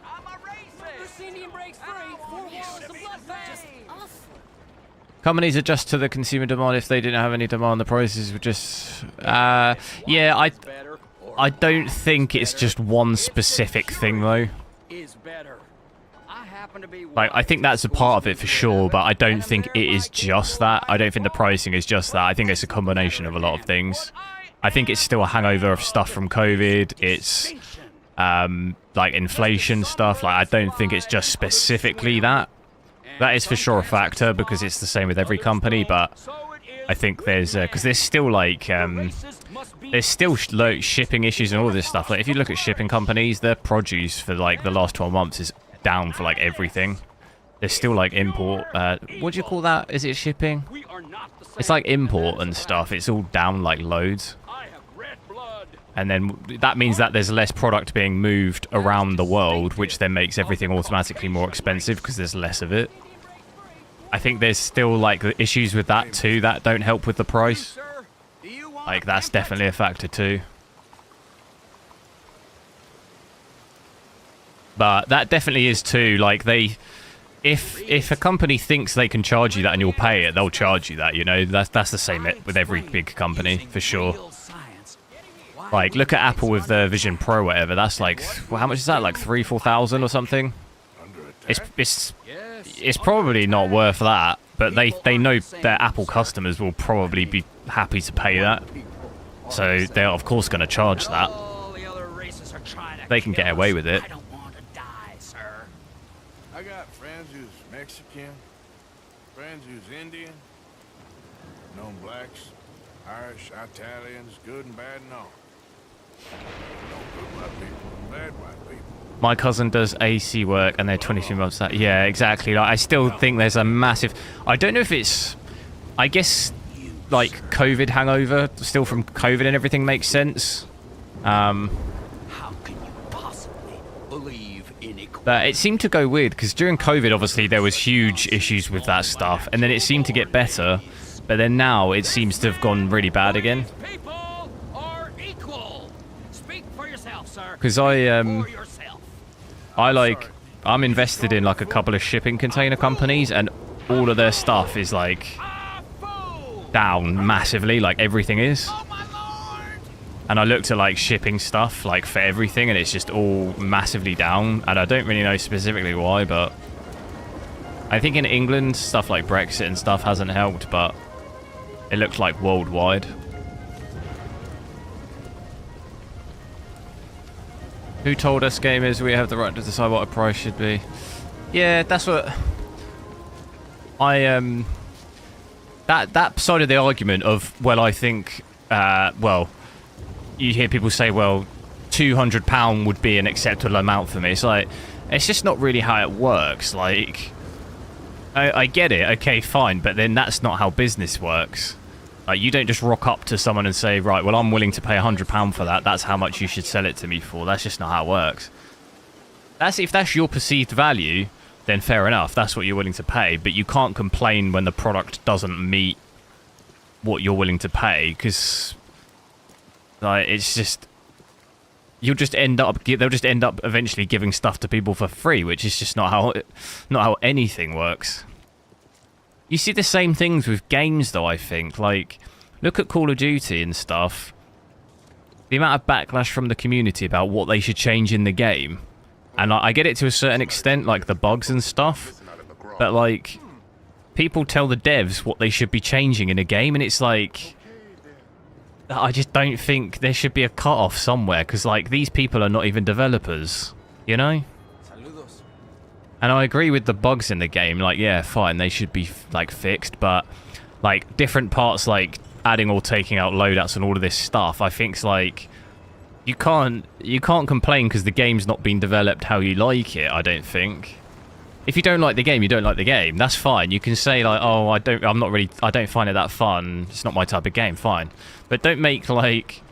I'm a racist. This Indian breaks free. 4 walls, some blood just off. Companies adjust to the consumer demand. If they didn't have any demand, the prices would just... yeah, I don't think it's just one specific thing, though. Like, I think that's a part of it for sure, but I don't think it is just that. I don't think the pricing is just that. I think it's a combination of a lot of things. I think it's still a hangover of stuff from COVID. It's, like, inflation stuff. Like, I don't think it's just specifically that. That is for sure a factor, because it's the same with every company, but I think there's because there's still like there's still shipping issues and all this stuff. Like if you look at shipping companies, their produce for like the last 12 months is down for like everything. There's still like import. What do you call that? Is it shipping? It's like import and stuff. It's all down like loads. And then that means that there's less product being moved around the world, which then makes everything automatically more expensive because there's less of it. I think there's still like issues with that too that don't help with the price. Like that's definitely a factor too. But that definitely is too. Like if a company thinks they can charge you that and you'll pay it, they'll charge you that. You know, that's the same with every big company for sure. Like, look at Apple with the Vision Pro, whatever. That's like, well, how much is that? Like 3,000-4,000 or something? It's probably not worth that, but they know their Apple customers will probably be happy to pay that. So they're of course going to charge that. They can get away with it. I got friends who's Mexican, friends who's Indian, known blacks, Irish, Italians, good and bad and all. My cousin does AC work and they're 22 months out. Yeah, exactly. Like, I still think there's a massive... I don't know if it's... I guess, like, COVID hangover, still from COVID and everything makes sense. How can you possibly believe in equality? But it seemed to go weird, because during COVID, obviously, there was huge issues with that stuff. And then it seemed to get better. But then now, it seems to have gone really bad again. Because I'm invested in like a couple of shipping container companies, and all of their stuff is like down massively, like everything is. And I looked at like shipping stuff like for everything, and it's just all massively down, and I don't really know specifically why, but I think in England stuff like Brexit and stuff hasn't helped, but it looks like worldwide. Who told us gamers we have the right to decide what a price should be? Yeah, that's what I that side of the argument of, well, I think well, you hear people say, well, £200 would be an acceptable amount for me. It's like, it's just not really how it works. Like, I get it, okay, fine, but then that's not how business works. You don't just rock up to someone and say, right, well, I'm willing to pay £100 for that. That's how much you should sell it to me for. That's just not how it works. If that's your perceived value, then fair enough. That's what you're willing to pay. But you can't complain when the product doesn't meet what you're willing to pay, because like, it's just... they'll just end up eventually giving stuff to people for free, which is just not how anything works. You see the same things with games, though, I think. Like, look at Call of Duty and stuff. The amount of backlash from the community about what they should change in the game. And I get it to a certain extent, like the bugs and stuff. But, like, people tell the devs what they should be changing in a game, and it's like... I just don't think there should be a cut-off somewhere, because, like, these people are not even developers, you know? And I agree with the bugs in the game, like, yeah, fine, they should be, like, fixed, but, like, different parts, like, adding or taking out loadouts and all of this stuff, I think's, like, you can't complain because the game's not been developed how you like it, I don't think. If you don't like the game, you don't like the game, that's fine. You can say, like, oh, I don't find it that fun, it's not my type of game, fine. But don't make, like,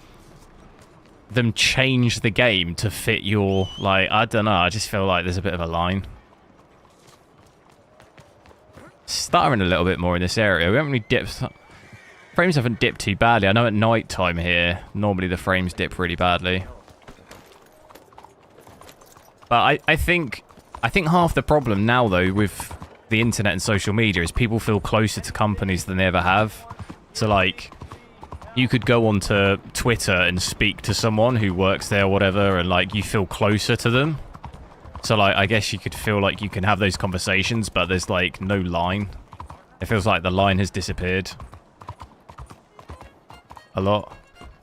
them change the game to fit your, like, I don't know, I just feel like there's a bit of a line. Stuttering a little bit more in this area. We haven't really dipped... Frames haven't dipped too badly. I know at night time here, normally the frames dip really badly. But I think half the problem now, though, with the internet and social media is people feel closer to companies than they ever have. So, like, you could go onto Twitter and speak to someone who works there or whatever, and, like, you feel closer to them. So, like, I guess you could feel like you can have those conversations, but there's, like, no line. It feels like the line has disappeared. A lot.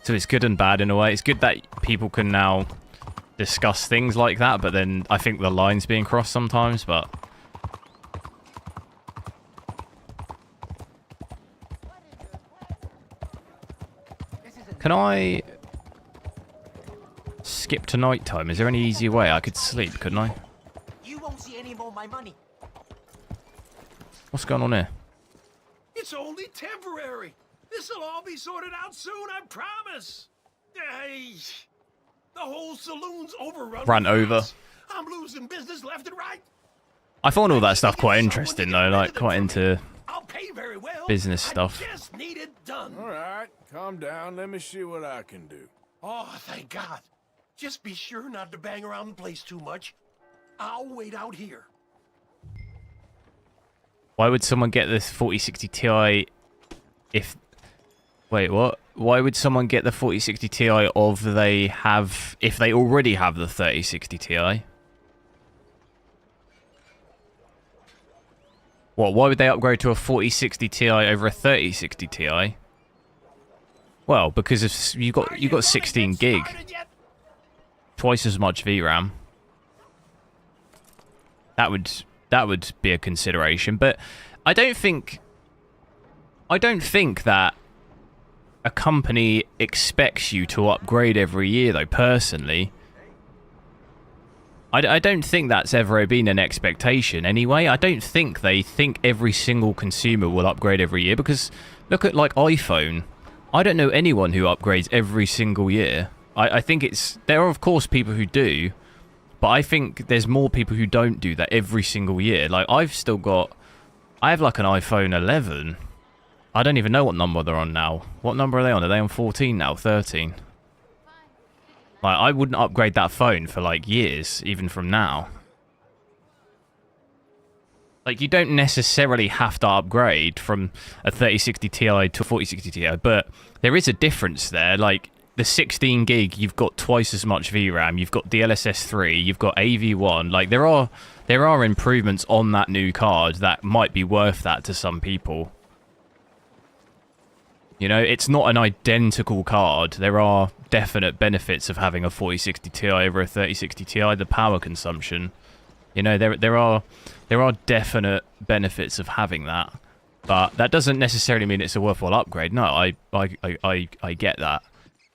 So it's good and bad in a way. It's good that people can now discuss things like that, but then I think the line's being crossed sometimes, but... Can I skip to night time? Is there any easy way I could sleep, couldn't I? You won't see any more of my money. What's going on here? It's only temporary. This'll all be sorted out soon, I promise. Hey, the whole saloon's overrun. Ran over. I'm losing business left and right. I found all that stuff quite interesting though, like quite into I'll pay very well. business stuff. I just need it done. All right, calm down. Let me see what I can do. Oh, thank God. Just be sure not to bang around the place too much. I'll wait out here. Why would someone get this 4060 Ti if... Wait, what? Why would someone get the 4060 Ti if they already have the 3060 Ti? What, why would they upgrade to a 4060 Ti over a 3060 Ti? Well, because if you got 16 gig. Twice as much VRAM. That would be a consideration, but I don't think that a company expects you to upgrade every year though, personally. I don't think that's ever been an expectation anyway. I don't think they think every single consumer will upgrade every year, because look at like iPhone. I don't know anyone who upgrades every single year. I think there are of course people who do, but I think there's more people who don't do that every single year. Like I have like an iPhone 11. I don't even know what number they're on now. What number are they on? Are they on 14 now? 13? Like I wouldn't upgrade that phone for like years, even from now. Like you don't necessarily have to upgrade from a 3060 Ti to a 4060 Ti, but there is a difference there. Like the 16 gig, you've got twice as much VRAM, you've got DLSS 3, you've got AV1. Like there are improvements on that new card that might be worth that to some people. You know, it's not an identical card. There are definite benefits of having a 4060 Ti over a 3060 Ti. The power consumption, you know, there are definite benefits of having that, but that doesn't necessarily mean it's a worthwhile upgrade. No, I get that.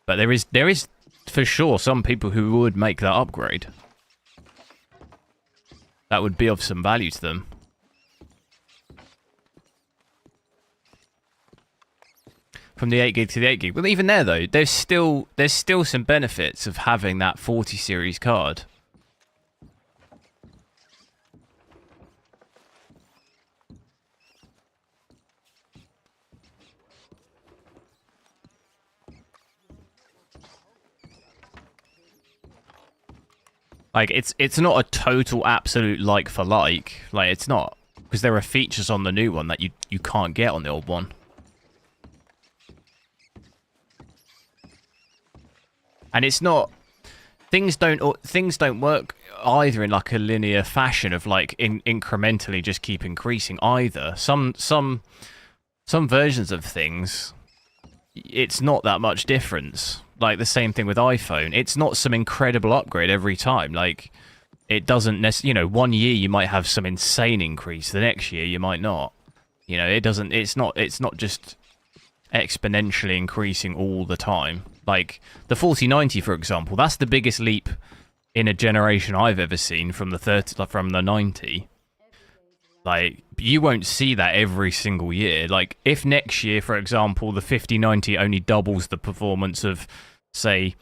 But there is for sure some people who would make that upgrade. That would be of some value to them. From the 8 gig to the 8 gig. But even there though, there's still some benefits of having that 40 series card. Like, it's not a total absolute like for like. Like, it's not. Because there are features on the new one that you can't get on the old one. And it's not... Things don't work either in, like, a linear fashion of, like, incrementally just keep increasing either. Some versions of things, it's not that much difference. Like the same thing with iPhone. It's not some incredible upgrade every time. Like it doesn't necessarily, you know, one year you might have some insane increase, the next year you might not. You know, it's not just exponentially increasing all the time. Like the 4090, for example, that's the biggest leap in a generation I've ever seen from the 90. Like, you won't see that every single year. Like, if next year, for example, the 5090 only doubles the performance of, say,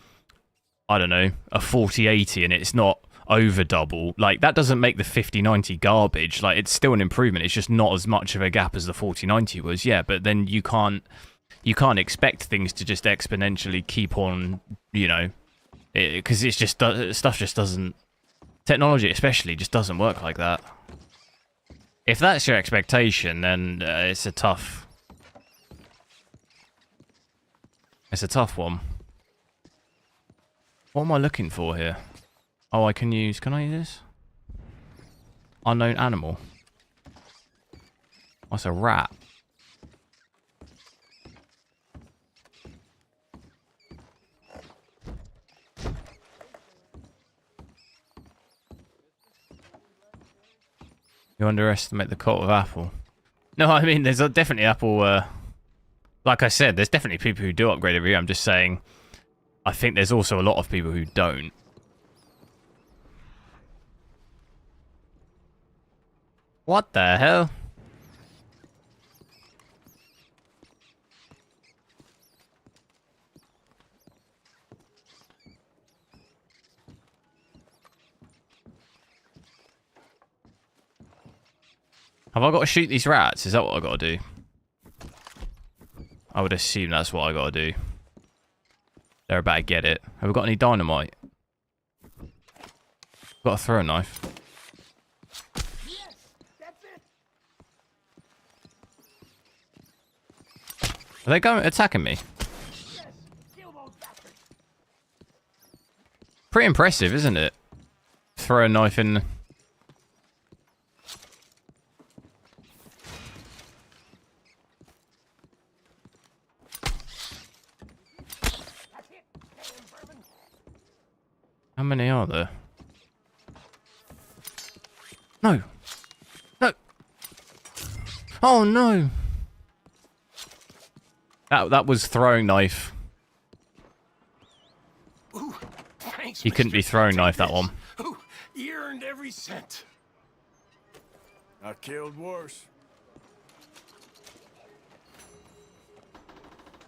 I don't know, a 4080 and it's not over double, like, that doesn't make the 5090 garbage. Like, it's still an improvement. It's just not as much of a gap as the 4090 was, yeah, but then you can't expect things to just exponentially keep on, you know, because it's just, stuff just doesn't, technology especially just doesn't work like that. If that's your expectation, then it's a tough one. What am I looking for here? Oh, can I use this? Unknown animal. What's a rat? You underestimate the cult of Apple. No, I mean, there's definitely Apple Like I said, there's definitely people who do upgrade every year. I'm just saying, I think there's also a lot of people who don't. What the hell? Have I got to shoot these rats? Is that what I got to do? I would assume that's what I got to do. They're about to get it. Have we got any dynamite? Got a throwing knife. Are they going attacking me? Pretty impressive, isn't it? Throw a knife in. How many are there? No. No. Oh no. That was throwing knife. Ooh, thanks, He couldn't be throwing knife, that one. Ooh, you earned every cent. I killed worse.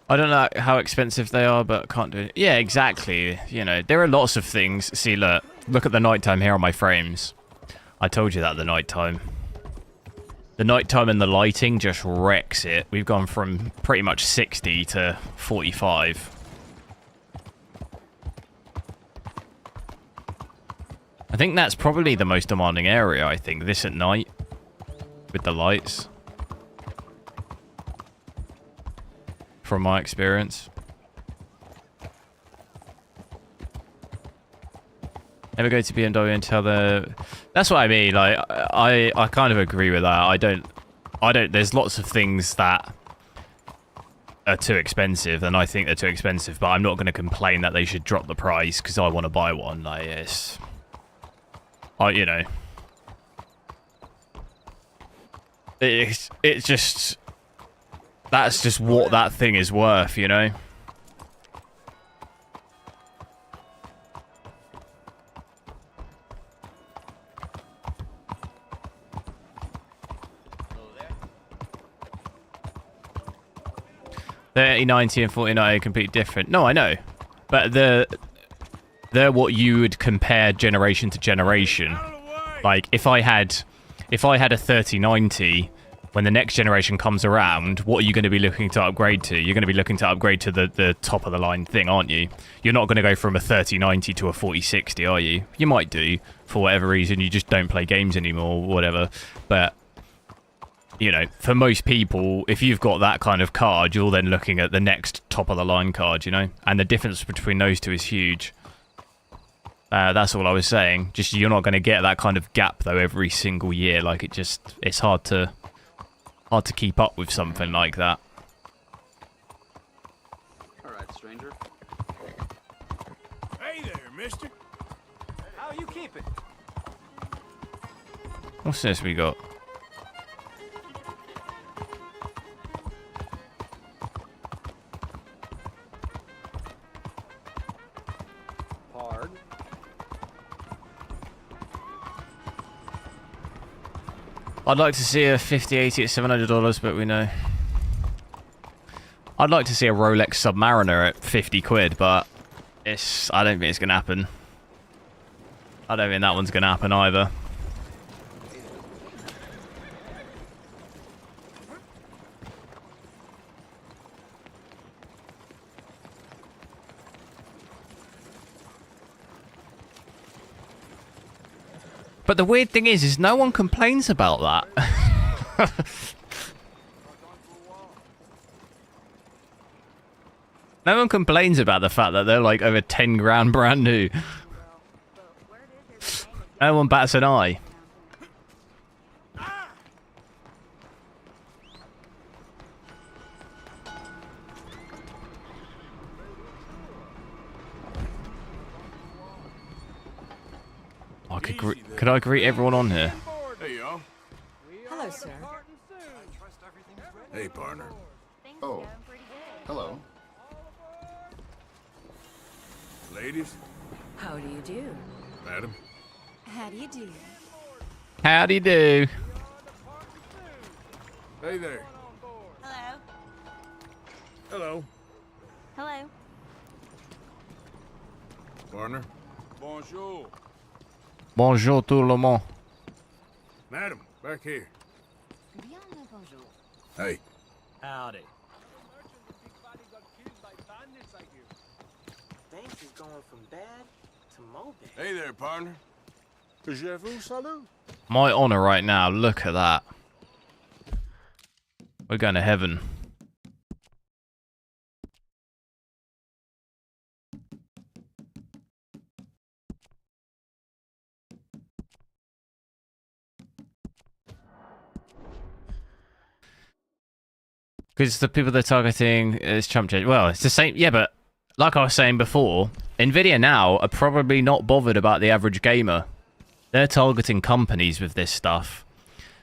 I don't know how expensive they are, but can't do it. Yeah, exactly. You know, there are lots of things. See, look at the nighttime here on my frames. I told you that the nighttime. The nighttime and the lighting just wrecks it. We've gone from pretty much 60 to 45. I think that's probably the most demanding area, I think. This at night. With the lights. From my experience. Never go to BMW and tell the... That's what I mean. Like, I kind of agree with that. I don't... There's lots of things that are too expensive, and I think they're too expensive, but I'm not going to complain that they should drop the price because I want to buy one. Like, it's... you know... It's just... That's just what that thing is worth, you know? The 8090 and 4090 are completely different. No, I know. But they're what you would compare generation to generation. Like, if I had a 3090, when the next generation comes around, what are you going to be looking to upgrade to? You're going to be looking to upgrade to the top of the line thing, aren't you? You're not going to go from a 3090 to a 4060, are you? You might do, for whatever reason. You just don't play games anymore, or whatever. But... you know, for most people, if you've got that kind of card, you're then looking at the next top-of-the-line card, you know? And the difference between those two is huge. That's all I was saying. Just, you're not going to get that kind of gap, though, every single year. Like, it's hard to keep up with something like that. Alright, stranger. Hey there, mister. How you keeping? What's this we got? I'd like to see a 5080 at $700, but we know. I'd like to see a Rolex Submariner at 50 quid, but I don't think it's going to happen. I don't think that one's going to happen either. But the weird thing is no one complains about that. No one complains about the fact that they're like over 10 grand brand new. No one bats an eye. Could I greet everyone on here? Hey, y'all. Hello, sir. Hey, partner. Oh, Ladies, How do you do? madam. How do you do? Howdy do. Hey there. Hello. Hello. Hello. Partner. Bonjour. Bonjour tout le monde. Madam, back here. Bien le bonjour. Hey. Howdy. Things is going from bad to more bad. Hey there, partner. Je vous salue. My honor right now, look at that. We're going to heaven. Because the people they're targeting is chump change. Well, it's the same. Yeah, but like I was saying before, nvidia now are probably not bothered about the average gamer. They're targeting companies with this stuff.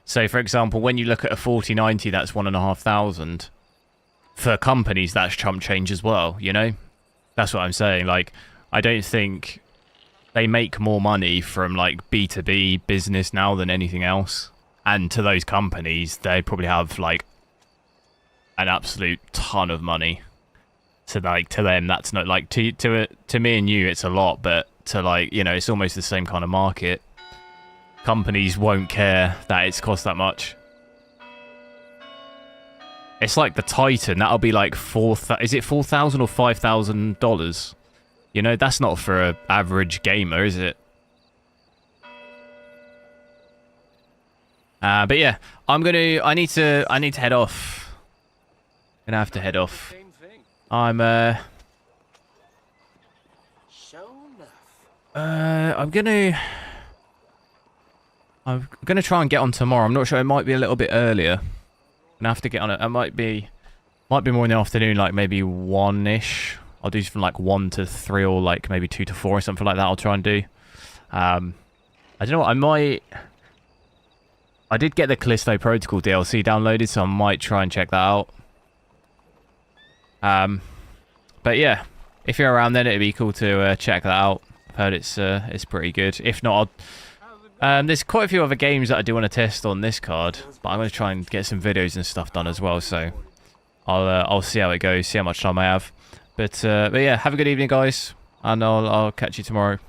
So, for example, when you look at a 4090, that's 1,500. For companies, that's chump change as well, you know? That's what I'm saying. Like, I don't think they make more money from, like, B2B business now than anything else. And to those companies, they probably have, like, an absolute ton of money. So, like, to them, that's not, like, to me and you, it's a lot. But to, like, you know, it's almost the same kind of market. Companies won't care that it's cost that much. It's like the Titan. That'll be like is it $4,000 or $5,000? You know, that's not for an average gamer, is it? But yeah, I need to head off. Gonna have to head off. I'm gonna try and get on tomorrow. I'm not sure. It might be a little bit earlier. Gonna have to get on it. It might be more in the afternoon, like maybe 1-ish. I'll do from like 1 to 3 or like maybe 2 to 4 or something like that. I'll try and do. I don't know what I did get the Callisto Protocol DLC downloaded, so I might try and check that out. But yeah, if you're around then, it'd be cool to check that out. I've heard it's pretty good. If not, there's quite a few other games that I do want to test on this card, but I'm going to try and get some videos and stuff done as well. So I'll see how it goes, see how much time I have. But yeah, have a good evening, guys, and I'll catch you tomorrow.